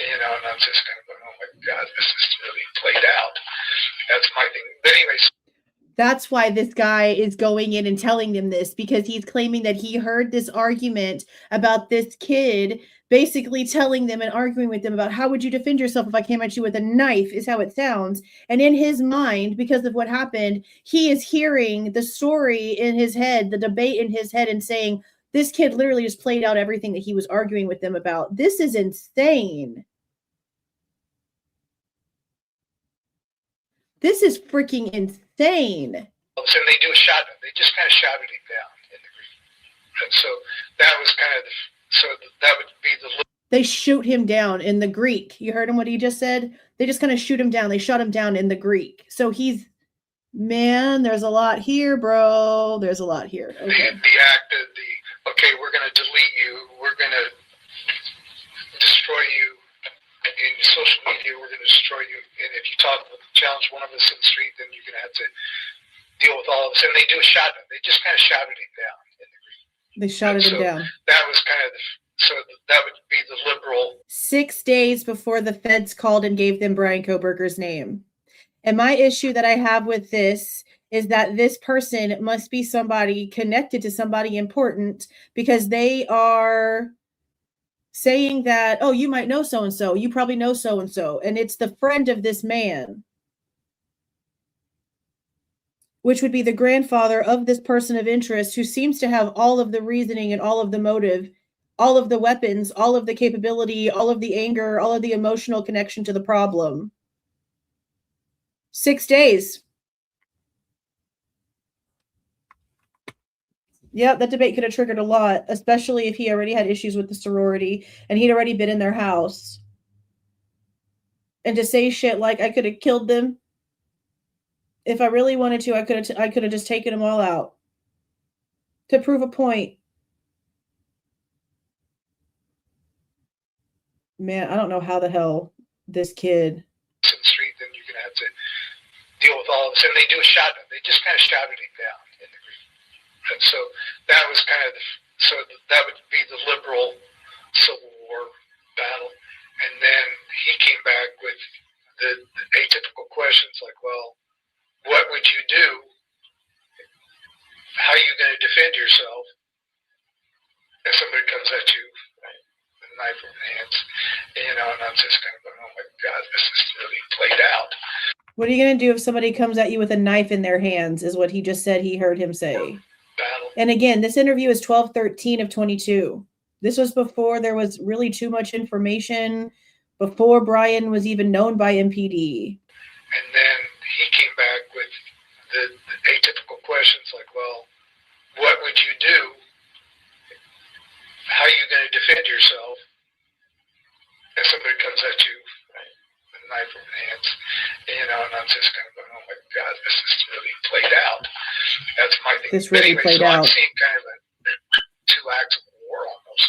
And I'm just kind of going, oh my God, this is really played out. That's my thing. But anyways. That's why this guy is going in and telling them this, because he's claiming that he heard this argument about this kid basically telling them and arguing with them about how would you defend yourself if I came at you with a knife, is how it sounds. And in his mind, because of what happened, he is hearing the story in his head, the debate in his head, and saying, this kid literally just played out everything that he was arguing with them about. This is insane. This is freaking insane. And they do a shot. They just kind of shouted him down in the group. And so that was kind of, so that would be the... They shoot him down in the Greek. You heard him what he just said? They just kind of shoot him down. They shot him down in the Greek. So he's, man, there's a lot here, bro. There's a lot here. Okay. The act of okay, we're going to delete you. We're going to destroy you. In social media, we're going to destroy you. And if you challenge one of us in the street, then you're going to have to deal with all of us. And they do a shot. They just kind of shouted him down in the Greek. They shouted him down. That was kind of so that would be the liberal. 6 days before the feds called and gave them Bryan Kohberger's name. And my issue that I have with this is that this person must be somebody connected to somebody important, because they are saying that, oh, you might know so-and-so. You probably know so-and-so. And it's the friend of this man, which would be the grandfather of this person of interest, who seems to have all of the reasoning and all of the motive, all of the weapons, all of the capability, all of the anger, all of the emotional connection to the problem. 6 days. Yeah, that debate could have triggered a lot, especially if he already had issues with the sorority and he'd already been in their house. And to say shit like, I could have killed them. If I really wanted to, I could have just taken them all out to prove a point. Man, I don't know how the hell this kid. In the street, then you're going to have to deal with all of us. And they do a shot. They just kind of shouted him down in the Greek. And so that was kind of, so that would be the liberal Civil War battle. And then he came back with the atypical questions like, well, what would you do? How are you going to defend yourself if somebody comes at you with a knife in their hands? And I'm just kind of going, oh my God, this is really played out. What are you going to do if somebody comes at you with a knife in their hands, is what he just said he heard him say. Battle. And again, this interview is 12/13 of 22. This was before there was really too much information, before Bryan was even known by MPD. And then he came back with the atypical questions like, well, what would you do? How are you going to defend yourself if somebody comes at you with a knife in their hands? And I'm just kind of going, oh my God, this is really played out. That's my thing. This really anyway, played so out. I'm seeing kind of a 2 acts of war almost.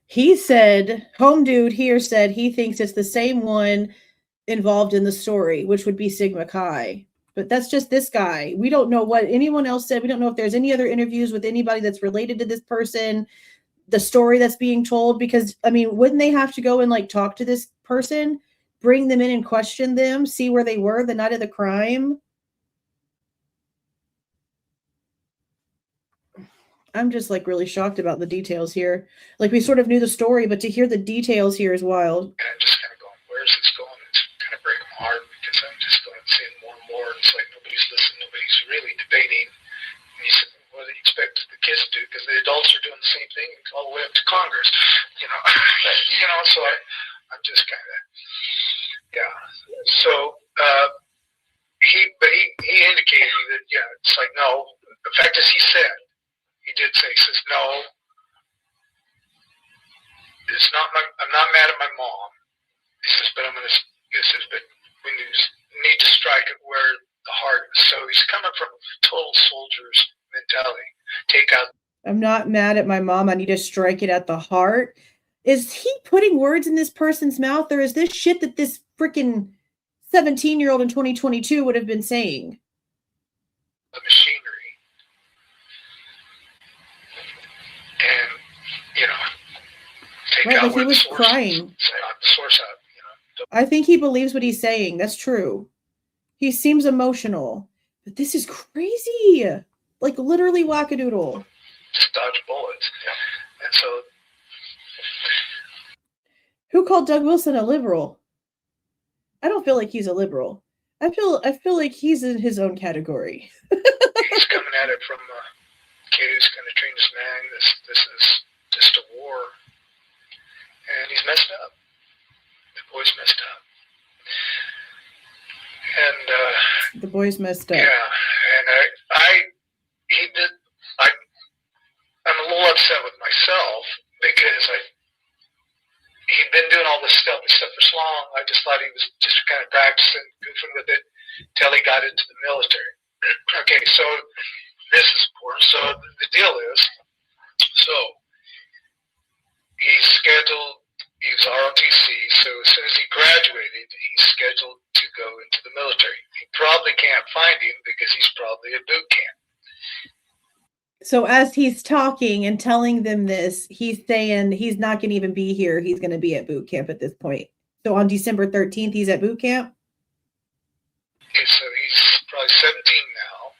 He said, Home Dude here said he thinks it's the same one involved in the story, which would be Sigma Chi. But that's just this guy. We don't know what anyone else said. We don't know if there's any other interviews with anybody that's related to this person, the story that's being told, because, I mean, wouldn't they have to go and like talk to this person, bring them in and question them, see where they were the night of the crime? I'm just like really shocked about the details here. Like, we sort of knew the story, but to hear the details here is wild. And I'm just kind of going, where's this going? It's kind of breaking my heart because I'm just going to see more and more. And it's like nobody's listening, nobody's really debating. And he said, what do you expect the kids to do? Because the adults are doing the same thing all the way up to Congress, So I'm just kind of, yeah. So he indicated that, yeah, it's like, no. In fact, as he said, he did say, he says, no, it's not I'm not mad at my mom. He says, but but we need to strike it where the heart is. So he's coming from total soldier's mentality. Take out. I'm not mad at my mom. I need to strike it at the heart. Is he putting words in this person's mouth, or is this shit that this freaking 17-year-old in 2022 would have been saying? The machinery. And, take right, out like where he was the crying. Source out, I think he believes what he's saying. That's true. He seems emotional. But this is crazy. Like, literally wackadoodle. Just dodge bullets. Yeah. And so... Who called Doug Wilson a liberal? I don't feel like he's a liberal. I feel like he's in his own category. He's coming at it from a kid who's going to train this man. This is just a war. And he's messed up. The boy's messed up. And the boy's messed up. Yeah, and along. I just thought he was just kind of practicing, goofing with it, till he got into the military. Okay, so this is important. So the deal is, so he's scheduled, he was ROTC, so as soon as he graduated, he's scheduled to go into the military. He probably can't find him because he's probably at boot camp. So as he's talking and telling them this, he's saying he's not going to even be here. He's going to be at boot camp at this point. So on December 13th, he's at boot camp? Okay, so he's probably 17 now,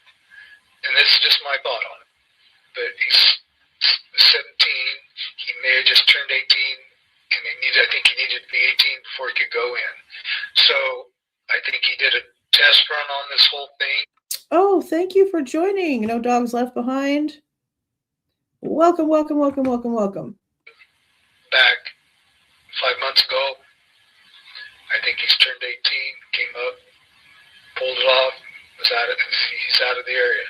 and this is just my thought on it. But he's 17. He may have just turned 18, and I think he needed to be 18 before he could go in. So I think he did a test run on this whole thing. Oh, thank you for joining. No Dogs Left Behind. Welcome, welcome, welcome, welcome, welcome. Back 5 months ago, I think he's turned 18, came up, pulled it off, he's out of the area.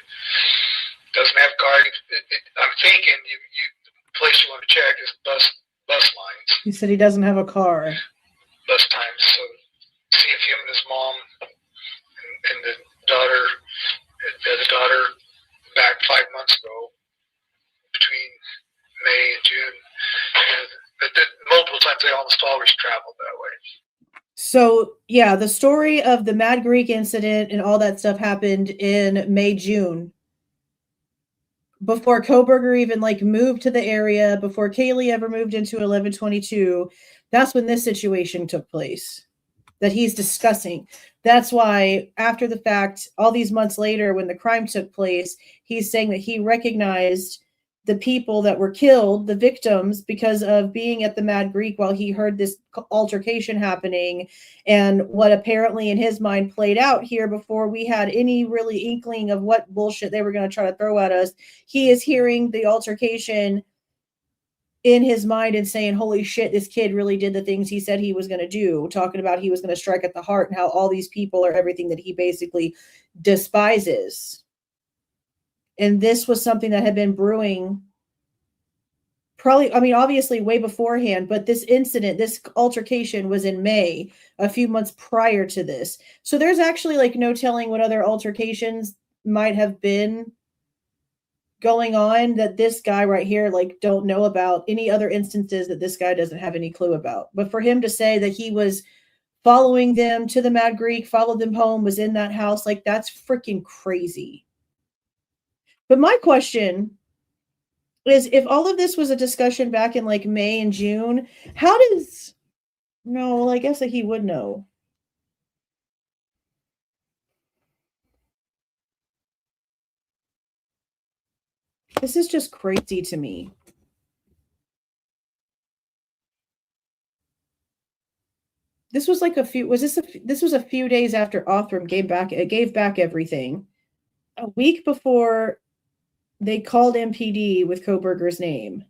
Doesn't have car. I'm thinking the place you want to check is bus lines. He said he doesn't have a car. Bus times. So see if him and his mom and the other daughter back 5 months ago, between May and June. But multiple times they almost always traveled that way. So, yeah, the story of the Mad Greek incident and all that stuff happened in May, June. Before Kohberger even moved to the area, before Kaylee ever moved into 1122, that's when this situation took place that he's discussing. That's why after the fact, all these months later, when the crime took place, he's saying that he recognized the people that were killed, the victims, because of being at the Mad Greek while he heard this altercation happening and what apparently in his mind played out here before we had any really inkling of what bullshit they were going to try to throw at us. He is hearing the altercation in his mind and saying, holy shit, this kid really did the things he said he was going to do, talking about he was going to strike at the heart and how all these people are everything that he basically despises. And this was something that had been brewing probably, obviously way beforehand, but this incident, this altercation was in May, a few months prior to this. So there's actually no telling what other altercations might have been going on that this guy right here don't know about, any other instances that this guy doesn't have any clue about. But for him to say that he was following them to the Mad Greek, followed them home, was in that house, that's freaking crazy. But my question is, if all of this was a discussion back in May and June, how does, I guess that he would know. This is just crazy to me. This was this was a few days after Othram gave back everything. A week before they called MPD with Kohberger's name.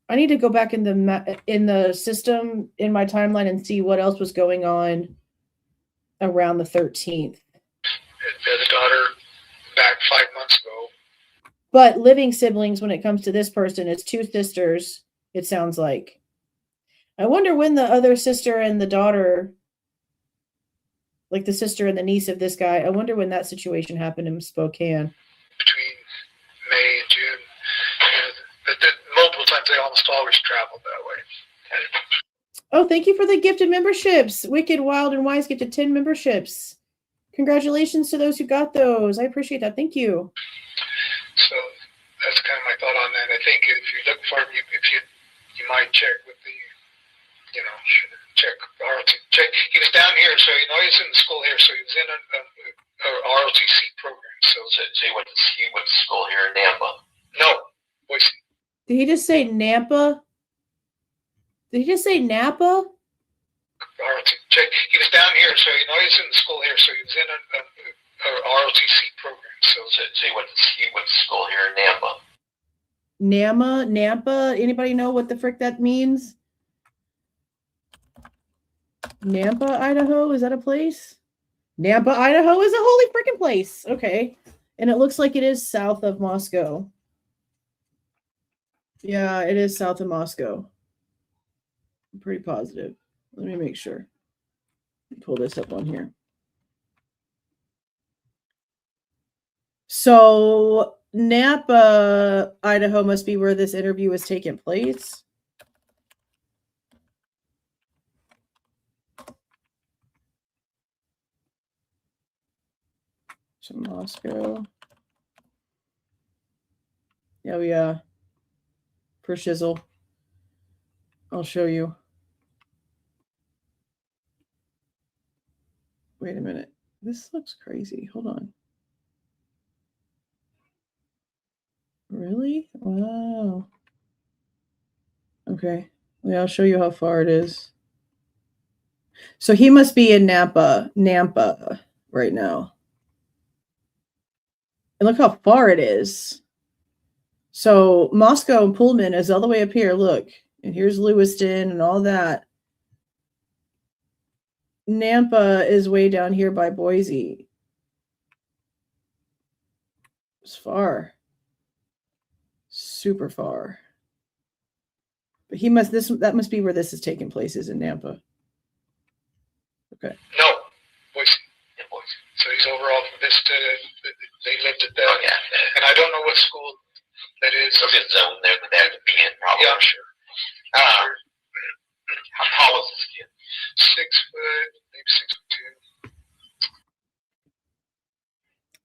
I need to go back in the system in my timeline and see what else was going on around the 13th. The other daughter back 5 months ago. But living siblings, when it comes to this person, it's two sisters, it sounds like. I wonder when the other sister and the daughter, the sister and the niece of this guy, I wonder when that situation happened in Spokane. Between May and June. But multiple times they almost always traveled that way. Oh, thank you for the gifted memberships. Wicked, Wild, and Wise gifted 10 memberships. Congratulations to those who got those. I appreciate that. Thank you. So that's kind of my thought on that. I think if you look for it, you might check with the, check. He was down here, so he's in the school here, so he was in a ROTC program. So he went to school here in Nampa. No, Boise. Did he just say Nampa? Did he just say Napa? Check. He was down here, so he's in the school here, so he was in a ROTC program. So he went to school here in Nampa. Nampa? Anybody know what the frick that means? Nampa, Idaho? Is that a place? Nampa, Idaho is a holy freaking place. Okay. And it looks like it is south of Moscow. Yeah, it is south of Moscow. I'm pretty positive. Let me make sure. Pull this up on here. So Napa, Idaho must be where this interview was taking place. So Moscow. Oh yeah. For shizzle. I'll show you. Wait a minute. This looks crazy. Hold on. Really? Wow. Okay. Yeah, I'll show you how far it is. So he must be in Nampa right now. And look how far it is. So Moscow and Pullman is all the way up here. Look. And here's Lewiston and all that. Nampa is way down here by Boise. It's far. Super far. But that must be where this is taking place, is in Nampa. Okay. No, Boise. Yeah, Boise. So he's over off of Vista. They lived at that. Oh, yeah. And I don't know what school that is. There's a zone there that they have to be in, probably. Yeah, I'm sure. How tall is this kid? 6 foot, maybe 6'2".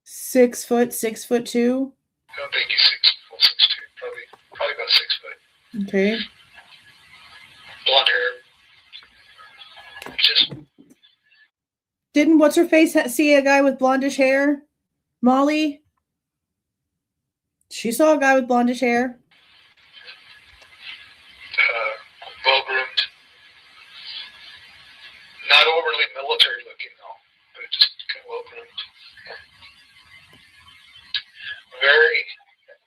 6 foot, 6'2". I don't think he's 6'2". Probably about 6 foot. Okay. Blonde hair. Just Didn't what's her face see a guy with blondish hair? Molly? She saw a guy with blondish hair. well groomed. Not overly military looking, though, but just kind of well groomed. Very,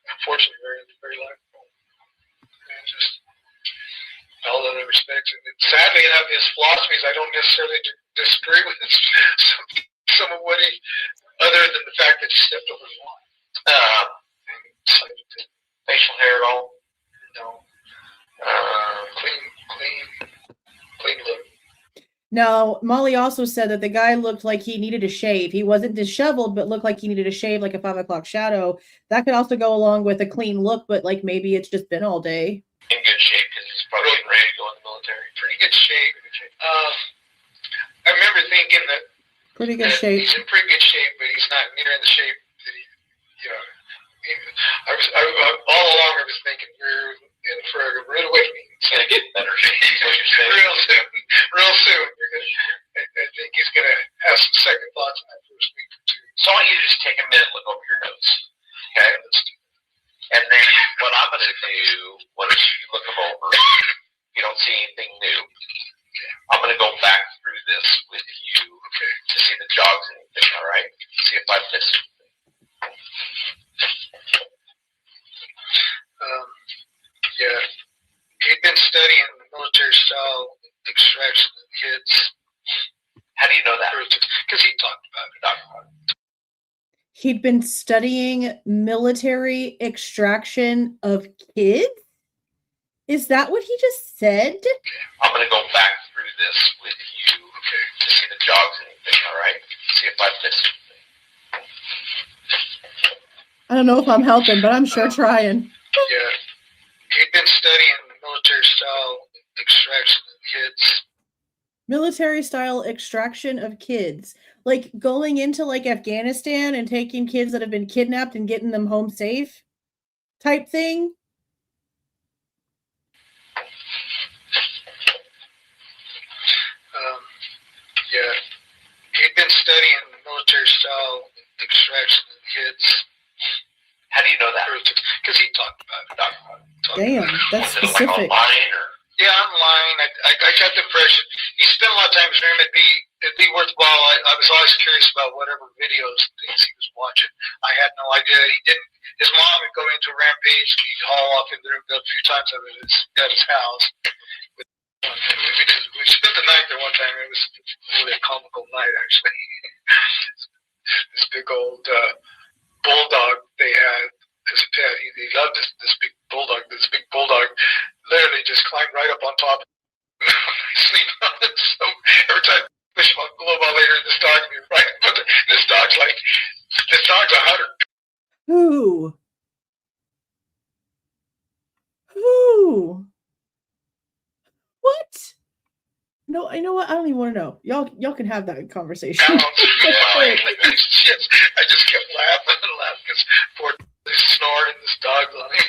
unfortunately, very likable. And just all other respects. And sadly enough, his philosophies, I don't necessarily disagree with some of what he, other than the fact that he stepped over the line. Facial hair at all? No. Clean look. Now, Molly also said that the guy looked like he needed a shave. He wasn't disheveled, but looked like he needed a shave, like a 5 o'clock shadow. That could also go along with a clean look, but like maybe it's just been all day. In good shape, because he's probably getting ready to go in the military. Pretty good shape. I remember thinking that Pretty good shape. he's in pretty good shape, but he's not near in the shape that he, all along I was thinking you're in for a rude awakening. He's going to get better shape. Real soon. I think he's going to have some second thoughts in that first week or two. So I want you to just take a minute and look over your notes. Okay? And then what I'm going to do, once you look them over, if you don't see anything new, I'm going to go back through this with you to see the jogs and anything, all right? See if I've missed anything. He'd been studying military-style extraction of kids. How do you know that? Because he talked about it. He'd been studying military extraction of kids? Is that what he just said? I'm going to go back through this with you to see the jogs and anything, all right? See if I've missed anything. I don't know if I'm helping, but I'm sure trying. Yeah. He'd been studying military-style extraction of kids. Military-style extraction of kids. Like going into like Afghanistan and taking kids that have been kidnapped and getting them home safe type thing. He'd been studying military-style extraction of kids. How do you know that? Because he talked about it. Damn, that's Is it specific. like online or? Yeah, online. I got the impression he spent a lot of time with him. It'd be worthwhile. I was always curious about whatever videos and things he was watching. I had no idea. He didn't. His mom would go into a rampage. He'd haul off into the room a few times at his house. We spent the night there one time. It was really a comical night, actually. This big old bulldog they had as a pet. He loved this big bulldog. This big bulldog literally just climbed right up on top of him sleep on it. So every time I push my glove out later, this dog's be right. But this dog's 100. Who? What? No, I know what. I don't even want to know. Y'all can have that conversation. I just kept laughing and laughing because poor this snoring, this dog's on him.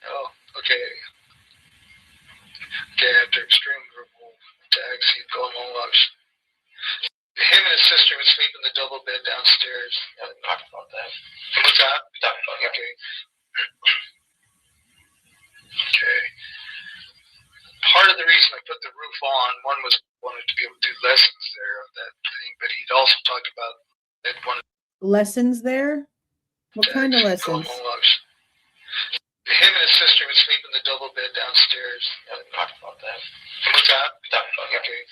Oh, okay. Okay, after extreme verbal attacks, he'd go home watch. Him and his sister would sleep in the double bed downstairs. Yeah, we talked about that. What's that? We talked about that. Okay. Okay. Part of the reason I put the roof on, one was wanted to be able to do lessons there of that thing, but he'd also talked about that one. Lessons there? What kind of lessons? Him and his sister would sleep in the double bed downstairs. Yeah, we talked about that. What's that? We talked about that. Okay.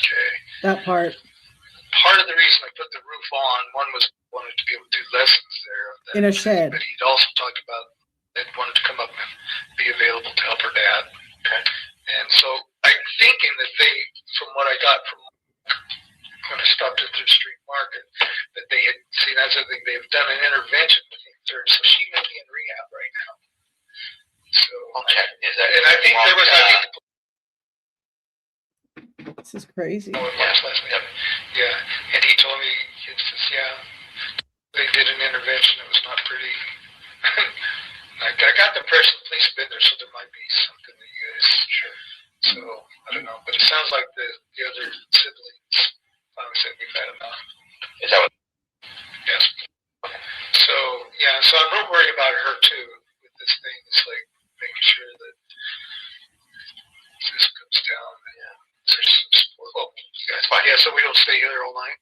Okay. That part. Part of the reason I put the roof on, one was wanted to be able to do lessons there of that In a shed. But he'd also talked about that wanted to come up and be available to help her dad. Okay. And so I'm thinking that they, from what I got from when I stopped at the street market, that they had seen that's the thing, they've done an intervention with her, so she may be in rehab right now. So Okay. Is that? and I think there was This is crazy. Yeah, and he told me it's just they did an intervention. It was not pretty. I got the impression the police have been there, so there might be something to use. Sure. So I don't know, but it sounds like the other siblings finally said we've had enough. Is that what? Yes. So yeah, so I'm real worried about her too with this thing. It's like making sure that this comes down. Yeah. There's some support. Well, that's fine. Yeah, so we don't stay here all night.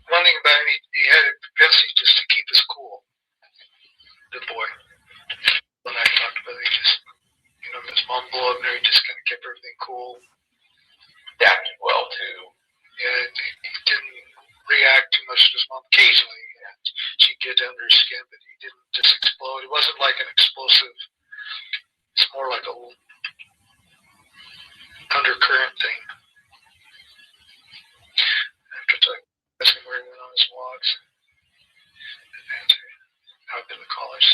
One thing about him, he had a propensity just to keep us cool. The boy. When I talked about it, he just, his mom blew up there, he just kind of kept everything cool. Adapted well to. Yeah, he didn't react too much to his mom. Occasionally, she'd get under his skin, but he didn't just explode. It wasn't like an explosive. It's more like a undercurrent thing. That's where he went on his walks. I've been to college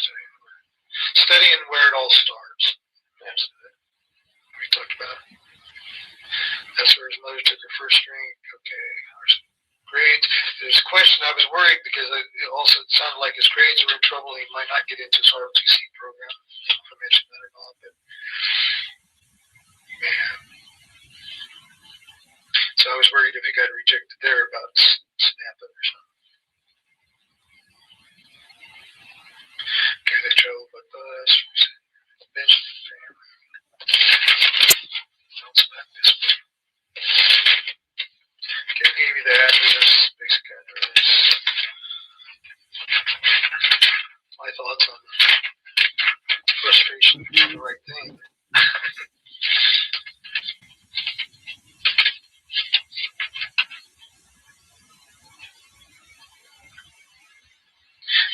studying where it all starts. We talked about it. That's where his mother took her first drink. Okay, grades. There's a question. I was worried because it also sounded like his grades were in trouble. He might not get into his ROTC program. I don't know if I mentioned that or not, but man. So I was worried if he got rejected there about snapping or something. Okay, they traveled by bus. Benjamin family. Notes about this one. Okay, I gave you the address, basic address. My thoughts on frustration to do the right thing.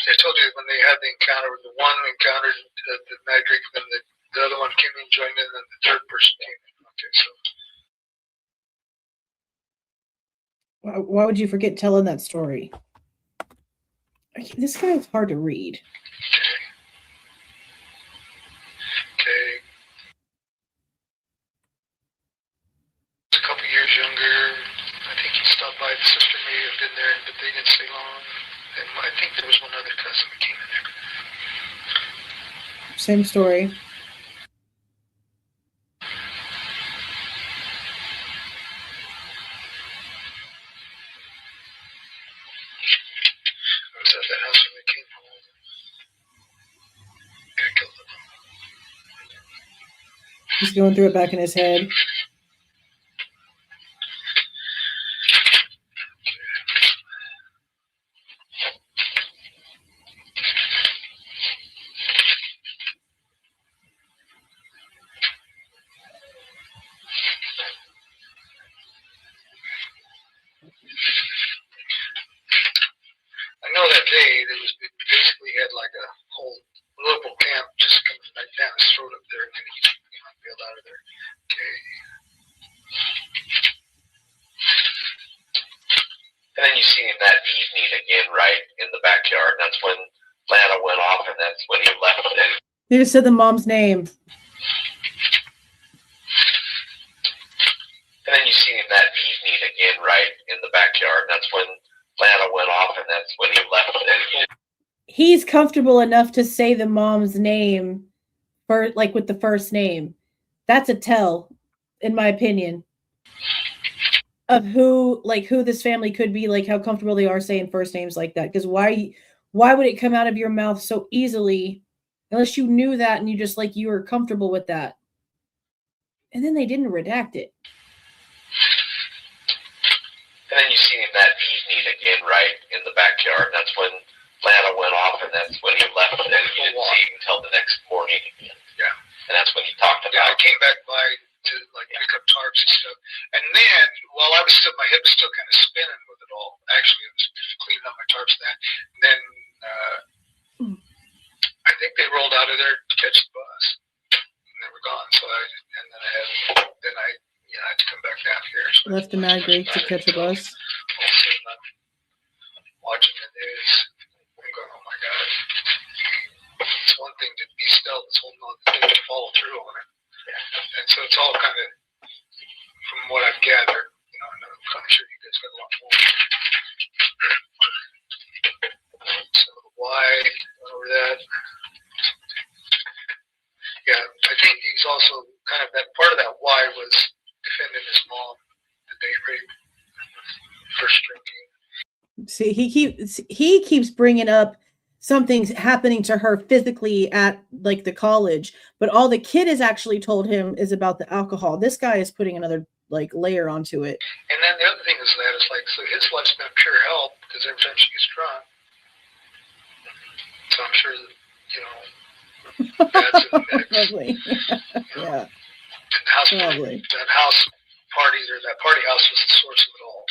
I told you when they had the encounter, the one encountered the Mad Greek, then the other one came in, joined in, and then the third person came in. Okay, so. Why would you forget telling that story? This guy is hard to read. Okay. A couple years younger. I think he stopped by. The sister may have been there, but they didn't stay long. And I think there was one other cousin that came in there. Same story. I was at the house when they came home. Got killed them. He's going through it back in his head. like a whole local camp just comes back down his throat up there, and then he bailed out of there. Okay. And then you see him that evening again, right, in the backyard. And that's when Lana went off, and that's when he left. And They just said the mom's name. And then you see him that evening again, right, in the backyard. And that's when Lana went off, and that's when he left. And He's comfortable enough to say the mom's name for like with the first name. That's a tell, in my opinion, of who this family could be, like how comfortable they are saying first names like that. Because why would it come out of your mouth so easily unless you knew that and you just like you were comfortable with that? And then they didn't redact it. And then you see him that evening again, right, in the backyard. And that's when Lana went off, and that's when he left. And then you didn't see him until the next morning again. Yeah. And that's when he talked about. Yeah, I came back by to like pick up tarps and stuff, and then while I was still, my hip was still kind of spinning with it all. Actually, I was cleaning up my tarps and that. And then I think they rolled out of there to catch the bus, and they were gone. So I had to come back down here. So Left the Magri to catch a bus. All of a sudden, I'm watching the news. I'm going, oh my God. It's one thing to be stealth, it's one thing to follow through on it. And so it's all kind of, from what I've gathered, I'm sure you guys got a lot more. So why over that? Yeah, I think he's also kind of that part of that why was defending his mom, the date rape, first drinking. See, he keeps bringing up something's happening to her physically at like the college, but all the kid has actually told him is about the alcohol. This guy is putting another like layer onto it. And then the other thing is that it's like, so his wife's been pure help because every time she gets drunk, so I'm sure that, that's in the mix. Probably. Yeah. Probably. That house party, or that party house was the source of it all.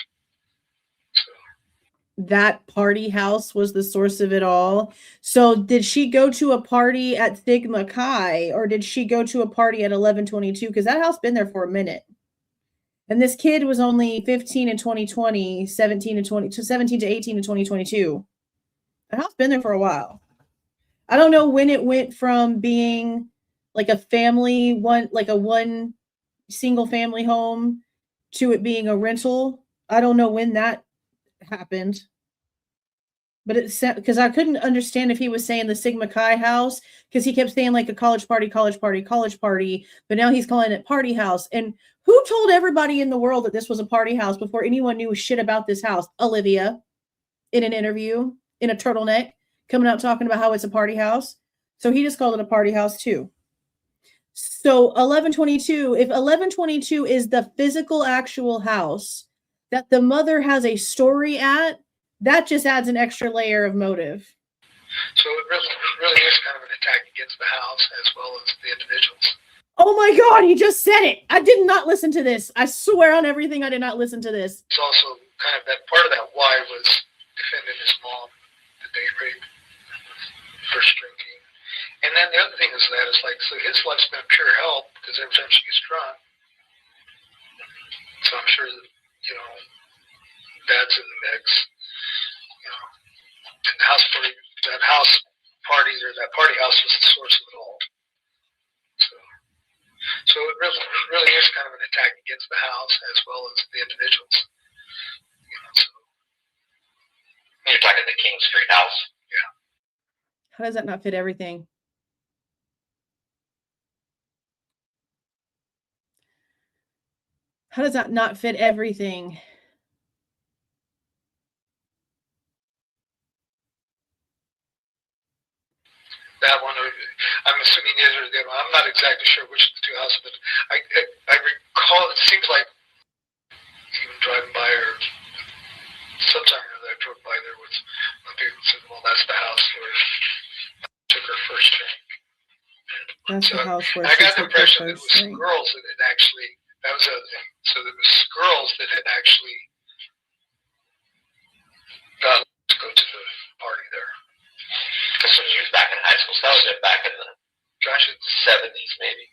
So. That party house was the source of it all. So did she go to a party at Sigma Chi, or did she go to a party at 1122? Because that house been there for a minute. And this kid was only 15 in 2020, 17 to 18 in 2022. That house been there for a while. I don't know when it went from being like a family, one single family home to it being a rental. I don't know when that happened, but it's because I couldn't understand if he was saying the Sigma Chi house, because he kept saying like a college party, but now he's calling it party house. And who told everybody in the world that this was a party house before anyone knew shit about this house? Olivia, in an interview, in a turtleneck, coming out talking about how it's a party house. So he just called it a party house too. So 1122, if 1122 is the physical actual house that the mother has a story at, that just adds an extra layer of motive. So it really is kind of an attack against the house as well as the individuals. Oh my God, he just said it. I did not listen to this. I swear on everything, I did not listen to this. It's also kind of that part of that why was defending his mom, the date rape, first drinking. And then the other thing is that it's like, so his wife's been pure help because every time she gets drunk. So I'm sure that, that's in the mix. And the house party, that house party, or that party house was the source of it all. So it really is kind of an attack against the house as well as the individuals. You're talking the King Street house? Yeah. How does that not fit everything? How does that not fit everything? That one, I'm assuming either of them. I'm not exactly sure which of the two houses, but I recall it seems like even driving by, or sometime that I drove by there was when people said, "Well, that's the house where she took her first drink." That's the house where I she got the took her impression that it first was drink. girls that had actually. That was the other thing. So there was girls that had actually got to go to the party there. So she was back in high school. So that was back in the 70s, maybe.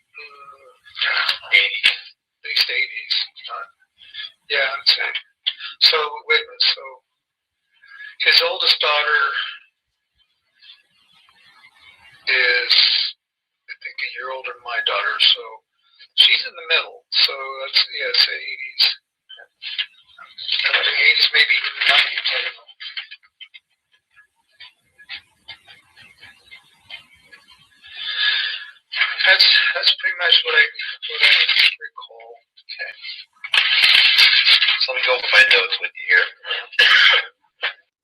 80s. At least 80s. Yeah, I'd say. So, wait a minute. So, his oldest daughter is, I think, a year older than my daughter, so she's in the middle. So, let's say 80s. I think 80s, maybe even 90s. I don't know. That's pretty much what I recall. Okay. So let me go over my notes with you here.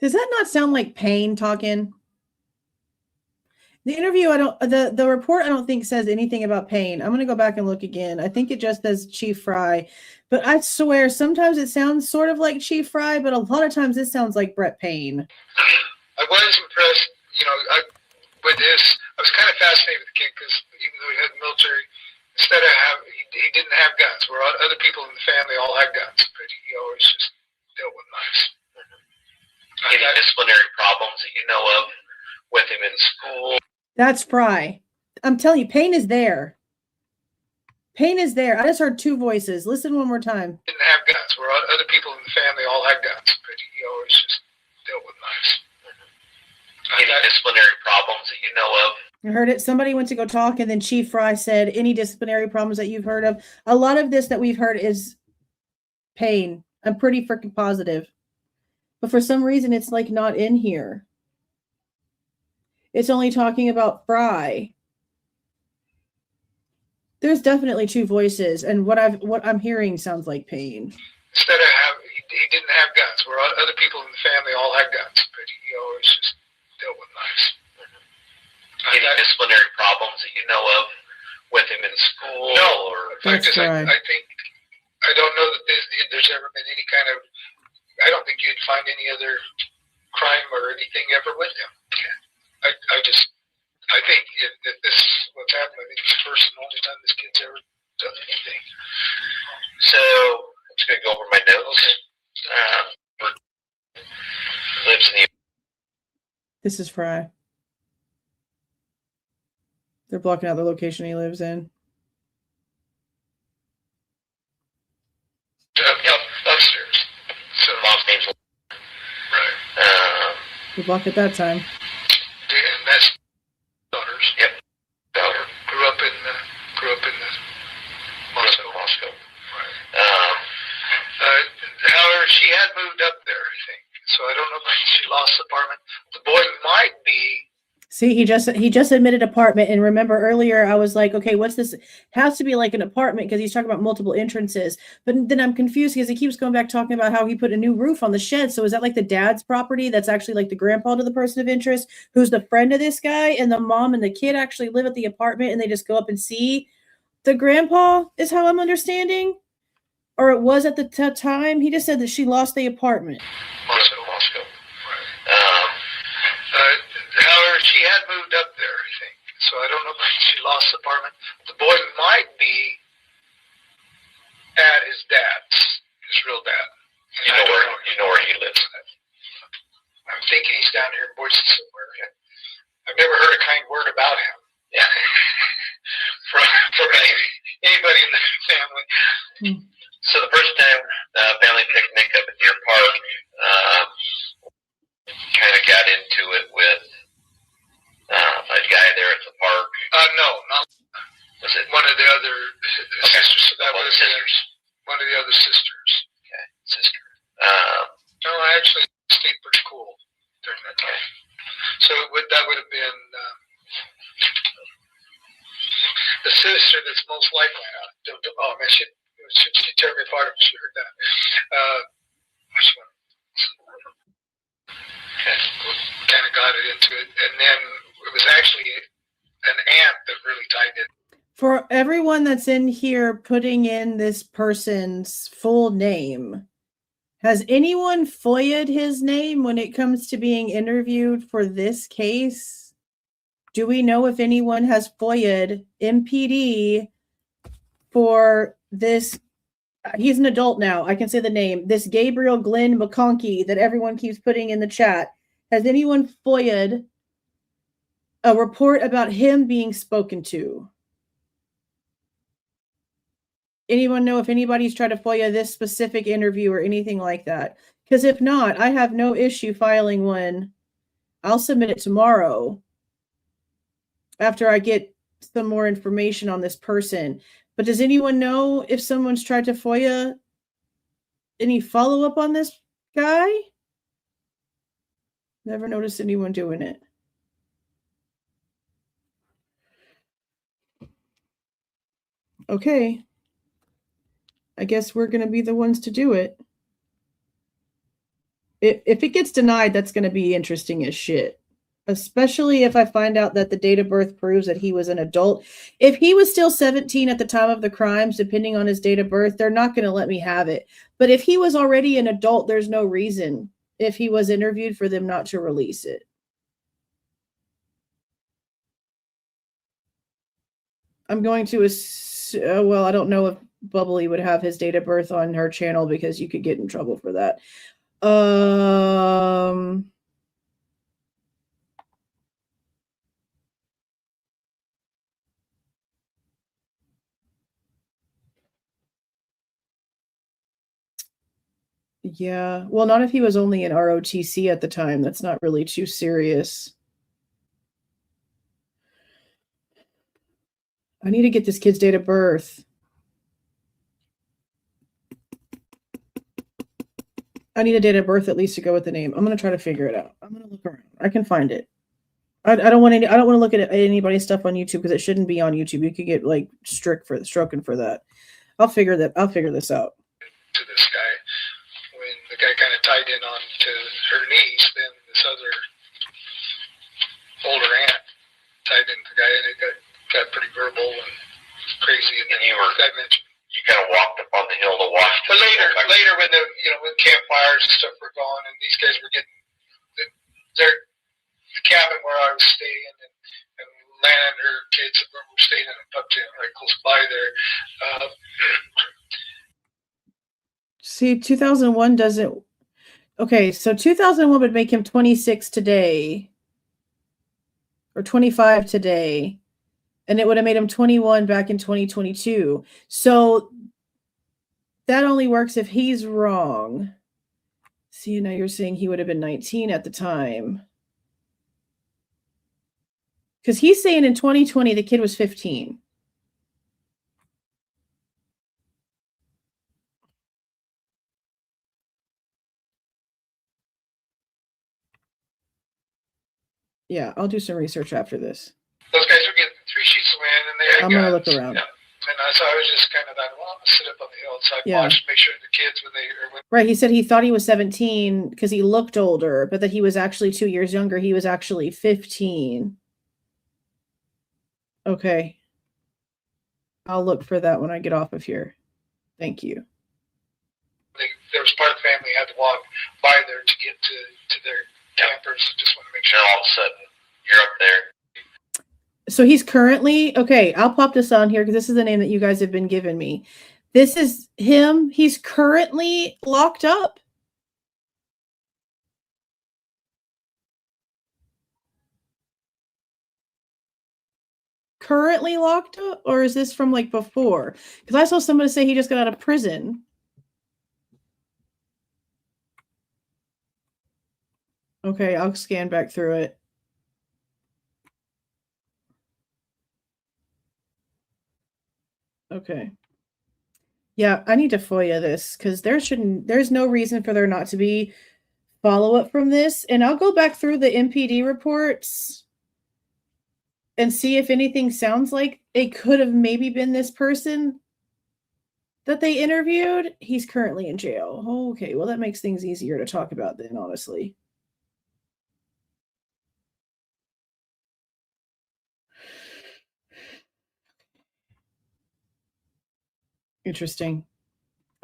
Does that not sound like Payne talking? The interview, the report I don't think says anything about Payne. I'm going to go back and look again. I think it just says Chief Fry. But I swear, sometimes it sounds sort of like Chief Fry, but a lot of times it sounds like Brett Payne. I was impressed, with this. I was kind of fascinated with the kid because even though he had the military, instead of he didn't have guns. Where other people in the family all had guns, but he always just dealt with knives. Any disciplinary problems that you know of with him in school? That's Fry. I'm telling you, Payne is there. Payne is there. I just heard two voices. Listen one more time. Didn't have guns. Where other people in the family all had guns, but he always just dealt with knives. Any disciplinary problems that you know of? I heard it. Somebody went to go talk, and then Chief Fry said, any disciplinary problems that you've heard of? A lot of this that we've heard is Payne. I'm pretty freaking positive. But for some reason, it's like not in here. It's only talking about Fry. There's definitely two voices, and what I'm hearing sounds like Payne. Instead of he didn't have guns. Where other people in the family all had guns, but he always just dealt with knives. Any disciplinary problems that you know of with him in school? No. Or in fact, right. I think I don't know that there's ever been any kind of. I don't think you'd find any other crime or anything ever with him. I think if this is what's happened, I think it's the first and only time this kid's ever done anything. So I'm just gonna go over my notes. Lives in the. This is Fry. They're blocking out the location he lives in. Upstairs. So mom's name's Right. We blocked it that time. And that's daughters. Yep. Daughter. Grew up in the Moscow. Right. However, she had moved up there, I think. So I don't know if she lost the apartment. The boy might be. See, he just admitted apartment. And remember earlier, I was like, okay, what's this? Has to be like an apartment because he's talking about multiple entrances. But then I'm confused because he keeps going back talking about how he put a new roof on the shed. So is that like the dad's property? That's actually like the grandpa to the person of interest, who's the friend of this guy, and the mom and the kid actually live at the apartment, and they just go up and see the grandpa. Is how I'm understanding, or it was at the time. He just said that she lost the apartment. Moscow. However, she had moved up there, I think. So I don't know if she lost the apartment. The boy might be at his dad's, his real dad. You know where he lives. I'm thinking he's down here in Boise somewhere. I've never heard a kind word about him. Yeah. from anybody in the family. So the first time family picnic up at Deer Park, kind of got into it with a guy there at the park. No, not. Was it one of the other sisters? So that was sisters. One of the other sisters. Okay, sister. No, I actually stayed pretty cool during that time. So that would have been the sister that's most likely. Oh man, she tear me apart if she heard that. Which one? Kind of got it into it, and then it was actually an aunt that really tied it. For everyone that's in here putting in this person's full name, has anyone FOIA'd his name when it comes to being interviewed for this case? Do we know if anyone has FOIA'd MPD for this? He's an adult now. I can say the name. This Gabriel Glenn McConkey that everyone keeps putting in the chat. Has anyone FOIA'd a report about him being spoken to. Anyone know if anybody's tried to FOIA this specific interview or anything like that? Because if not, I have no issue filing one. I'll submit it tomorrow after I get some more information on this person. But does anyone know if someone's tried to FOIA any follow-up on this guy? Never noticed anyone doing it. Okay. I guess we're going to be the ones to do it. If it gets denied, that's going to be interesting as shit. Especially if I find out that the date of birth proves that he was an adult. If he was still 17 at the time of the crimes, depending on his date of birth, they're not going to let me have it. But if he was already an adult, there's no reason, if he was interviewed, for them not to release it. I'm going to well, I don't know if Bubbly would have his date of birth on her channel because you could get in trouble for that. Yeah, well, not if he was only in ROTC at the time. That's not really too serious. I need to get this kid's date of birth. I need a date of birth at least to go with the name. I'm gonna try to figure it out. I'm gonna look around. I can find it. I don't want to look at anybody's stuff on YouTube because it shouldn't be on YouTube. You could get like stricken for that. I'll figure this out. To this guy, when the guy kind of tied in on to her niece, then this other older aunt tied in the guy, and it got pretty verbal and crazy. And then you kind of walked up on the hill to watch. But later when when campfires and stuff were going, and these guys were getting the cabin where I was staying, and Lana and her kids were staying in a pub tent right close by there. See, 2001 doesn't. Okay, so 2001 would make him 26 today, or 25 today, and it would have made him 21 back in 2022. So that only works if he's wrong. See, now you're saying he would have been 19 at the time. Because he's saying in 2020 the kid was 15. Yeah, I'll do some research after this. Those guys were getting 3 sheets of land, and they had I'm gonna look around. Yeah. And so I was just kind of like, well, I'm gonna sit up on the hill and watch, make sure the kids Right, he said he thought he was 17 because he looked older, but that he was actually 2 years younger. He was actually 15. Okay. I'll look for that when I get off of here. Thank you. There was part of the family had to walk by there to get to their campers. Just want to make sure all of a sudden you're up there. So he's currently, okay, I'll pop this on here because this is the name that you guys have been giving me. This is him. He's currently locked up. Currently locked up? Or is this from like before? Because I saw somebody say he just got out of prison. Okay, I'll scan back through it. Okay. Yeah, I need to FOIA this because there's no reason for there not to be follow-up from this. And I'll go back through the MPD reports and see if anything sounds like it could have maybe been this person that they interviewed. He's currently in jail. Okay, well, that makes things easier to talk about then, honestly. Interesting.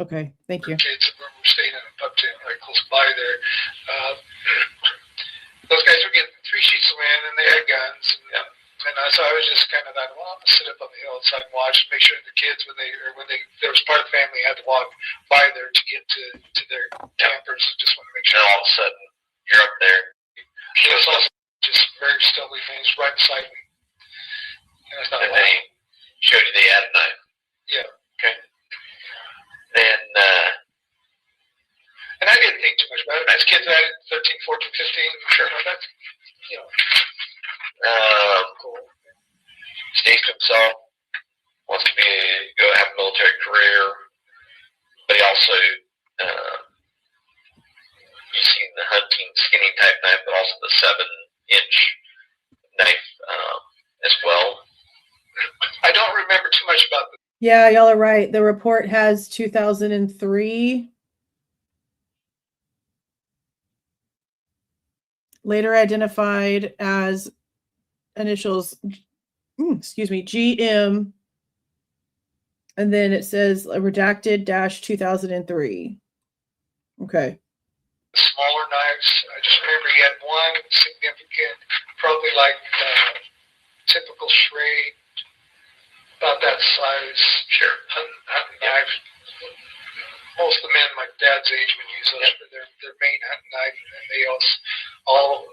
Okay, thank you. Kids were staying in a pub tent right close by there. Those guys were getting 3 sheets of land, and they had guns. And so I was just kind of like, well, I'm gonna sit up on the hillside and watch, make sure the kids when there was part of the family had to walk by there to get to their campers. Just want to make sure all of a sudden you're up there. So just very stubbly things right beside me. And I thought, And they showed you they had a knife. yeah. Okay. And I didn't think too much about it. As kids, I had 13, 14, 15. Sure. That's, you know. Cool. States himself wants to go have a military career, but he also you've seen the hunting skinny type knife, but also the 7-inch knife as well. I don't remember too much about the. Yeah, y'all are right. The report has 2003. Later identified as initials, GM. And then it says redacted -2003. Okay. Smaller knives. I just remember he had one significant, probably like typical Schrade, about that size. Sure. Hunting knife. Most of the men my dad's age would use those for their main hunting knife, and they all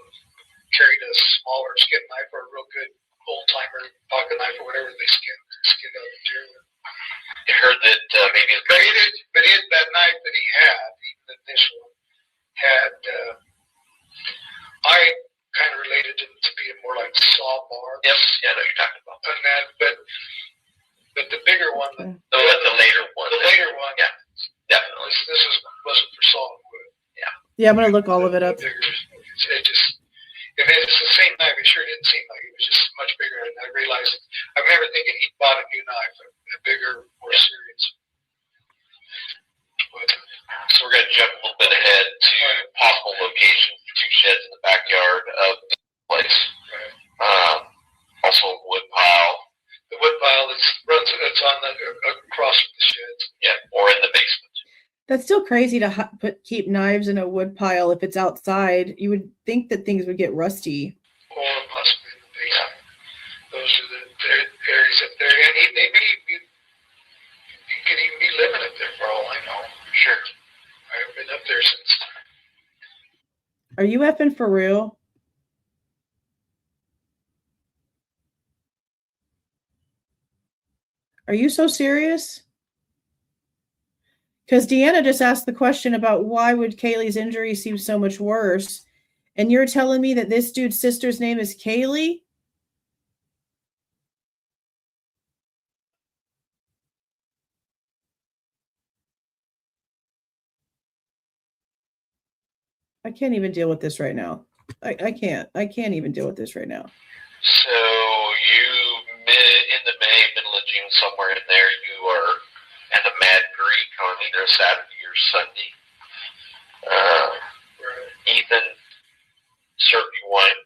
carried a smaller skin knife or a real good old timer pocket knife or whatever they skinned out the deer with. I heard that maybe that knife that he had, even the initial one, had I kind of related it to be more like saw bar. Yes, yeah, I know you're talking about. On that, but the bigger one, the later one. The later one, yeah, definitely. This wasn't for sawing wood. Yeah. Yeah, I'm gonna look all of it up. It just, if it's the same knife, it sure didn't seem like it was just much bigger. And I realized, I remember thinking he bought a new knife, a bigger, more serious. So we're going to jump a little bit ahead to possible locations for 2 sheds in the backyard of the place. Right. Also a wood pile. The wood pile that's on across from the sheds. Yeah, or in the basement. That's still crazy to keep knives in a wood pile if it's outside. You would think that things would get rusty. Or possibly in the basement. Those are the areas up there. And he could even be living up there for all I know. Sure. I've been up there since. Are you effing for real? Are you so serious? Because Deanna just asked the question about why would Kaylee's injury seem so much worse? And you're telling me that this dude's sister's name is Kaylee? I can't even deal with this right now. I can't even deal with this right now. So you, in the middle of June, somewhere in there, you are at a Mad Greek on either a Saturday or Sunday. Ethan served you wine.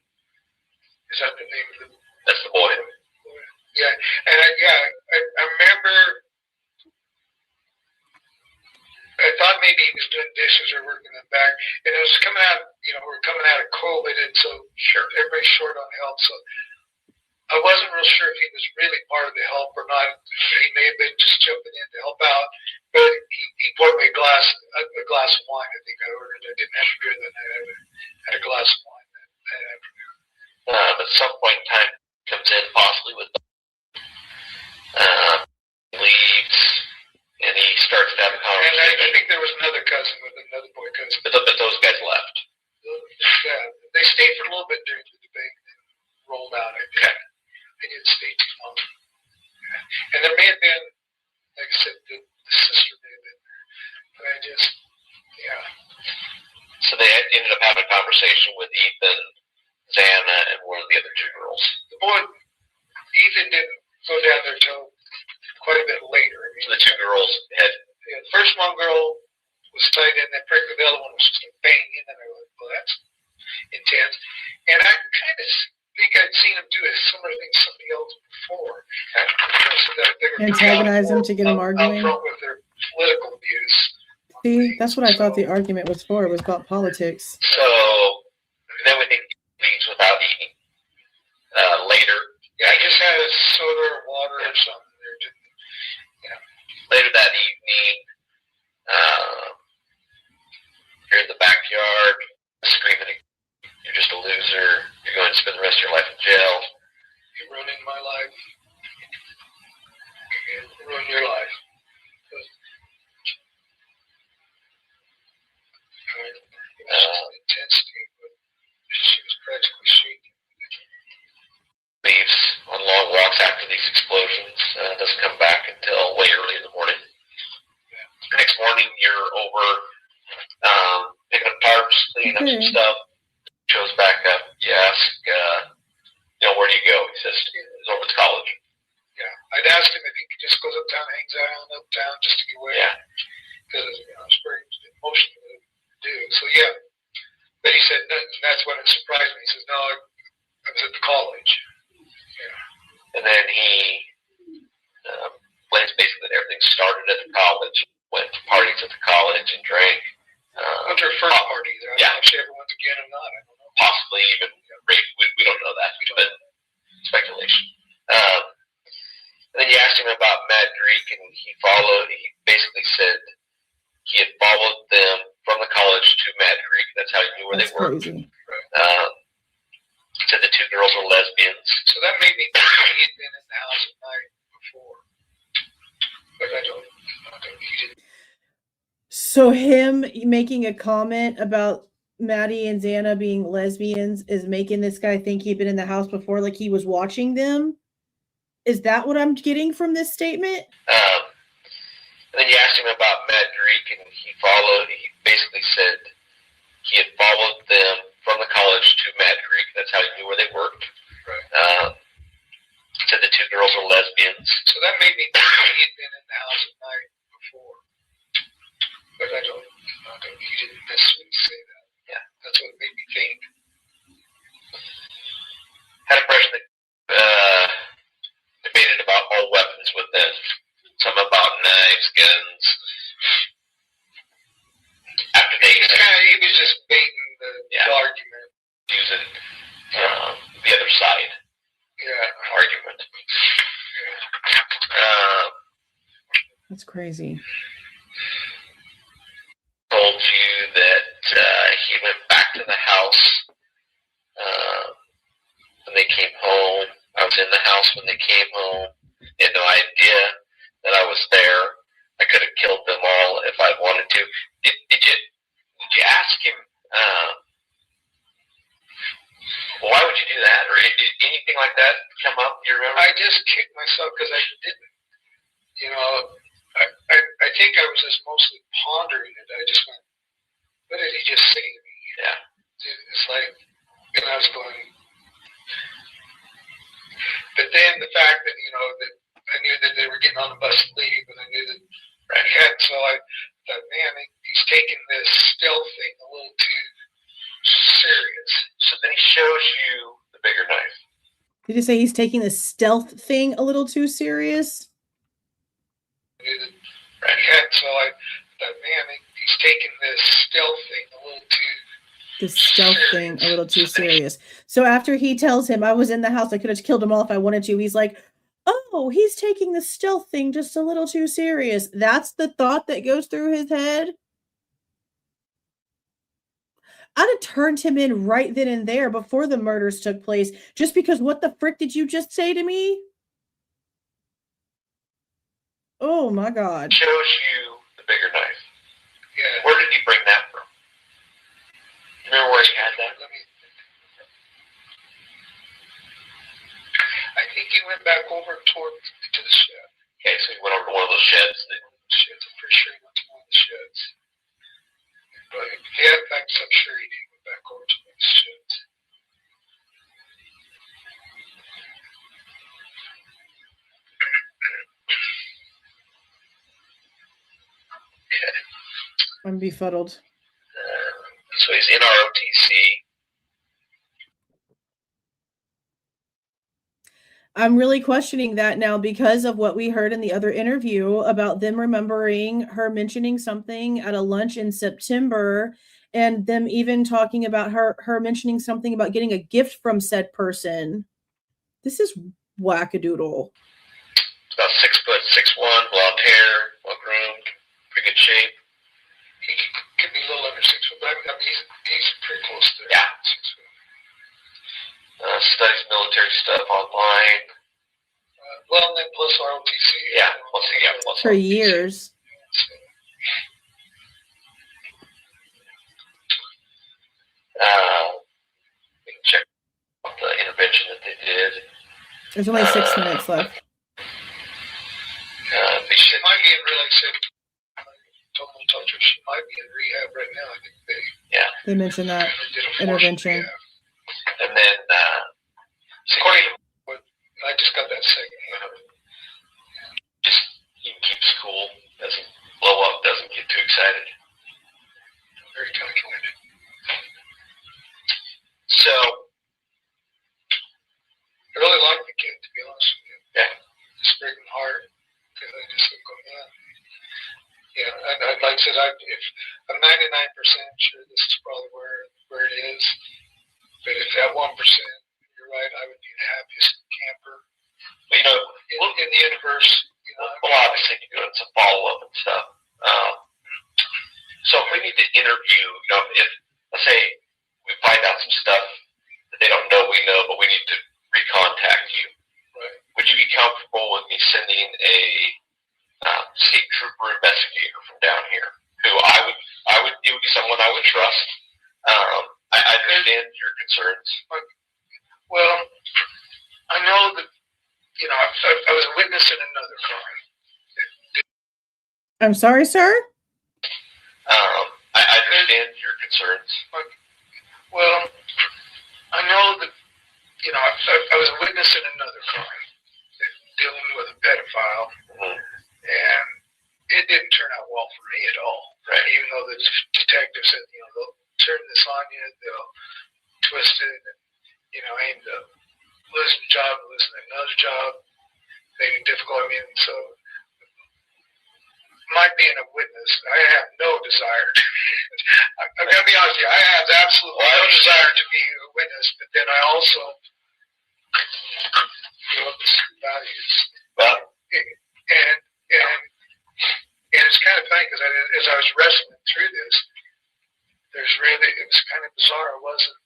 Is that the name of the? That's the boy. Yeah, and I remember. I thought maybe he was doing dishes or working in the back, and it was coming out. We're coming out of COVID, and so everybody's short on help. So I wasn't real sure if he was really part of the help or not. He may have been just jumping in to help out, but he poured me a glass of wine. I think I ordered. I didn't have beer that night. I had a glass of wine that afternoon. At some point in time, comes in possibly with leaves, and he starts to have a conversation. And I think there was another cousin with another boy cousin. But those guys left. Yeah, they stayed for a little bit during the debate and then rolled out. I think. They didn't stay too long. Yeah. And there may have been, like I said, the sister may have been there. But I just, yeah. So they ended up having a conversation with Ethan, Xana, and one of the other 2 girls. The boy, Ethan didn't go down there till quite a bit later. I mean, so the 2 girls had. Yeah, the first one girl was tied in, and Perky, the other one was just a bang in, and I was like, well, that's intense. And I kind of think I'd seen him do a similar thing to somebody else before. Antagonize him to get him arguing. Out front with their political views. See, that's what I thought the argument was for. It was about politics. So then we think he leaves without eating. Later. Yeah, I just had a soda or water or something. Later that evening, you're in the backyard screaming, "You're just a loser. You're going to spend the rest of your life in jail. You're ruining my life. You ruin your life. Intensity, but she was practically shaking. Leaves on long walks after these explosions. Doesn't come back until way early in the morning. The next morning, you're over picking up tarps, cleaning up some stuff. Shows back up. You ask, where do you go? He says, he's over to college. Yeah. I'd asked him if he could just goes uptown, hangs out uptown just to get away. Yeah. Because it's very emotional to do. So, yeah. But he said, no, and that's what surprised me. He says, no, I was at the college. Yeah. And then he explains basically that everything started at the college, went to parties at the college and drank. Went to her first party there. I don't know if she ever went again or not. I don't know. Possibly even rape. We don't know that, but speculation. And then you asked him about Matt Greek, and he basically said he had followed them from the college to Matt Greek. That's how he knew where they worked. Said the two girls were lesbians. So that made me think he had been in the house at night before. But I don't he didn't. So him making a comment about Maddie and Xana being lesbians is making this guy think he'd been in the house before, like he was watching them? Is that what I'm getting from this statement? And then you asked him about Matt Greek, and he basically said he had followed them from the college to Matt Greek. That's how he knew where they worked. Right. Said the two girls were lesbians. So that made me think he had been in the house at night before. But I don't he didn't necessarily say that. Yeah. That's what made me think. Had a person that debated about all weapons with them. Some about knives, guns. After they He was just baiting the argument. Using the other side. Yeah. Argument. That's crazy. Told you that he went back to the house when they came home. I was in the house when they came home. He had no idea that I was there. I could have killed them all if I wanted to. Did you ask him, why would you do that? Or did anything like that come up? Do you remember? I just kicked myself because I didn't. I think I was just mostly pondering it. I just went, what did he just say to me? Yeah. It's like, and I was going, but then the fact that, that I knew that they were getting on the bus to leave, and I knew that he had, so I thought, man, he's taking this stealth thing a little too serious. So then he shows you the bigger knife. Did you say he's taking the stealth thing a little too serious? I knew that he had, so I thought, man, he's taking this stealth thing a little too serious. So after he tells him, I was in the house, I could have killed them all if I wanted to, he's like, oh, he's taking the stealth thing just a little too serious. That's the thought that goes through his head. I'd have turned him in right then and there before the murders took place, just because what the frick did you just say to me? Oh my God. Shows you the bigger knife. Yeah. Where did he bring that from? Remember where he had that? I think he went back over to the shed. Okay, so he went over to one of those sheds. I'm pretty sure he went to one of the sheds. But yeah, in fact, I'm sure he did go back over to one of the sheds. Okay. I'm befuddled. So he's in ROTC. I'm really questioning that now because of what we heard in the other interview about them remembering her mentioning something at a lunch in September, and them even talking about her mentioning something about getting a gift from said person. This is wackadoodle. About 6'6", blonde hair, well groomed, pretty good shape. He could be a little under 6 foot, but I mean, he's pretty close to 6 foot. Studies military stuff online. Well, and then plus ROTC. Yeah, plus For years. We can check out the intervention that they did. There's only 6 minutes left. She might be in, really said, told her she might be in rehab right now. I think They mentioned that did a intervention. And then, according to I just got that second. just he keeps cool, doesn't blow up, doesn't get too excited. Very calculated. So, I really like the kid, to be honest with you. yeah. Just breaking heart. Because I just think, oh, man. Yeah, and like I said, if I'm 99% sure this is probably where it is. But if that 1%, you're right, I would be the happiest camper. You know, In the universe. You know, well, obviously you're doing some follow-up and stuff. So if we need to interview, you know, if, let's say, we find out some stuff that they don't know we know, but we need to recontact you. right. Would you be comfortable with me sending a state trooper investigator from down here, who it would be someone I would trust? I understand your concerns. Well, I know that, you know, I was a witness in another crime. I'm sorry, sir? I understand your concerns. Well, I know that, you know, I was a witness in another crime, dealing with a pedophile, and it didn't turn out well for me at all. Right. Even though the detective said, you know, they'll turn this on you, they'll twist it, and, you know, aim to losing a job, losing another job, make it difficult. I mean, so my being a witness, I have no desire to, I'm going to be honest with you, I have absolutely no desire to be a witness, but then I also love the values. Well, And it's kind of funny because as I was wrestling through this, it was kind of bizarre. I wasn't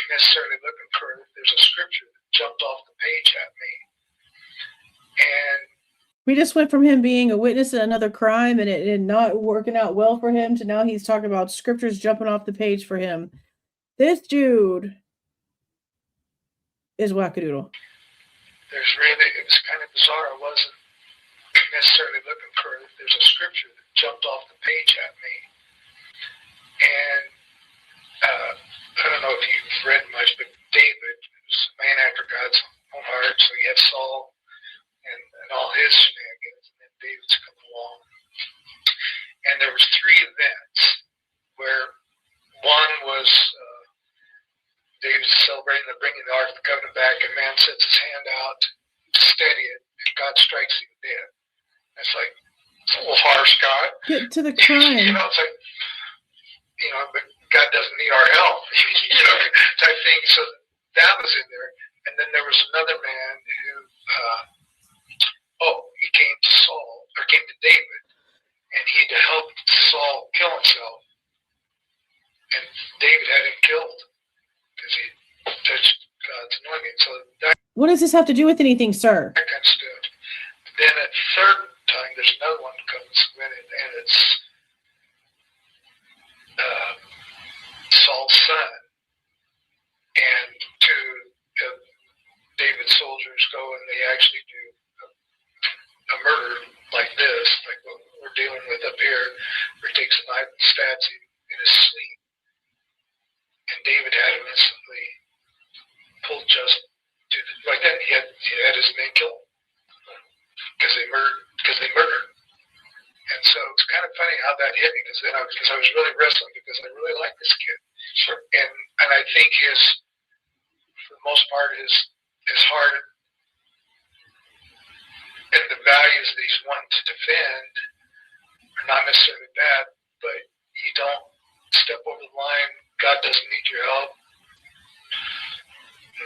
necessarily looking for, there's a scripture that jumped off the page at me. And We just went from him being a witness in another crime and it not working out well for him to now he's talking about scriptures jumping off the page for him. This dude is wackadoodle. it was kind of bizarre. I wasn't necessarily looking for, there's a scripture that jumped off the page at me. And I don't know if you've read much, but David was a man after God's own heart. So you have Saul and all his shenanigans, and then David's come along. And there was 3 events where one was David's celebrating the bringing the Ark of the Covenant back, and man sets his hand out to steady it, and God strikes him dead. It's like, it's a little harsh, God. Get to the crime. You know, it's like, you know, but God doesn't need our help, you know, type thing. So that was in there. And then there was another man who, he came to Saul, or came to David, and he had to help Saul kill himself. And David had him killed because he touched God's anointing. So that What does this have to do with anything, sir? kind of stuff. Then at third time, there's another one that comes with it, and it's Saul's son. And 2 of David's soldiers go and they actually do a murder like this, like what we're dealing with up here, where he takes a knife and stabs him in his sleep. And David had him instantly pulled just to like that. He had his men killed because they murdered. And so it's kind of funny how that hit me because I was really wrestling because I really like this kid. Sure. And I think for the most part, his heart and the values that he's wanting to defend are not necessarily bad, but you don't step over the line. God doesn't need your help,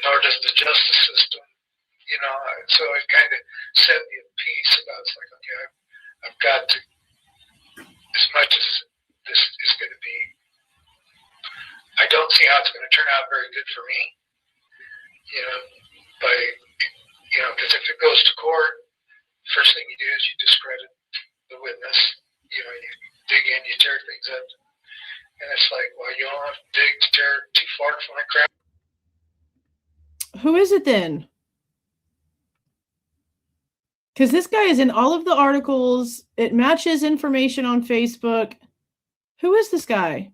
nor does the justice system. You know, so it kind of set me at peace about it's like, okay, I've got to, as much as this is going to be, I don't see how it's going to turn out very good for me. you know, by, you know, because if it goes to court, first thing you do is you discredit the witness. You know, you dig in, you tear things up. And it's like, well, you don't have to dig to tear too far to find crap. Who is it then? Because this guy is in all of the articles. It matches information on Facebook. Who is this guy?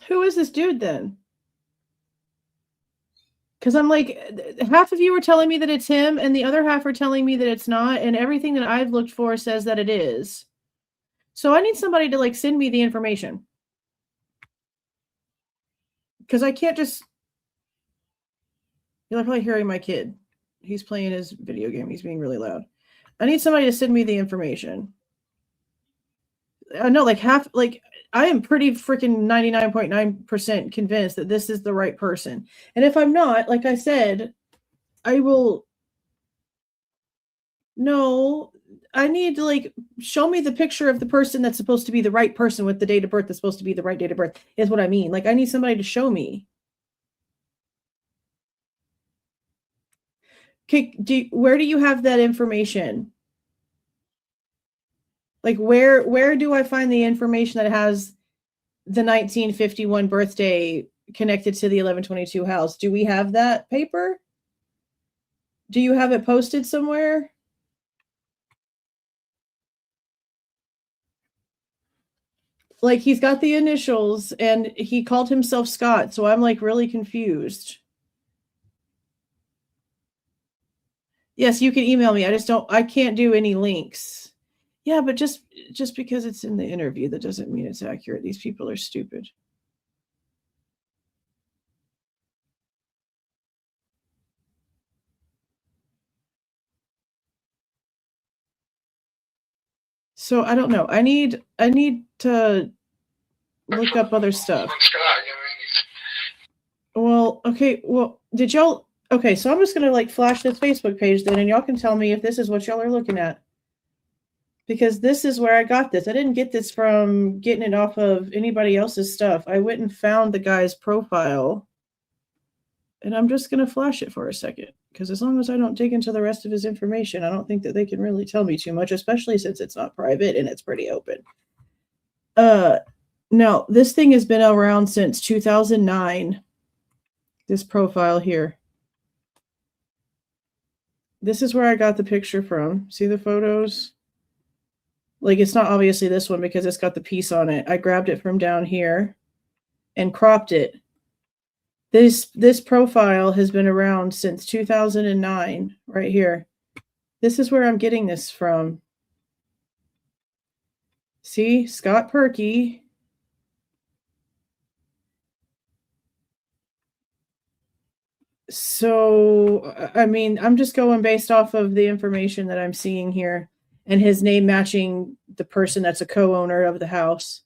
Who is this dude then? Because I'm like, half of you are telling me that it's him, and the other half are telling me that it's not, and everything that I've looked for says that it is. So I need somebody to like send me the information. Because I can't just... You're probably hearing my kid. He's playing his video game. He's being really loud. I need somebody to send me the information. I know, like half, like I am pretty freaking 99.9% convinced that this is the right person. And if I'm not, like I said, I will... No, I need to like show me the picture of the person that's supposed to be the right person with the date of birth that's supposed to be the right date of birth is what I mean. Like I need somebody to show me. Okay, where do you have that information? Like where do I find the information that has the 1951 birthday connected to the 1122 house? Do we have that paper? Do you have it posted somewhere? Like he's got the initials and he called himself Scott, so I'm like really confused. Yes, you can email me. I can't do any links. Yeah, but just because it's in the interview, that doesn't mean it's accurate. These people are stupid. So I don't know. I need to look up other stuff. Well, okay. Well, did y'all... Okay, so I'm just going to like flash this Facebook page then, and y'all can tell me if this is what y'all are looking at. Because this is where I got this. I didn't get this from getting it off of anybody else's stuff. I went and found the guy's profile. And I'm just going to flash it for a second. Because as long as I don't dig into the rest of his information, I don't think that they can really tell me too much, especially since it's not private and it's pretty open. Now, this thing has been around since 2009. This profile here. This is where I got the picture from. See the photos? Like, it's not obviously this one because it's got the piece on it. I grabbed it from down here and cropped it. This profile has been around since 2009, right here. This is where I'm getting this from. See, Scott Perky. So, I mean, I'm just going based off of the information that I'm seeing here and his name matching the person that's a co-owner of the house.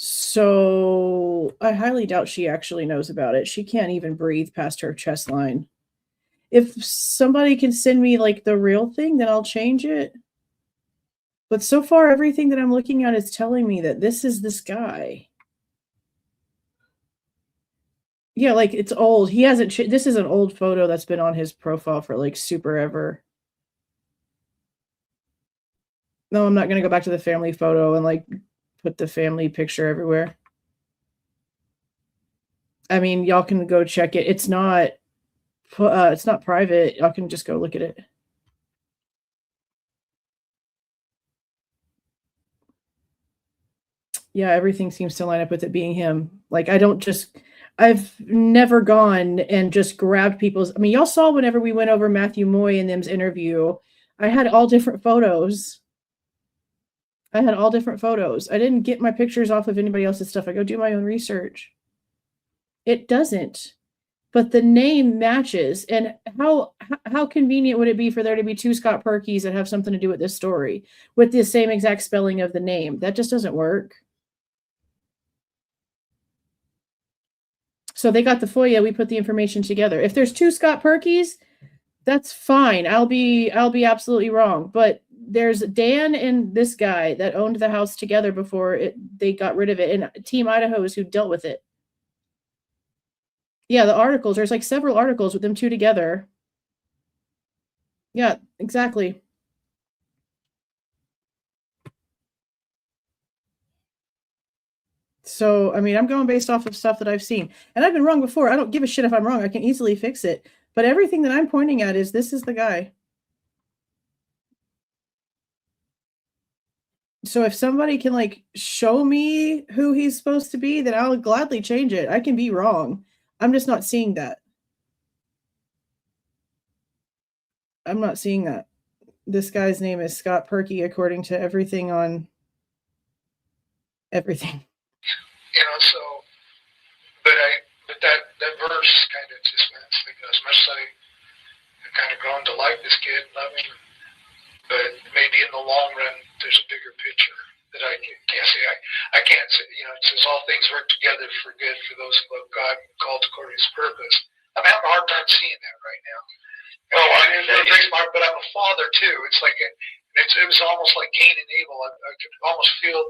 So I highly doubt she actually knows about it. She can't even breathe past her chest line. If somebody can send me like the real thing, then I'll change it. But so far, everything that I'm looking at is telling me that this is this guy. Yeah, like it's old. He hasn't. This is an old photo that's been on his profile for like super ever. No, I'm not going to go back to the family photo and like put the family picture everywhere. I mean, y'all can go check it. It's not private. Y'all can just go look at it. Yeah, everything seems to line up with it being him. Like, I've never gone and just grabbed people's... I mean, y'all saw whenever we went over Matthew Moy and them's interview, I had all different photos. I didn't get my pictures off of anybody else's stuff. I go do my own research. It doesn't. But the name matches. And how convenient would it be for there to be two Scott Perkys that have something to do with this story with the same exact spelling of the name? That just doesn't work. So they got the FOIA. We put the information together. If there's two Scott Perkys, that's fine. I'll be absolutely wrong. But there's Dan and this guy that owned the house together before they got rid of it, and Team Idaho is who dealt with it. Yeah, the articles, there's like several articles with them two together. Yeah, exactly. So, I mean, I'm going based off of stuff that I've seen. And I've been wrong before. I don't give a shit if I'm wrong. I can easily fix it. But everything that I'm pointing at is this is the guy. So if somebody can like show me who he's supposed to be, then I'll gladly change it. I can be wrong. I'm just not seeing that. I'm not seeing that. This guy's name is Scott Perky, according to everything on everything. You know, so, but that verse kind of just meant, like, as much as I've kind of grown to like this kid, love him, but maybe in the long run, there's a bigger picture that I can't see. I can't say, you know, it says all things work together for good for those who love God and called according to his purpose. I'm having a hard time seeing that right now. Oh, but I'm a father too. It's like it was almost like Cain and Abel. I could almost feel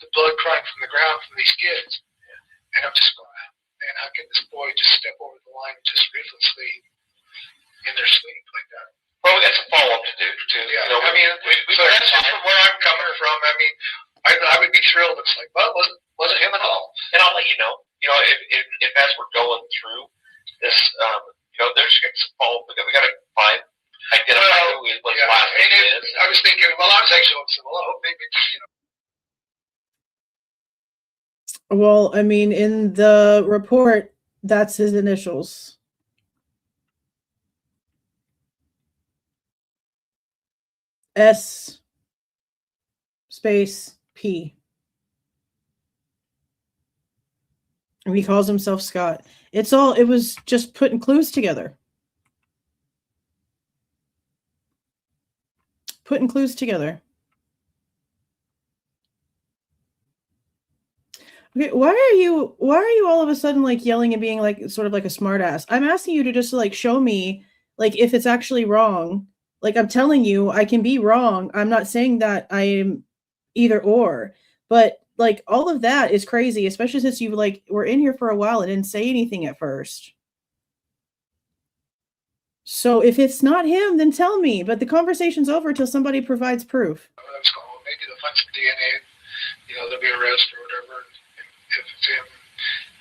the blood crying from the ground from these kids, and I'm just going, man, how can this boy just step over the line just ruthlessly in their sleep like that? Well, we got some follow-up to do too. Yeah, you know, I mean, so that's just from where I'm coming from. I mean, I would be thrilled. It's like, well, wasn't him at all. And I'll let you know. You know, if as we're going through this, you know, there's some follow-up. We got to identify who was last name is. I was thinking, well, I was actually hoping, well, I hope maybe you know. Well, I mean, in the report, that's his initials. S space P. And he calls himself Scott. It was just putting clues together. Putting clues together. Okay, why are you all of a sudden like yelling and being like sort of like a smart ass? I'm asking you to just like show me like if it's actually wrong. Like I'm telling you, I can be wrong. I'm not saying that I am either or, but like all of that is crazy, especially since you like were in here for a while and didn't say anything at first. So if it's not him, then tell me. But the conversation's over till somebody provides proof. I was going, well, maybe they'll find some DNA, you know, there'll be an arrest or whatever. If it's him,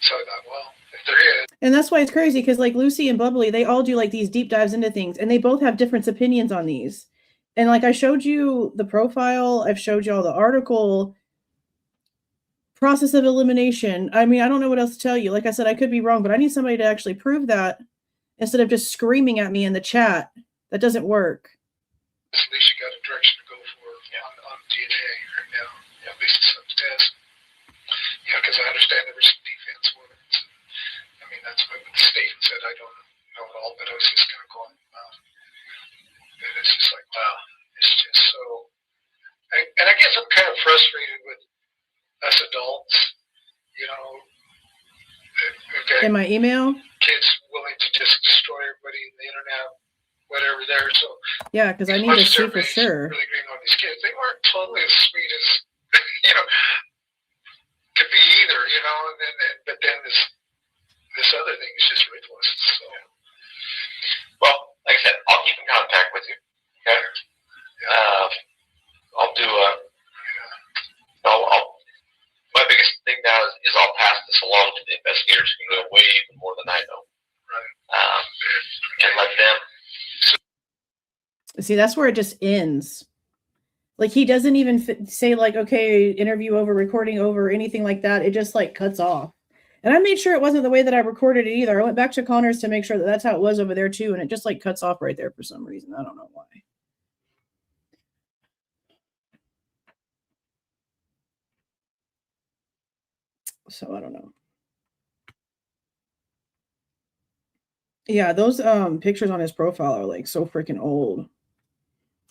so I thought, well, if there is. And that's why it's crazy, because like Lucy and Bubbly, they all do like these deep dives into things, and they both have different opinions on these. And like I showed you the profile, I've showed you all the article, process of elimination. I mean, I don't know what else to tell you. Like I said, I could be wrong, but I need somebody to actually prove that instead of just screaming at me in the chat. That doesn't work. At least you got a direction to go for on DNA right now. Yeah, at least some test. Yeah, because I understand there was some defense warnings. I mean, that's what the statement said. I don't know at all, but I was just kind of going, wow. And it's just like, wow, it's just so. And I guess I'm kind of frustrated with us adults, you know. Okay, In my email? kids willing to just destroy everybody in the internet, whatever there. So yeah, because I need to see for sure. Really agreeing on these kids, they weren't totally as sweet as you know could be either, you know. And then, but then this other thing is just ruthless. So, well, like I said, I'll keep in contact with you. Okay. I'll do a. My biggest thing now is I'll pass this along to the investigators who know way more than I know. Right. And let them. See, that's where it just ends. Like he doesn't even say like, okay, interview over, recording over, anything like that. It just like cuts off. And I made sure it wasn't the way that I recorded it either. I went back to Connor's to make sure that that's how it was over there too. And it just like cuts off right there for some reason. I don't know why. So I don't know. Yeah, those pictures on his profile are like so freaking old.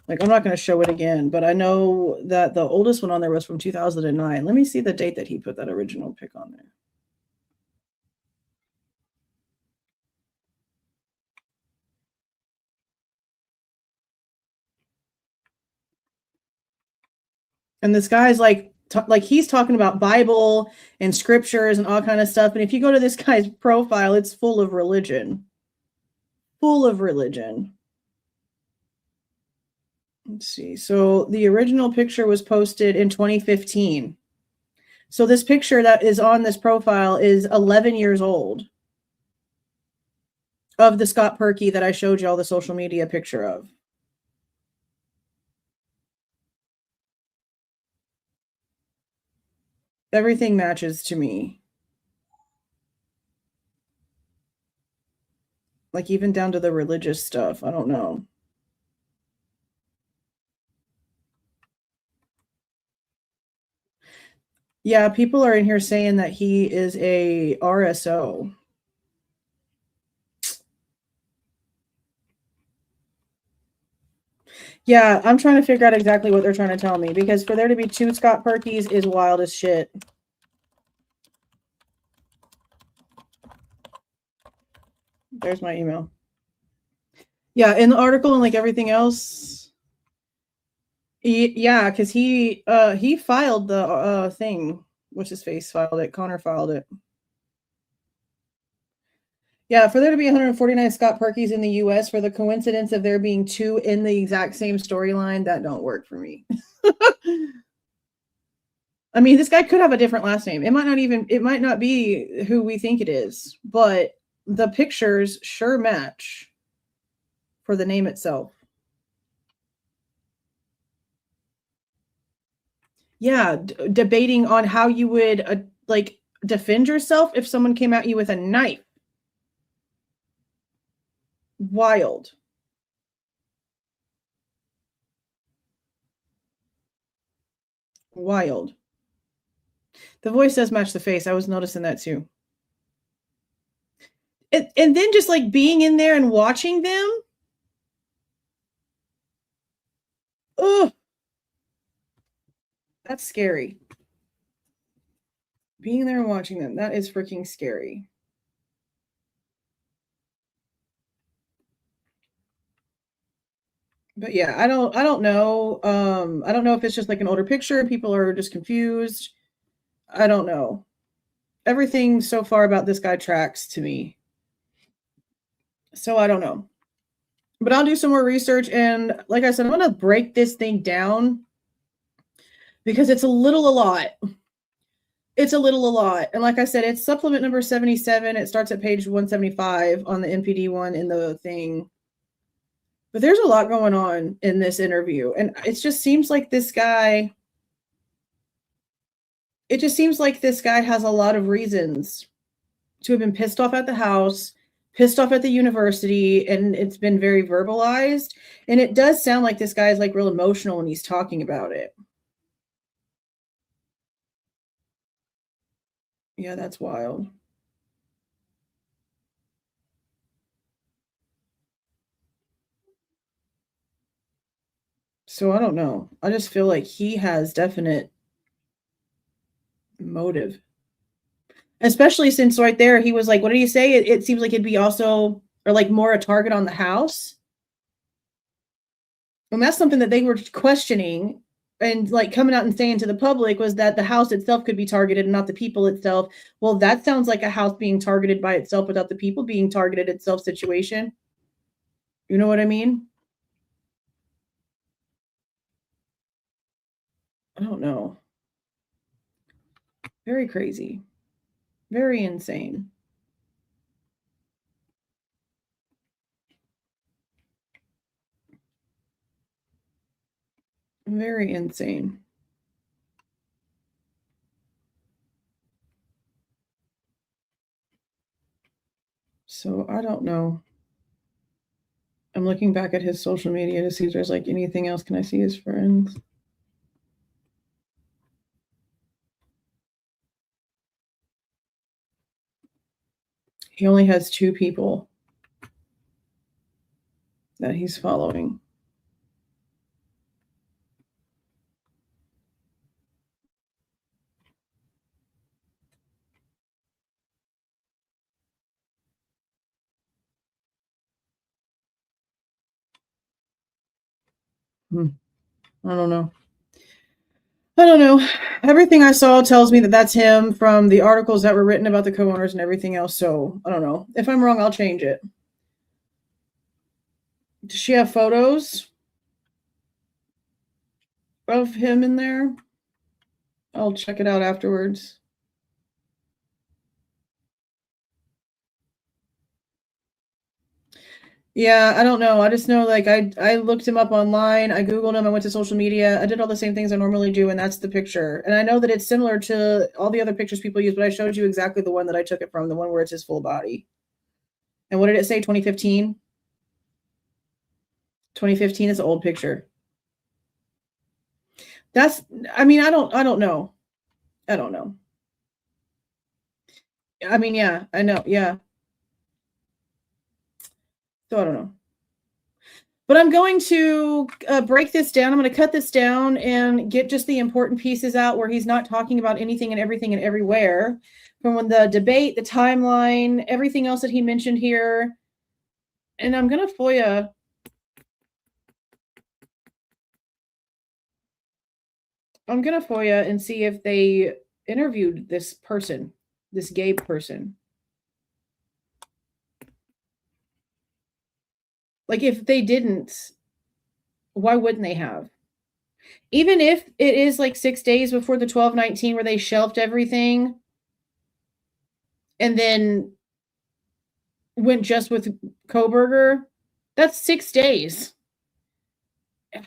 Like I'm not going to show it again, but I know that the oldest one on there was from 2009. Let me see the date that he put that original pic on there. And this guy's like he's talking about Bible and scriptures and all kind of stuff. And if you go to this guy's profile, it's full of religion. Full of religion. Let's see. So the original picture was posted in 2015. So this picture that is on this profile is 11 years old of the Scott Perky that I showed you all the social media picture of. Everything matches to me. Like even down to the religious stuff. I don't know. Yeah, people are in here saying that he is a RSO. Yeah, I'm trying to figure out exactly what they're trying to tell me, because for there to be 2 Scott Perkys is wild as shit. There's my email. Yeah, in the article and like everything else. Yeah, because he filed the thing. What's his face filed it? Connor filed it. Yeah, for there to be 149 Scott Perkys in the U.S., for the coincidence of there being 2 in the exact same storyline, that don't work for me. I mean, this guy could have a different last name. It might not be who we think it is, but the pictures sure match for the name itself. Yeah, debating on how you would like defend yourself if someone came at you with a knife. Wild. Wild. The voice does match the face. I was noticing that too. And then just like being in there and watching them. Oh, that's scary. Being there and watching them, that is freaking scary. But yeah, I don't know. I don't know if it's just like an older picture. People are just confused. I don't know. Everything so far about this guy tracks to me. So I don't know. But I'll do some more research. And like I said, I'm going to break this thing down because it's a lot. It's a lot. And like I said, it's supplement number 77. It starts at page 175 on the NPD one in the thing. But there's a lot going on in this interview. And it just seems like this guy has a lot of reasons to have been pissed off at the house, pissed off at the university, and it's been very verbalized. And it does sound like this guy is like real emotional when he's talking about it. Yeah, that's wild. So I don't know. I just feel like he has definite motive. Especially since right there, he was like, what did he say? It seems like it'd be also, or like more a target on the house. And that's something that they were questioning and like coming out and saying to the public was that the house itself could be targeted and not the people itself. Well, that sounds like a house being targeted by itself without the people being targeted itself situation. You know what I mean? I don't know. Very crazy. Very insane. Very insane. So I don't know. I'm looking back at his social media to see if there's like anything else. Can I see his friends? He only has 2 people that he's following. I don't know. I don't know. Everything I saw tells me that that's him from the articles that were written about the co-owners and everything else. So I don't know. If I'm wrong, I'll change it. Does she have photos of him in there? I'll check it out afterwards. Yeah, I don't know. I just know, like, I looked him up online. I Googled him. I went to social media. I did all the same things I normally do, and that's the picture. And I know that it's similar to all the other pictures people use, but I showed you exactly the one that I took it from, the one where it's his full body. And what did it say? 2015? 2015 is an old picture. That's, I mean, I don't know. I don't know. I mean, yeah, I know. Yeah. So I don't know. But I'm going to break this down. I'm going to cut this down and get just the important pieces out where he's not talking about anything and everything and everywhere. From when the debate, the timeline, everything else that he mentioned here. And I'm going to FOIA. I'm going to FOIA and see if they interviewed this person, this gay person. Like, if they didn't, why wouldn't they have? Even if it is like 6 days before the 12/19 where they shelved everything and then went just with Kohberger, that's 6 days.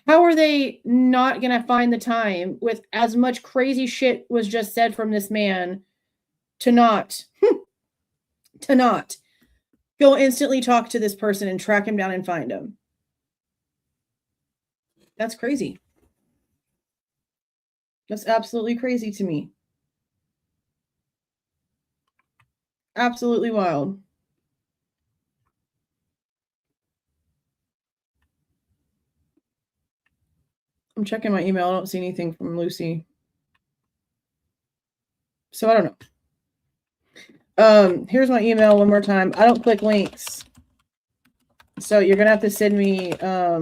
How are they not going to find the time with as much crazy shit was just said from this man to not go instantly talk to this person and track him down and find him? That's crazy. That's absolutely crazy to me. Absolutely wild. I'm checking my email. I don't see anything from Lucy. So I don't know. Here's my email one more time. I don't click links. So you're going to have to send me, I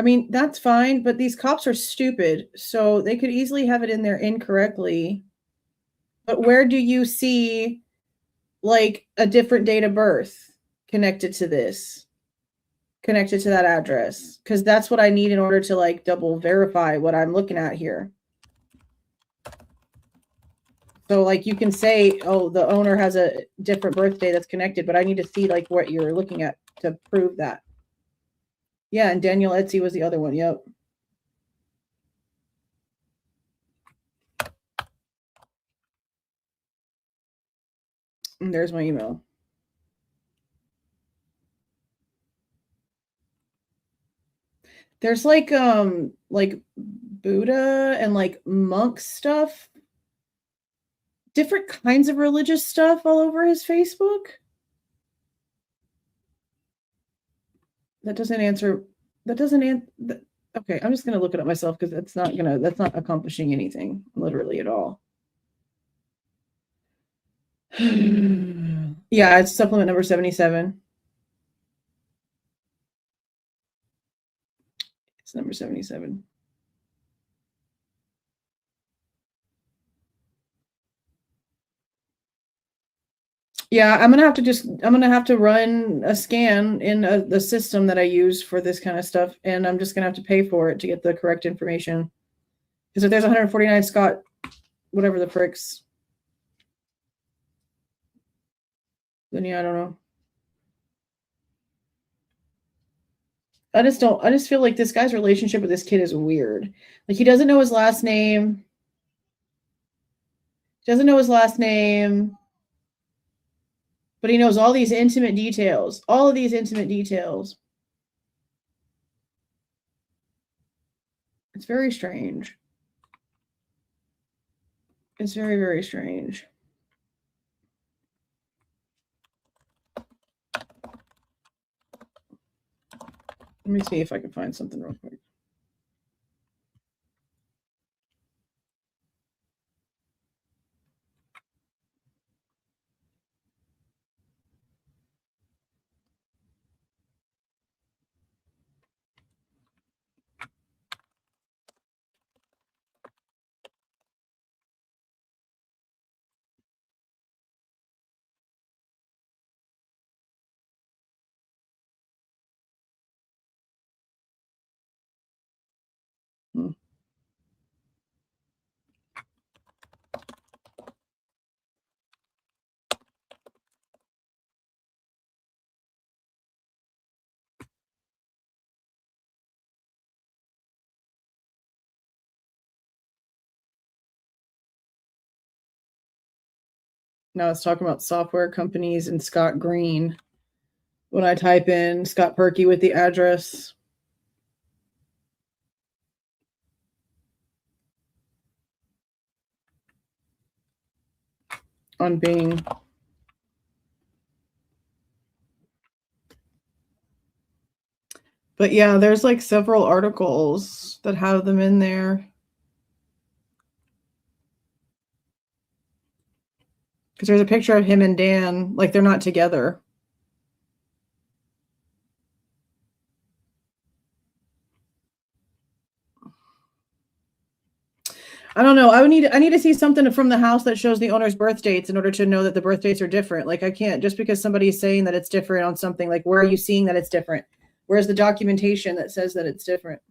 mean, that's fine, but these cops are stupid. So they could easily have it in there incorrectly. But where do you see like a different date of birth connected to this? Connected to that address? Because that's what I need in order to like double verify what I'm looking at here. So like you can say, oh, the owner has a different birthday that's connected, but I need to see like what you're looking at to prove that. Yeah, and Daniel Etsy was the other one. Yep. And there's my email. There's like Buddha and like monk stuff. Different kinds of religious stuff all over his Facebook. That doesn't answer. Okay, I'm just gonna look it up myself because that's not accomplishing anything literally at all. Yeah, it's supplement number 77. It's number 77. Yeah, I'm gonna have to run a scan in the system that I use for this kind of stuff, and I'm just gonna have to pay for it to get the correct information. Because if there's 149 Scott, whatever the fricks, then yeah, I don't know. I just feel like this guy's relationship with this kid is weird. Like he doesn't know his last name. But he knows all these intimate details. All of these intimate details. It's very strange. It's very, very strange. Let me see if I can find something real quick. Now it's talking about software companies and Scott Green. When I type in Scott Perky with the address. On Bing. But yeah, there's like several articles that have them in there. Because there's a picture of him and Dan, like they're not together. I don't know. I need to see something from the house that shows the owner's birth dates in order to know that the birth dates are different. Like I can't, just because somebody is saying that it's different on something, like where are you seeing that it's different? Where's the documentation that says that it's different?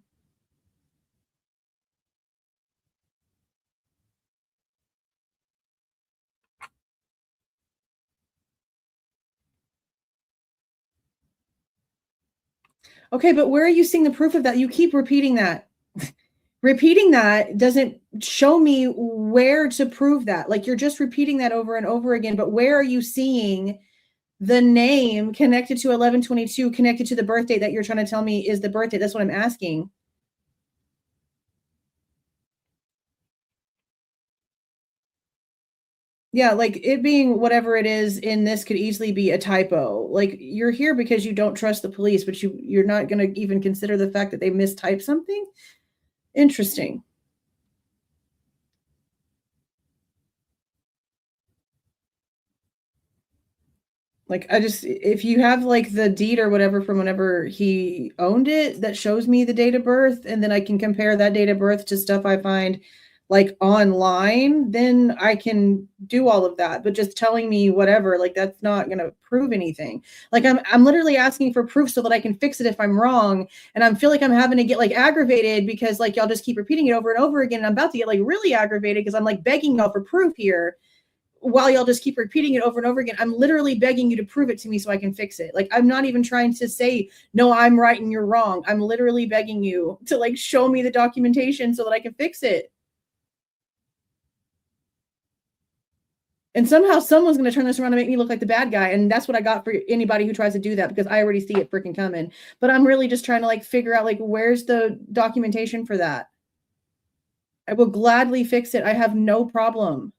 Okay, but where are you seeing the proof of that? You keep repeating that. Repeating that doesn't show me where to prove that. Like you're just repeating that over and over again, but where are you seeing the name connected to 1122, connected to the birth date that you're trying to tell me is the birthday? That's what I'm asking. Yeah, like it being whatever it is in this could easily be a typo. Like you're here because you don't trust the police, but you're not going to even consider the fact that they mistyped something. Interesting. Like if you have like the deed or whatever from whenever he owned it that shows me the date of birth, and then I can compare that date of birth to stuff I find like online, then I can do all of that. But just telling me whatever, like that's not going to prove anything. Like I'm literally asking for proof so that I can fix it if I'm wrong. And I feel like I'm having to get like aggravated because like y'all just keep repeating it over and over again. And I'm about to get like really aggravated because I'm like begging y'all for proof here. While y'all just keep repeating it over and over again, I'm literally begging you to prove it to me so I can fix it. Like, I'm not even trying to say, no, I'm right and you're wrong. I'm literally begging you to like show me the documentation so that I can fix it. And somehow someone's going to turn this around and make me look like the bad guy. And that's what I got for anybody who tries to do that, because I already see it freaking coming. But I'm really just trying to like figure out like, where's the documentation for that? I will gladly fix it. I have no problem.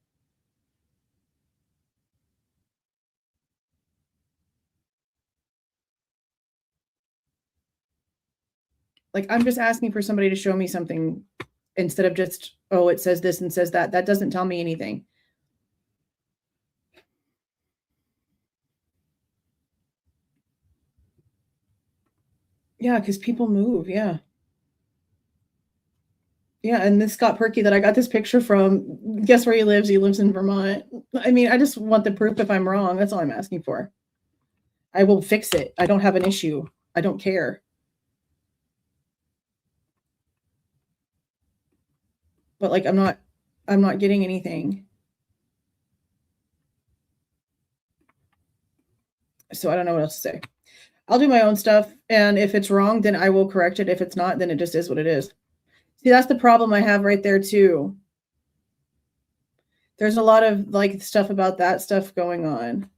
Like, I'm just asking for somebody to show me something instead of just, oh, it says this and says that. That doesn't tell me anything. Yeah, because people move. Yeah. Yeah, and this Scott Perky that I got this picture from, guess where he lives? He lives in Vermont. I mean, I just want the proof if I'm wrong. That's all I'm asking for. I will fix it. I don't have an issue. I don't care. But like, I'm not getting anything. So I don't know what else to say. I'll do my own stuff. And if it's wrong, then I will correct it. If it's not, then it just is what it is. See, that's the problem I have right there too. There's a lot of like stuff about that stuff going on.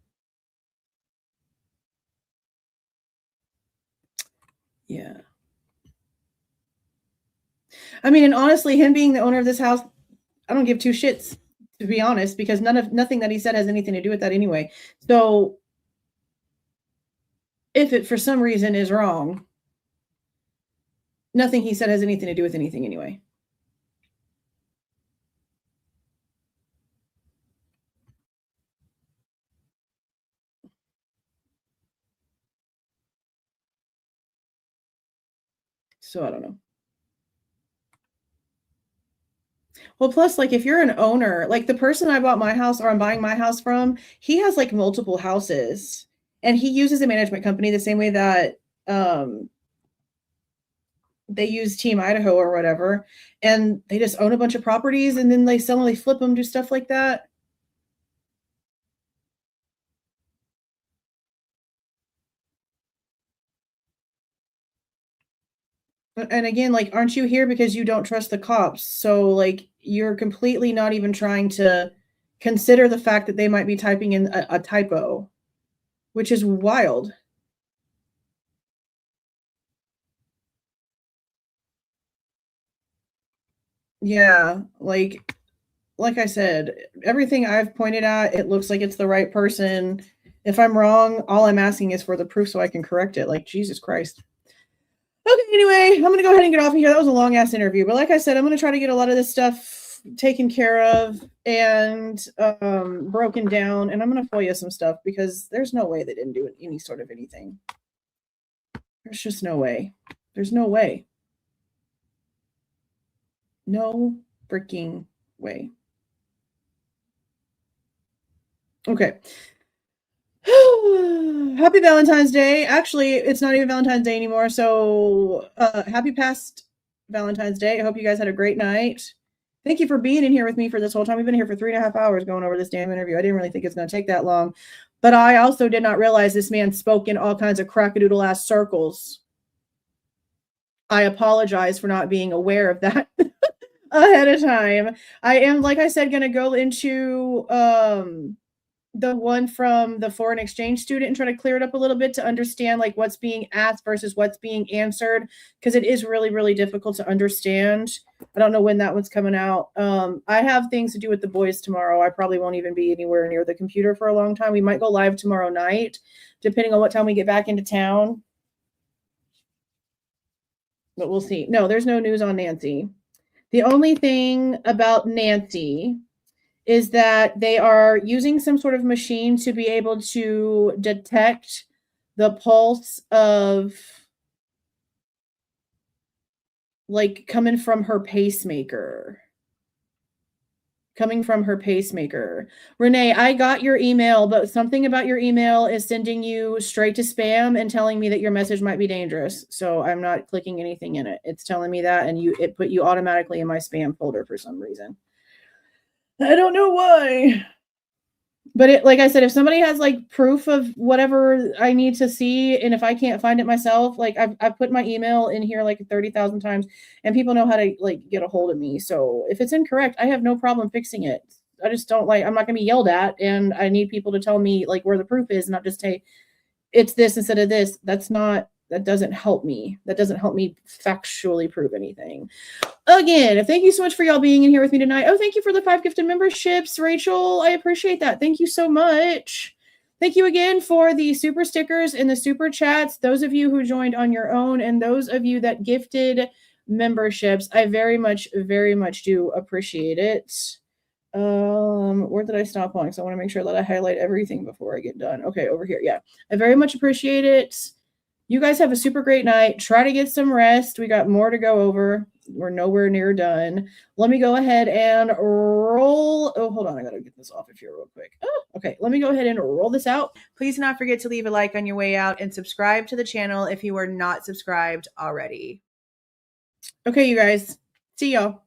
Yeah. I mean, and honestly, him being the owner of this house, I don't give two shits, to be honest, because nothing that he said has anything to do with that anyway. So if it for some reason is wrong, nothing he said has anything to do with anything anyway. So I don't know. Well, plus, like, if you're an owner, like the person I bought my house or I'm buying my house from, he has like multiple houses and he uses a management company the same way that they use Team Idaho or whatever. And they just own a bunch of properties and then they sell them, they flip them, do stuff like that. And again, like, aren't you here because you don't trust the cops? So like, you're completely not even trying to consider the fact that they might be typing in a typo, which is wild. Yeah, like I said, everything I've pointed at, it looks like it's the right person. If I'm wrong, all I'm asking is for the proof so I can correct it. Like, Jesus Christ. Okay, anyway, I'm going to go ahead and get off of here. That was a long-ass interview. But like I said, I'm going to try to get a lot of this stuff taken care of and broken down. And I'm going to FOIA some stuff because there's no way they didn't do any sort of anything. There's just no way. There's no way. No freaking way. Okay. Happy Valentine's Day. Actually, it's not even Valentine's Day anymore. So happy past Valentine's Day. I hope you guys had a great night. Thank you for being in here with me for this whole time. We've been here for 3.5 hours going over this damn interview. I didn't really think it's going to take that long. But I also did not realize this man spoke in all kinds of crackadoodle-ass circles. I apologize for not being aware of that ahead of time. I am, like I said, going to go into the one from the foreign exchange student and try to clear it up a little bit to understand like what's being asked versus what's being answered, because it is really, really difficult to understand. I don't know when that one's coming out. I have things to do with the boys tomorrow. I probably won't even be anywhere near the computer for a long time. We might go live tomorrow night, depending on what time we get back into town. But we'll see. No, there's no news on Nancy. The only thing about Nancy is that they are using some sort of machine to be able to detect the pulse of like coming from her pacemaker. Renee, I got your email, but something about your email is sending you straight to spam and telling me that your message might be dangerous. So I'm not clicking anything in it. It's telling me that, and it put you automatically in my spam folder for some reason. I don't know why. But it, like I said, if somebody has like proof of whatever I need to see, and if I can't find it myself, like I've put my email in here like 30,000 times, and people know how to like get a hold of me. So if it's incorrect, I have no problem fixing it. I just don't like, I'm not gonna be yelled at, and I need people to tell me like where the proof is, not just say it's this instead of this. That doesn't help me. That doesn't help me factually prove anything. Again, thank you so much for y'all being in here with me tonight. Oh, thank you for the 5 gifted memberships, Rachel. I appreciate that. Thank you so much. Thank you again for the super stickers and the super chats. Those of you who joined on your own and those of you that gifted memberships, I very much do appreciate it. Where did I stop on? So I want to make sure that I highlight everything before I get done. Okay, over here. Yeah, I very much appreciate it. You guys have a super great night. Try to get some rest. We got more to go over. We're nowhere near done. Let me go ahead and roll. Oh, hold on. I got to get this off of here real quick. Oh, okay. Let me go ahead and roll this out. Please do not forget to leave a like on your way out and subscribe to the channel if you are not subscribed already. Okay, you guys. See y'all.